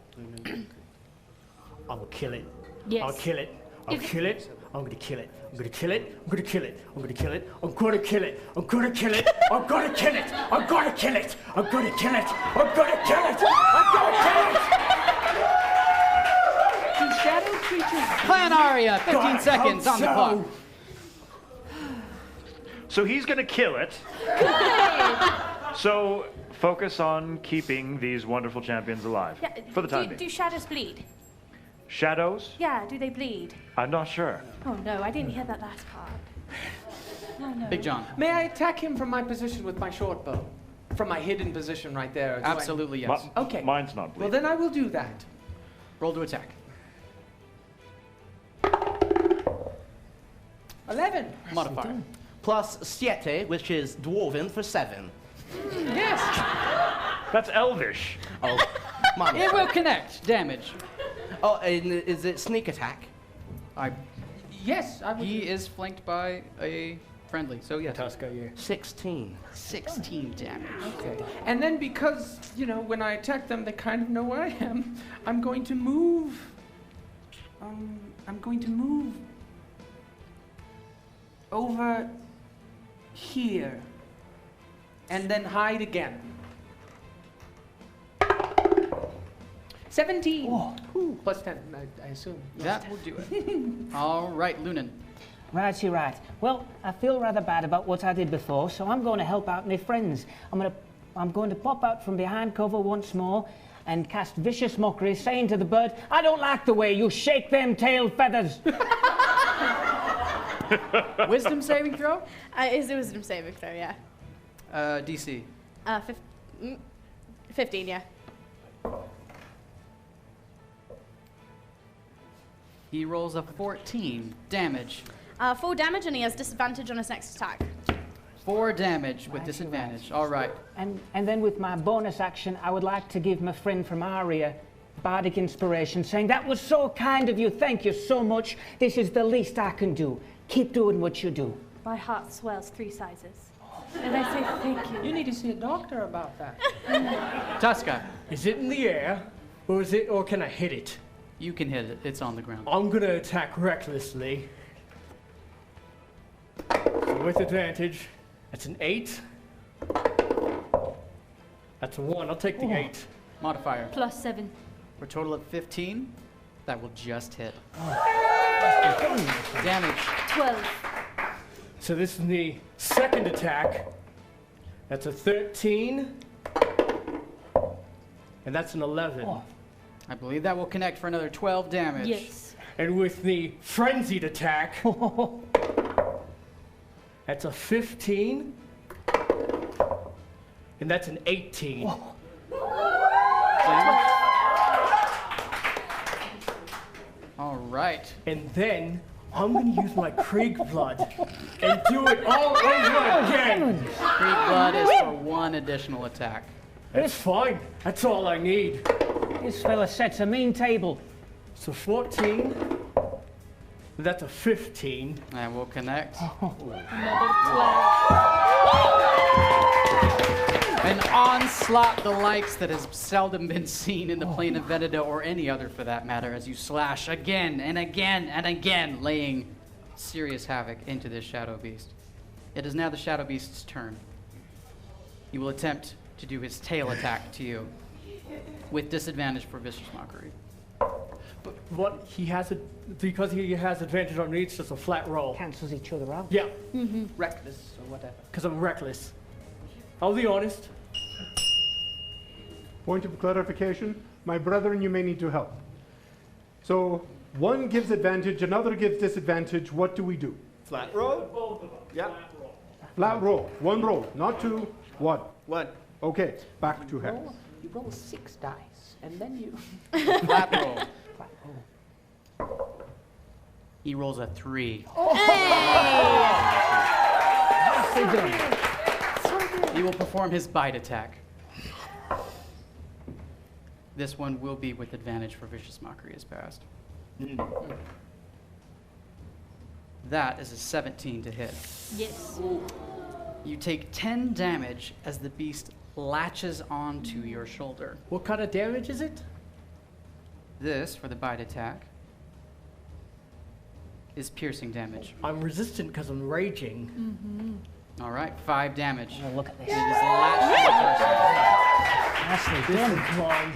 I will kill it. Yes. I'll kill it. I'll kill it. I'm gonna kill it. I'm gonna kill it. I'm gonna kill it. I'm gonna kill it. I'm gonna kill it. I'm gonna kill it. I'm gonna kill it. I'm gonna kill it. I'm gonna kill it. I'm gonna kill it. I'm gonna kill it. Do shadow creatures? Clan Arya, 15 God, seconds on the so. clock. So he's gonna kill it. So focus on keeping these wonderful champions alive Yeah, for the time being. do shadows bleed? Shadows? Yeah, do they bleed? I'm not sure. Oh no, I didn't hear that last part. Oh no. Big John. May I attack him from my position with my short bow? From my hidden position right there. Do I- Absolutely yes. Okay. Mine's not Well, bleeding. then I will do that. Roll to attack. 11. Modifier. Plus siete, which is dwarven for 7. Yes. That's Elvish. Oh, my It will connect. Damage. Oh, and is it sneak attack? Yes, I would. He is flanked by a friendly, so yes. Tuska, yeah. 16. 16 damage. Okay. And then because, when I attack them, they kind of know where I am, I'm going to move. I'm going to move over here and then hide again. 17. Ooh, plus 10, I assume. That will do it. All right, Lunan. Righty right. Well, I feel rather bad about what I did before, so I'm going to help out my friends. I'm going to pop out from behind cover once more and cast vicious mockery, saying to the bird, "I don't like the way you shake them tail feathers." Wisdom saving throw? Is a wisdom saving throw, yeah. DC. 15, yeah. He rolls a 14 damage. 4 damage, and he has disadvantage on his next attack. 4 damage with disadvantage. All right. And then with my bonus action, I would like to give my friend from Aria bardic inspiration, saying, "That was so kind of you. Thank you so much. This is the least I can do. Keep doing what you do." My heart swells 3 sizes. And I say thank you. You need to see a doctor about that. Tuska. Is it in the air, or can I hit it? You can hit it. It's on the ground. I'm gonna attack recklessly. with advantage. That's an 8. That's a 1. I'll take the 8. Modifier. +7. For a total of 15. That will just hit. Damage. 12. So this is the second attack. That's a 13. And that's an 11. I believe that will connect for another 12 damage. Yes. And with the frenzied attack, that's a 15. And that's an 18. All right. And then I'm going to use my Krieg blood and do it all over again. Krieg blood is for 1 additional attack. That's fine. That's all I need. This fella sets a mean table. So 14. That's a 15. And we'll connect. Another 12. An onslaught the likes that has seldom been seen in the plane of Veneda or any other for that matter, as you slash again and again and again, laying serious havoc into this Shadow Beast. It is now the Shadow Beast's turn. He will attempt to do his tail attack to you with disadvantage for Vicious Mockery. But what he has because he has advantage on me, it's just a flat roll. Cancels each other out. Yeah. Reckless or whatever. Because I'm reckless. I'll be honest. Point of clarification, my brethren, you may need to help. So one gives advantage, another gives disadvantage. What do we do? Flat roll? Yeah. Flat roll. One roll, not 2, 1. 1. Okay, back to Hex. You roll 6 dice, and then you... Flat roll. He rolls a 3. He will perform his bite attack. This one will be with advantage for Vicious Mockery is passed. That is a 17 to hit. Yes. You take 10 damage as the beast latches onto your shoulder. What kind of damage is it? This, for the bite attack, is piercing damage. I'm resistant because I'm raging. All right, 5 damage. Oh, look at this. It is latched to the person. Nicely done. This is mine.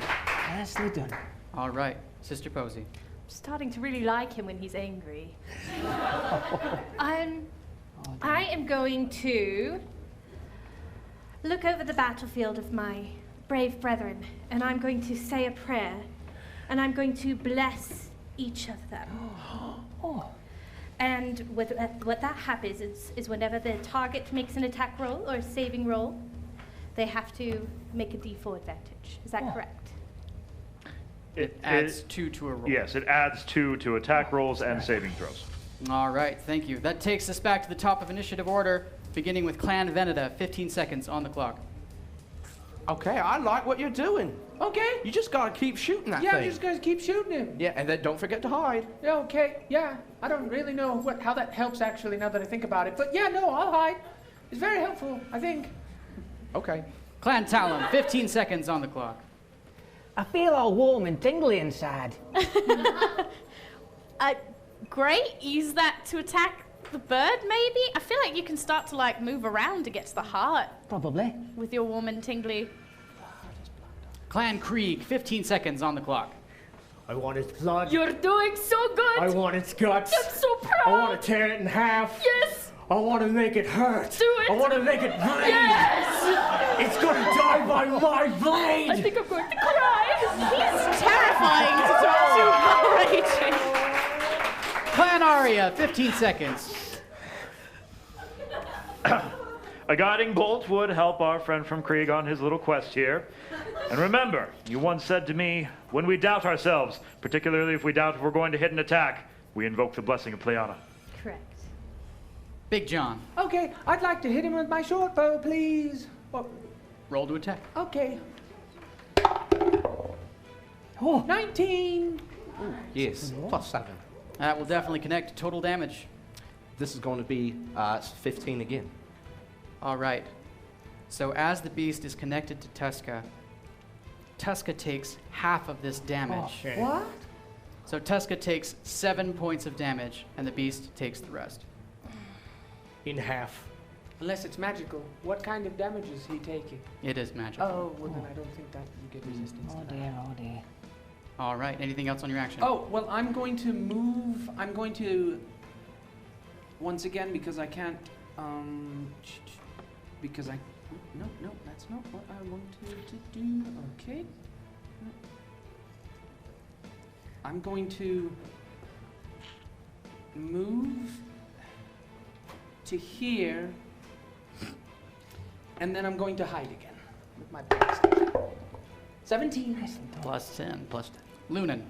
Nicely done. All right, Sister Posey. I'm starting to really like him when he's angry. I am going to look over the battlefield of my brave brethren, and I'm going to say a prayer, and I'm going to bless each of them. And what that happens is whenever the target makes an attack roll or a saving roll, they have to make a D4 advantage. Is that correct? It adds 2 to a roll. Yes, it adds 2 to attack rolls and saving throws. All right, thank you. That takes us back to the top of initiative order, beginning with Clan Veneda. 15 seconds on the clock. Okay, I like what you're doing. Okay. You just gotta keep shooting that Yeah, thing. you just guys keep shooting him. Yeah, and then don't forget to hide. Yeah, okay. Yeah, I don't really know how that helps actually now that I think about it. But yeah, no, I'll hide. It's very helpful, I think. Okay. Clan Talon, 15 seconds on the clock. I feel all warm and tingly inside. Great. Use that to attack the bird, maybe? I feel like you can start to, like, move around to get to the heart. Probably. With your warm and tingly. Clan Krieg, 15 seconds on the clock. I want its blood. You're doing so good! I want its guts. I'm so proud! I want to tear it in half. Yes! I want to make it hurt. Do it! I want to make it bleed. Yes! It's going to die by my blade. I think I'm going to cry! He's terrifying to talk to. How raging! Clan Arya, 15 seconds. A guiding bolt would help our friend from Krieg on his little quest here. And remember, you once said to me, when we doubt ourselves, particularly if we doubt if we're going to hit an attack, we invoke the blessing of Pleana. Correct. Big John. Okay, I'd like to hit him with my short bow, please. Oh, roll to attack. Okay. 19. Yes, +7. That will definitely connect. Total damage. This is going to be 15 again. All right. So as the beast is connected to Tuska, Tuska takes half of this damage. Oh, what? So Tuska takes 7 points of damage, and the beast takes the rest. in half. Unless it's magical. What kind of damage is he taking? It is magical. Oh, well then I don't think that you get resistance to that. Oh dear. All right. Anything else on your action? Oh, well, I'm going to move. I'm going to, once again, because I can't, because I, no, that's not what I wanted to do. Okay. I'm going to move to here, and then I'm going to hide again with my back. 17. Plus 10, plus 10. Lunan.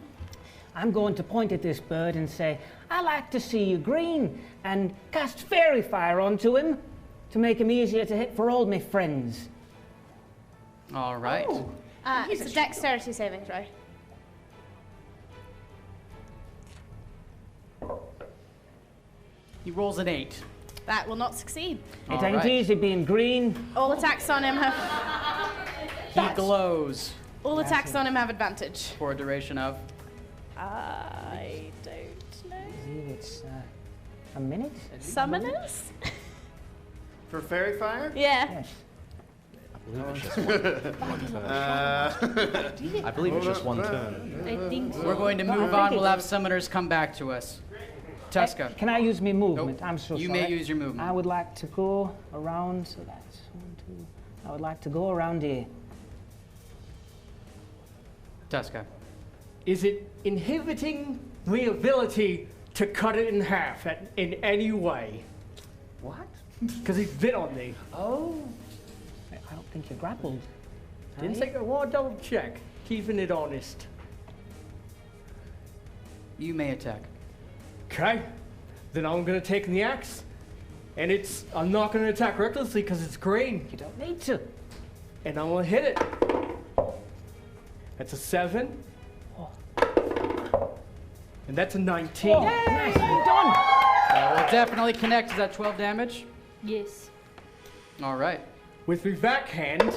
I'm going to point at this bird and say, I like to see you green, and cast fairy fire onto him to make him easier to hit for all my friends. All right. It's a dexterity saving throw. He rolls an 8. That will not succeed. It ain't easy being green. All attacks on him have. He glows. All attacks on him have advantage. For a duration of? I don't know. I believe it's a minute? Summoners? For fairy fire? Yeah. Yes. I believe it's just one turn. I think so. We're going to move on. We'll have summoners come back to us. Tuska. Can I use my movement? Nope. I'm so You sorry. may use your movement. I would like to go around, so that's 1, 2. I would like to go around here. Tuska. Is it inhibiting the ability to cut it in half in any way? What? Because he bit on me. Oh. I don't think you're grappled. Didn't think I want to double check. Keeping it honest. You may attack. Okay. Then I'm going to take the axe. And I'm not going to attack recklessly because it's green. You don't need to. And I'm going to hit it. That's a 7. Oh. And that's a 19. Oh, nicely done. We'll definitely connect. Is that 12 damage? Yes. All right. With my backhand,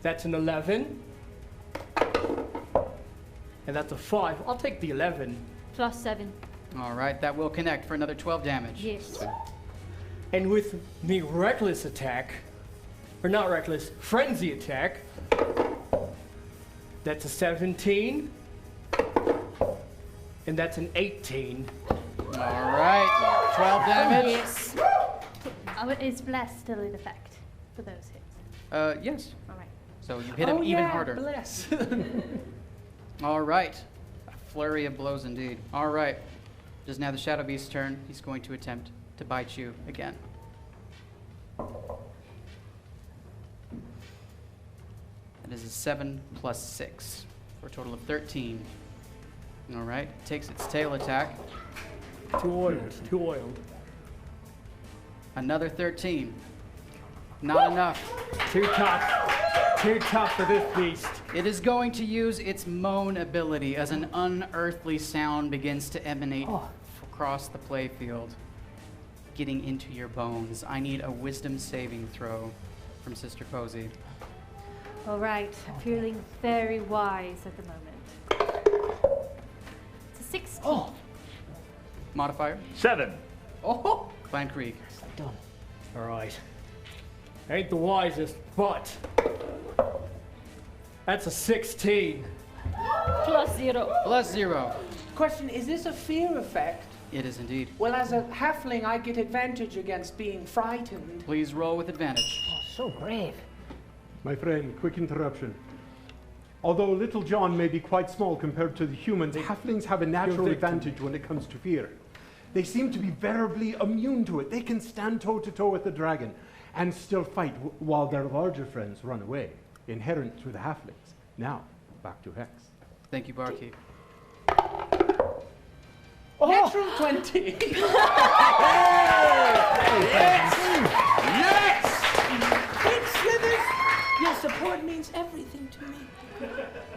that's an 11. And that's a 5. I'll take the 11. Plus 7. All right. That will connect for another 12 damage. Yes. And with the reckless attack, or not reckless, frenzy attack, that's a 17. And that's an 18. All right. 12 damage. Yes. Is bless still in effect for those hits? Yes. All right. So you hit him even harder. Bless. All right. A flurry of blows indeed. All right. It is now the Shadow Beast's turn. He's going to attempt to bite you again. That is a 7 plus 6 for a total of 13. All right. Takes its tail attack. Too oiled. Too oiled. Another 13. Not enough. Too tough. Too tough for this beast. It is going to use its moan ability as an unearthly sound begins to emanate across the playfield, getting into your bones. I need a wisdom saving throw from Sister Posey. All right. I'm feeling very wise at the moment. It's a 16. Oh. Modifier? 7. Oh, Clan Krieg. Done. All right. Ain't the wisest, but that's a 16. Plus 0. Plus 0. Question, is this a fear effect? It is indeed. Well, as a halfling, I get advantage against being frightened. Please roll with advantage. Oh, so brave. My friend, quick interruption. Although Little John may be quite small compared to the humans, halflings have a natural advantage when it comes to fear. They seem to be veritably immune to it. They can stand toe-to-toe with the dragon and still fight while their larger friends run away, inherent to the halflings. Now, back to Hex. Thank you, Barkeep. Natural 20. Yes! Big Slithers, your support means everything to me.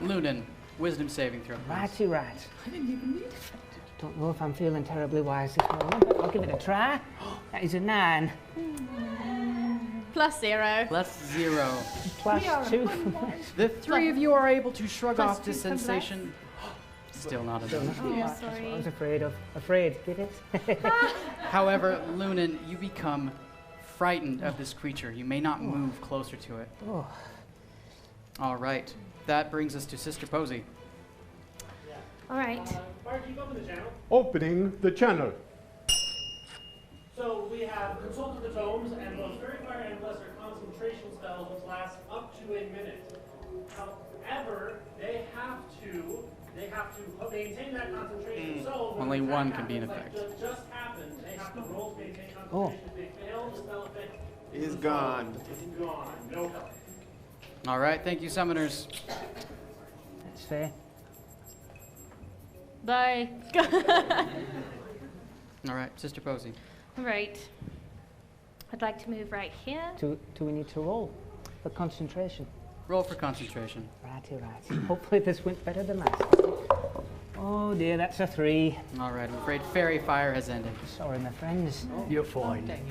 Lunan, wisdom saving throw. Righty right. I didn't even need it. Don't know if I'm feeling terribly wise this morning, but I'll give it a try. That is a 9. Plus 0. Plus 0. Plus 2. The three of you are able to shrug Plus off this 2 from sensation. Still not Still enough. not enough. That's what I was afraid of. Afraid, get it? However, Lunan, you become frightened of this creature. You may not move closer to it. Oh. All right. That brings us to Sister Posey. All right. Barkeep, open the channel. Opening the channel. So we have Consult of the Tomes and both Fairy Fire and Bless are concentration spells which last up to a minute. However, they have to maintain that concentration. So Only when one that can be in happens, effect. like just happened, they have to roll to maintain concentration. If they fail, the spell effect is gone. It's gone. No help. All right. Thank you, summoners. That's fair. Bye. All right, Sister Posey. Right. I'd like to move right here. Do we need to roll for concentration? Roll for concentration. Righty, right. Hopefully this went better than last. Oh dear, that's a 3. All right, I'm afraid Fairy Fire has ended. Sorry, my friends. You're fine. It's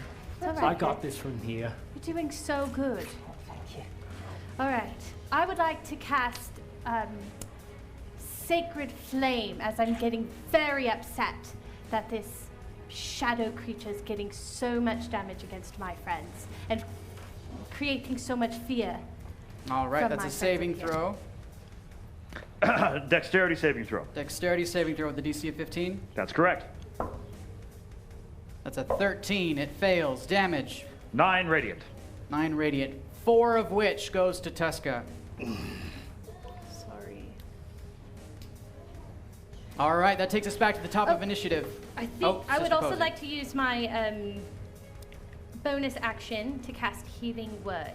all right. I got this from here. You're doing so good. Thank you. All right. I would like to cast Sacred Flame as I'm getting very upset that this shadow creature is getting so much damage against my friends and creating so much fear. All right, From that's my a saving friends, throw. Dexterity saving throw. Dexterity saving throw with the DC of 15. That's correct. That's a 13. It fails. Damage. 9 radiant. 9 radiant. 4 of which goes to Tuska. Sorry. All right, that takes us back to the top of initiative. I think Oh, I would Sister also Posey. like to use my bonus action to cast Healing Word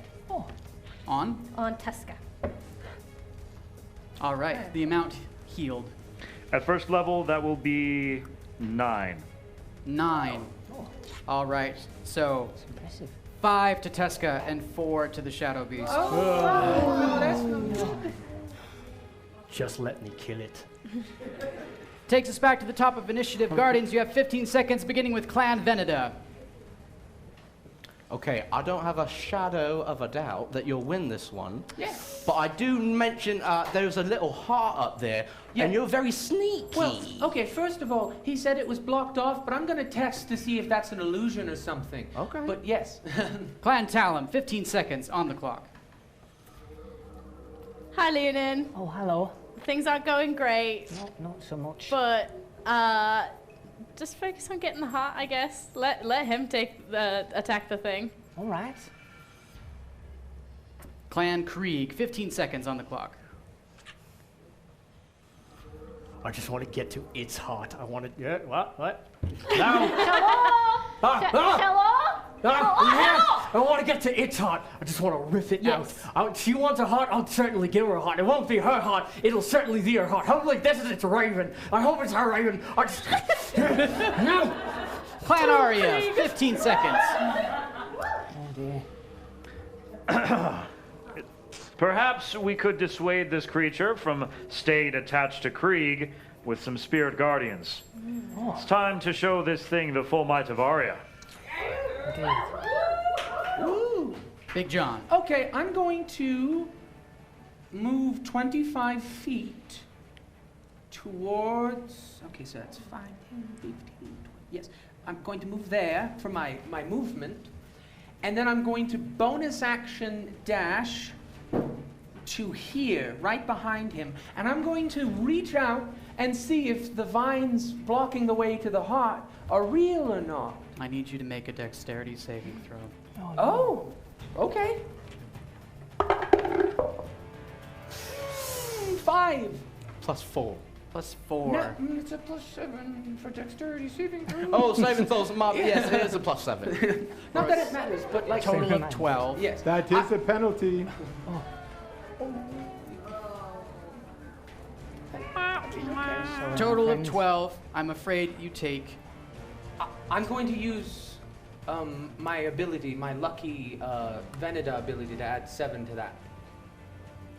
On. Tuska. All right, the amount healed. At first level, that will be 9. 9. All right, so 5 to Tuska and 4 to the Shadow Beast. Just let me kill it. Takes us back to the top of initiative. Guardians, you have 15 seconds, beginning with Clan Veneda. Okay, I don't have a shadow of a doubt that you'll win this one. Yeah. But I do mention there's a little heart up there, and you're very sneaky. Well, okay, first of all, he said it was blocked off, but I'm going to test to see if that's an illusion or something. Okay. But yes. Clan Talum, 15 seconds on the clock. Hi, Leonin. Oh, hello. Things aren't going great. No, not so much. But just focus on getting the heart, I guess. Let him attack the thing. All right. Clan Krieg, 15 seconds on the clock. I just want to get to its heart. I want to. Yeah, what? No. Hello? Hello? I want to get to its heart. I just want to rip it out. She wants a heart. I'll certainly give her a heart. It won't be her heart. It'll certainly be her heart. Hopefully, this is its raven. I hope it's her raven. I just. No. Clan Arya, 15 seconds. Oh dear. Perhaps we could dissuade this creature from staying attached to Krieg with some spirit guardians. It's time to show this thing the full might of Arya. Ooh. Big John. Okay, I'm going to move 25 feet towards. Okay, so that's 5, 10, 15, 20. Yes, I'm going to move there for my movement. And then I'm going to bonus action dash to here, right behind him. And I'm going to reach out and see if the vines blocking the way to the heart are real or not. I need you to make a dexterity saving throw. Oh, okay. 5. Plus 4. Plus 4. No, it's a plus 7 for dexterity saving throw. Oh, saving throws. Yes, it is a plus 7. Not that it matters, but like Total of 12. Yes. That is a penalty. Total of 12. I'm afraid you take. I'm going to use my ability, my lucky Veneda ability to add 7 to that.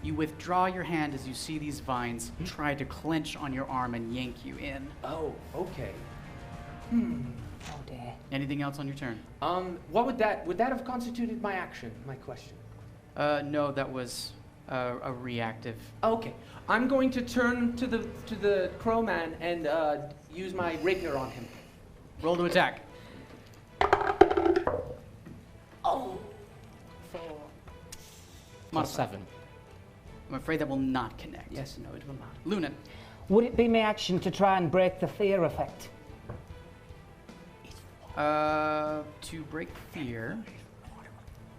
You withdraw your hand as you see these vines try to clench on your arm and yank you in. Oh, okay. Oh dear. Anything else on your turn? What would that have constituted my action? My question. No, that was a reactive. Okay, I'm going to turn to the crowman and use my rapier on him. Roll to attack. Oh. +7. I'm afraid that will not connect. Yes, no, it will not. Luna. Would it be my action to try and break the fear effect? To break fear.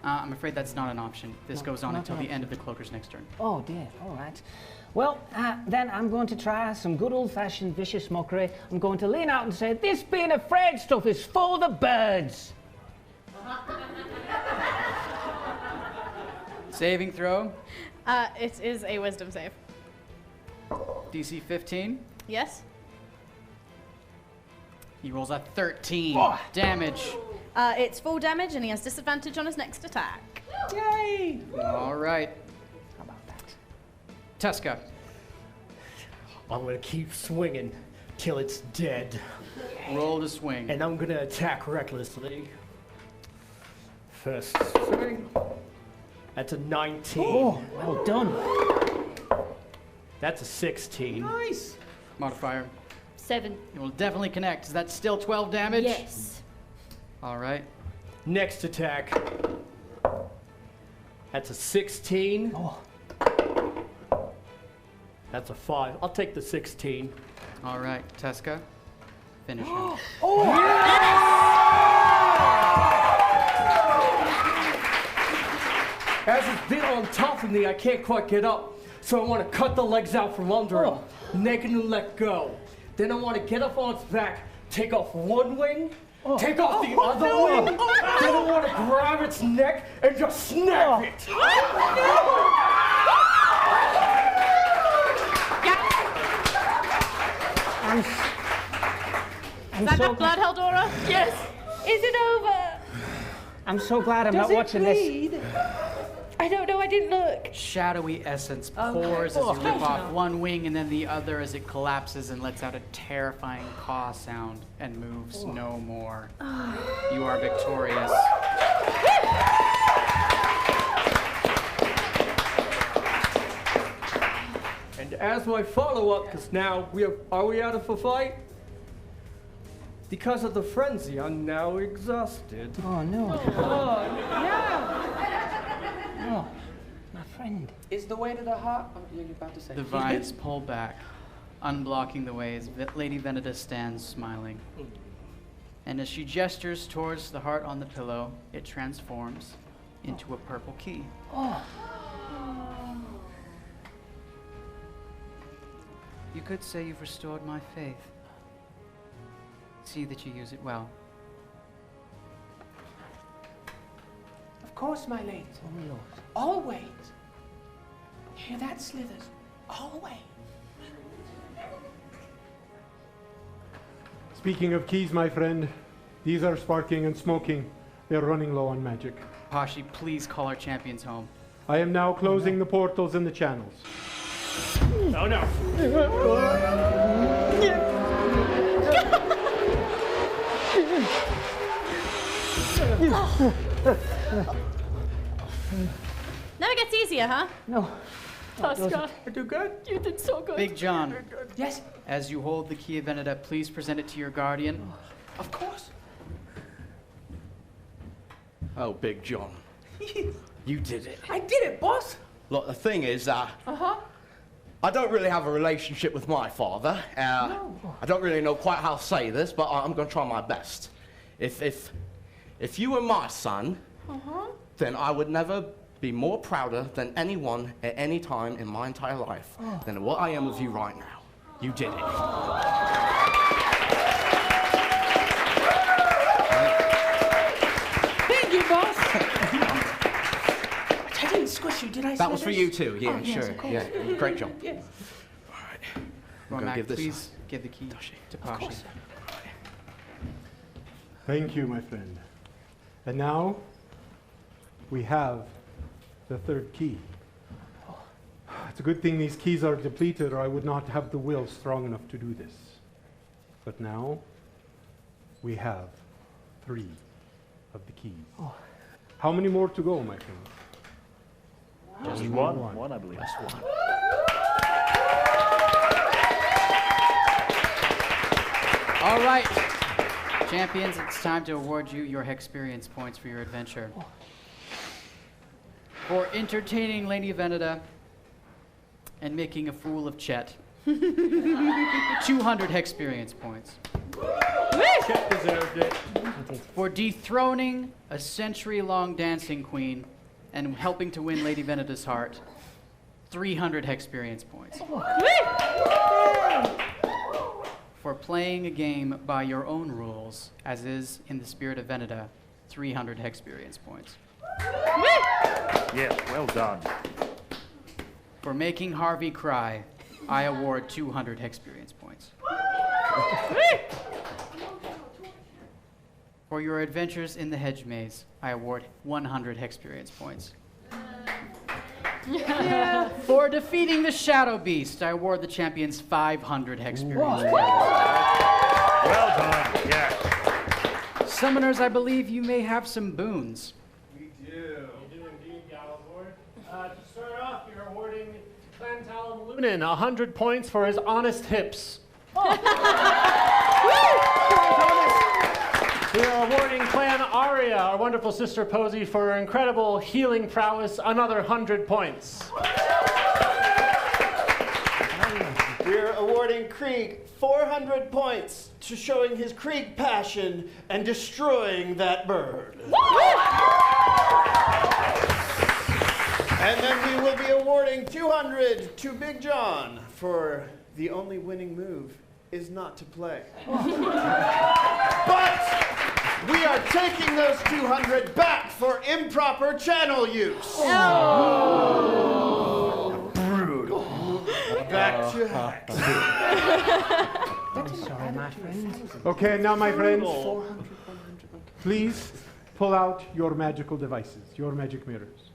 I'm afraid that's not an option. This goes on until the end of the cloaker's next turn. Oh dear, all right. Well, then I'm going to try some good old-fashioned vicious mockery. I'm going to lean out and say, this being afraid stuff is for the birds. Saving throw. It is a wisdom save. DC 15. Yes? He rolls a 13 damage. It's full damage, and he has disadvantage on his next attack. Yay! All right. How about that? Tuska. I'm gonna keep swinging till it's dead. Roll to swing. And I'm gonna attack recklessly. First swing. That's a 19. Oh, well done. That's a 16. Nice. Modifier. 7. It will definitely connect. Is that still 12 damage? Yes. All right. Next attack. That's a 16. Oh. That's a 5. I'll take the 16. All right, Tuska. Finish him. As it's been on top of me, I can't quite get up. So I want to cut the legs out from under him, naked and let go. Then I want to get up on its back, take off one wing, take off the other wing. Then I want to grab its neck and just snap it. Is that enough blood, Heldora? Yes. Is it over? I'm so glad I'm not watching this. I don't know, I didn't look. Shadowy essence pours as you rip off one wing and then the other as it collapses and lets out a terrifying caw sound and moves no more. You are victorious. And as my follow-up, because now are we out of a fight? Because of the frenzy, I'm now exhausted. Oh no. Oh, my friend. Is the way to the heart? Oh, you're about to say. The vines pull back, unblocking the way as Lady Veneda stands smiling. And as she gestures towards the heart on the pillow, it transforms into a purple key. Oh. You could say you've restored my faith. See that you use it well. Of course, my lady. Always. Hear that, Slithers? Always. Speaking of keys, my friend, these are sparking and smoking. They're running low on magic. Pashi, please call our champions home. I am now closing the portals and the channels. Oh no. Never gets easier, huh? No. Tuska, I do good. you did so good. Big John, Yes, as you hold the key of Veneda, please present it to your guardian. of course. Oh, Big John. You did it. I did it, boss. Look, the thing is, I don't really have a relationship with my father. I don't really know quite how to say this, but I'm going to try my best. If you were my son, then I would never be more prouder than anyone at any time in my entire life than what I am with you right now. You did it. Thank you, boss. I didn't squish you, did I? That was for Slithers? you too. Yeah, Oh, yes, sure. of course. Yeah, great job. Yes. All right. I'm going to Romac, give this. please give the key to Pashi. Thank you, my friend. And now we have the third key. It's a good thing these keys are depleted, or I would not have the will strong enough to do this. But now we have 3 of the keys. How many more to go, my friend? Just one. One, I believe. Just one. All right, champions, it's time to award you your experience points for your adventure. For entertaining Lady Veneta and making a fool of Chet, 200 experience points. Chet deserved it. For dethroning a century-long dancing queen and helping to win Lady Veneta's heart, 300 experience points. For playing a game by your own rules, as is in the spirit of Veneta, 300 experience points. Yes, well done. For making Harvey cry, I award 200 experience points. For your adventures in the hedge maze, I award 100 experience points. For defeating the Shadow Beast, I award the champions 500 experience points. Well done, yes. Summoners, I believe you may have some boons. We do. We do indeed, Galahorn. To start off, you're awarding Clan Talon Lunan 100 points for his honest hips. We are awarding Clan Aria, our wonderful sister Posey, for her incredible healing prowess, another 100 points. We're awarding Krieg 400 points to showing his Krieg passion and destroying that bird. And then we will be awarding 200 to Big John for the only winning move is not to play. But we are taking those 200 back for improper channel use. Oh. Brutal. Back to Hex. Sorry, my friend. Okay, now my friends, please pull out your magical devices, your magic mirrors.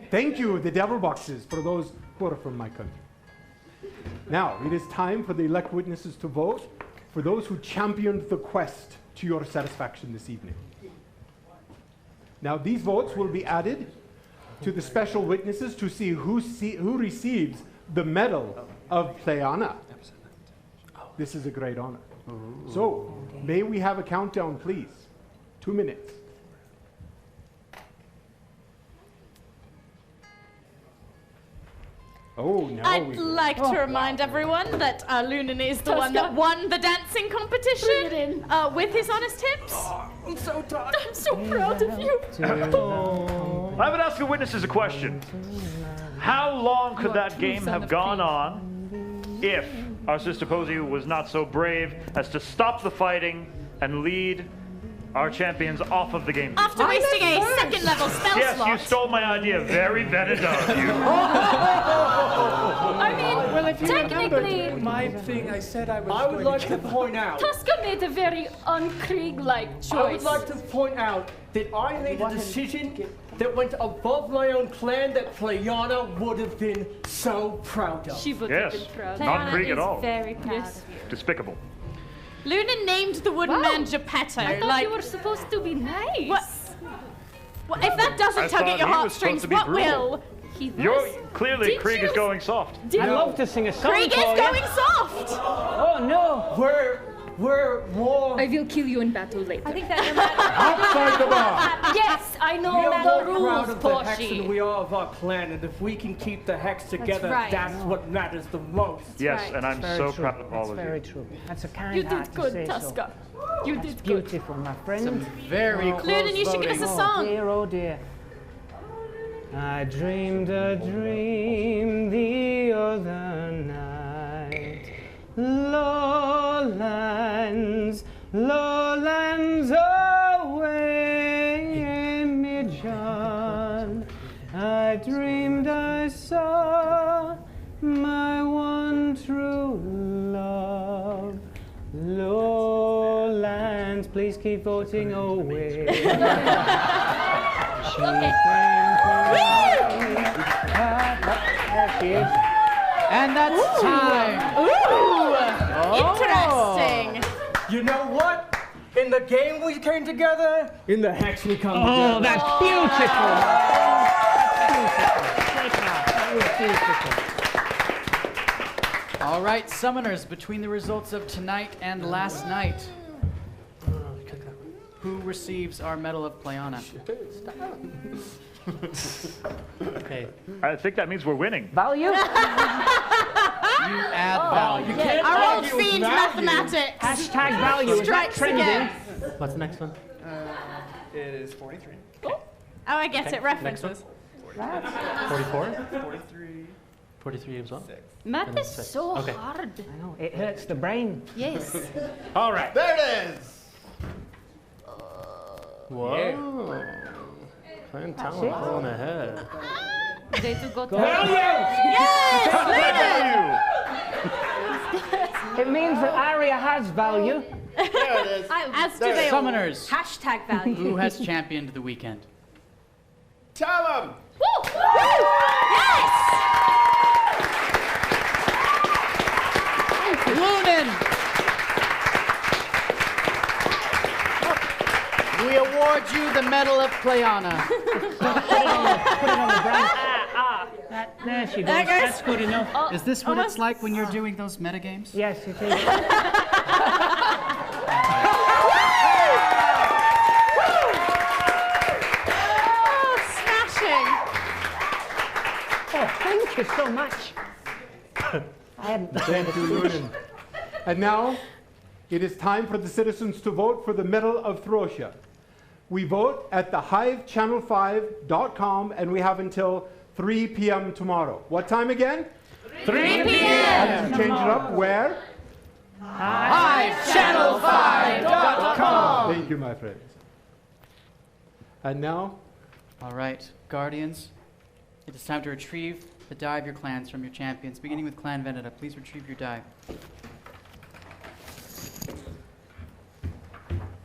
Thank you, the devil boxes, for those who are from my country. Now, it is time for the elect witnesses to vote for those who championed the quest to your satisfaction this evening. Now, these votes will be added to the special witnesses to see who receives the Medal of Pleana. This is a great honor. So, may we have a countdown, please? 2 minutes. Oh, no. I'd like to remind everyone that Lunan is the one that won the dancing competition with his honest hips. I'm so tired. I'm so proud of you. I would ask the witnesses a question. How long could that game have gone on if our sister Posey was not so brave as to stop the fighting and lead our champions off of the game? After wasting a second level spell yes, slot. you stole my idea. Very Veneta of you. I mean, Well, if you technically, remember my thing, I said I would like to point out. Tuska made a very un-Krieg-like choice. I would like to point out that I made a decision that went above my own clan that Pleana would have been so proud of. She would Yes, have been proud. not Krieg at all. Very proud Yes. of you. Despicable. Lunan named the wooden man Geppetto. I thought like, you were supposed to be nice. What if that doesn't I tug thought at your he was supposed heartstrings? to be What brutal. will? He was. You're clearly Did Krieg you- is going soft. I'd love to sing a song Krieg for is you. going soft. Oh, no. We're more I will kill you in battle later. I think that no matter. Outside the bar. Yes, I know we are the more rules, proud of the hex than Portia. we are of our clan, and if we can keep the hex together, right. that's what matters the most. Yes, right. and I'm Very so true. proud of all That's of very you. true. That's a kind You heart did to good, say so. Tuska. You That's did good. beautiful, my friend. Some very close Lunan, you should give us a voting. song. Oh dear. I dreamed a dream the other night. Lowlands, lowlands away, me John. I dreamed I saw my one true love. Lowlands, please keep voting away. She came there she is. And that's time. Ooh, interesting. You know what? In the game we came together, in the hex we come together. Oh, that's beautiful. All right, summoners, between the results of tonight and last night, who receives our Medal of Pleana? Okay. I think that means we're winning. Value? You add value. You can't I won't feed mathematics. Hashtag value. Is that Strikes trending? again. What's the next one? It is 43. Oh, I get Okay, it. References. 44? 43. 43 as well? Math And is six. so Okay. hard. I know, it hurts the brain. Yes. All right. There it is. Whoa. Clan Talon pulling ahead. They do go to It means that Aria has value. There it is. As do they all. Summoners, Hashtag value. who has championed the weekend? Tell them. Woo! Yes! Lunan! We award you the Medal of Pleana. Put it on the brand. There she goes. There it goes. That's good enough. Is this what it's like when you're doing those metagames? Yes, it is. Oh, thank you so much. I hadn't Thank you, Lunan. And now, it is time for the citizens to vote for the Medal of Throsia. We vote at thehivechannel5.com, and we have until 3 p.m. tomorrow. What time again? 3 p.m. And to change it up, where? HiveChannel5.com. Thank you, my friends. And now, All right, Guardians, it is time to retrieve the die of your clans from your champions. Beginning with Clan Veneta, please retrieve your die.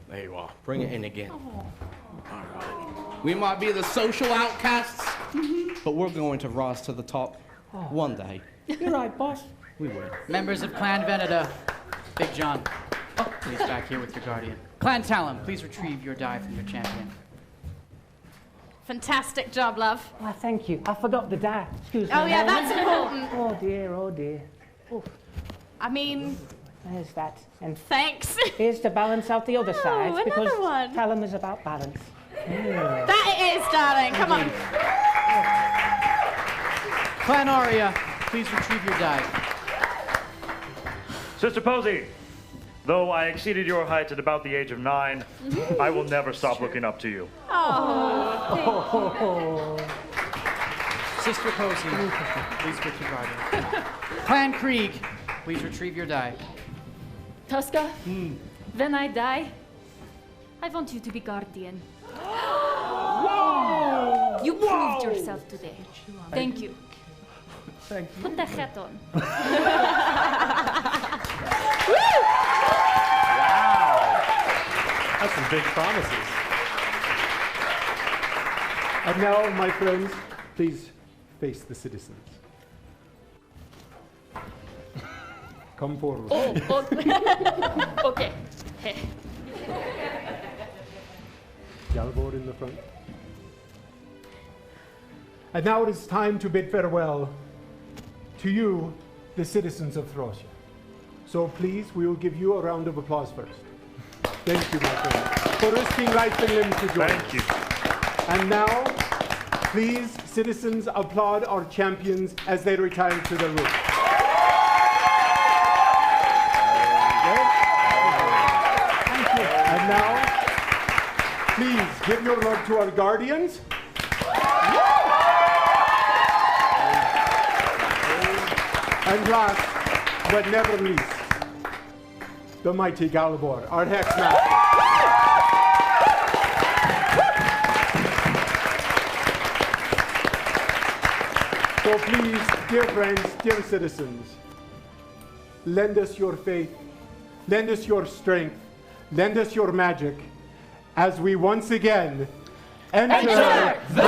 There you are. Bring it in again. All right. We might be the social outcasts, but we're going to rise to the top one day. You're right, boss. We will. Members of Clan Veneta, Big John, please back here with your Guardian. Clan Talon, please retrieve your die from your champion. Fantastic job, love. Oh, thank you. I forgot the die. Excuse me. Oh, yeah, that's important. Oh, dear, oh, dear. Oof. I mean, There's that. And thanks. here's to balance out the other side, another because one. Talon is about balance. That it is, darling. Come on. Clan Aria, please retrieve your die. Sister Posey, though I exceeded your height at about the age of 9, I will never stop looking up to you. Oh. Sister Posey, please put your Guardian. Clan Krieg, please retrieve your die. Tuska, when I die, I want you to be guardian. Whoa! You proved yourself today. Thank you. thank you. Put the hat on. That's some big promises. And now, my friends, please face the citizens. Come forward. Okay. Galvor in the front. And now it is time to bid farewell to you, the citizens of Throsia. So please, we will give you a round of applause first. Thank you, my friend, for risking life and limb to join us. Thank you. And now, please, citizens, applaud our champions as they retire to their rooms. And now, please give your love to our guardians. And last, but never least, the mighty Galvor, our Hex Master. So please, dear friends, dear citizens, lend us your faith, lend us your strength, lend us your magic, as we once again enter the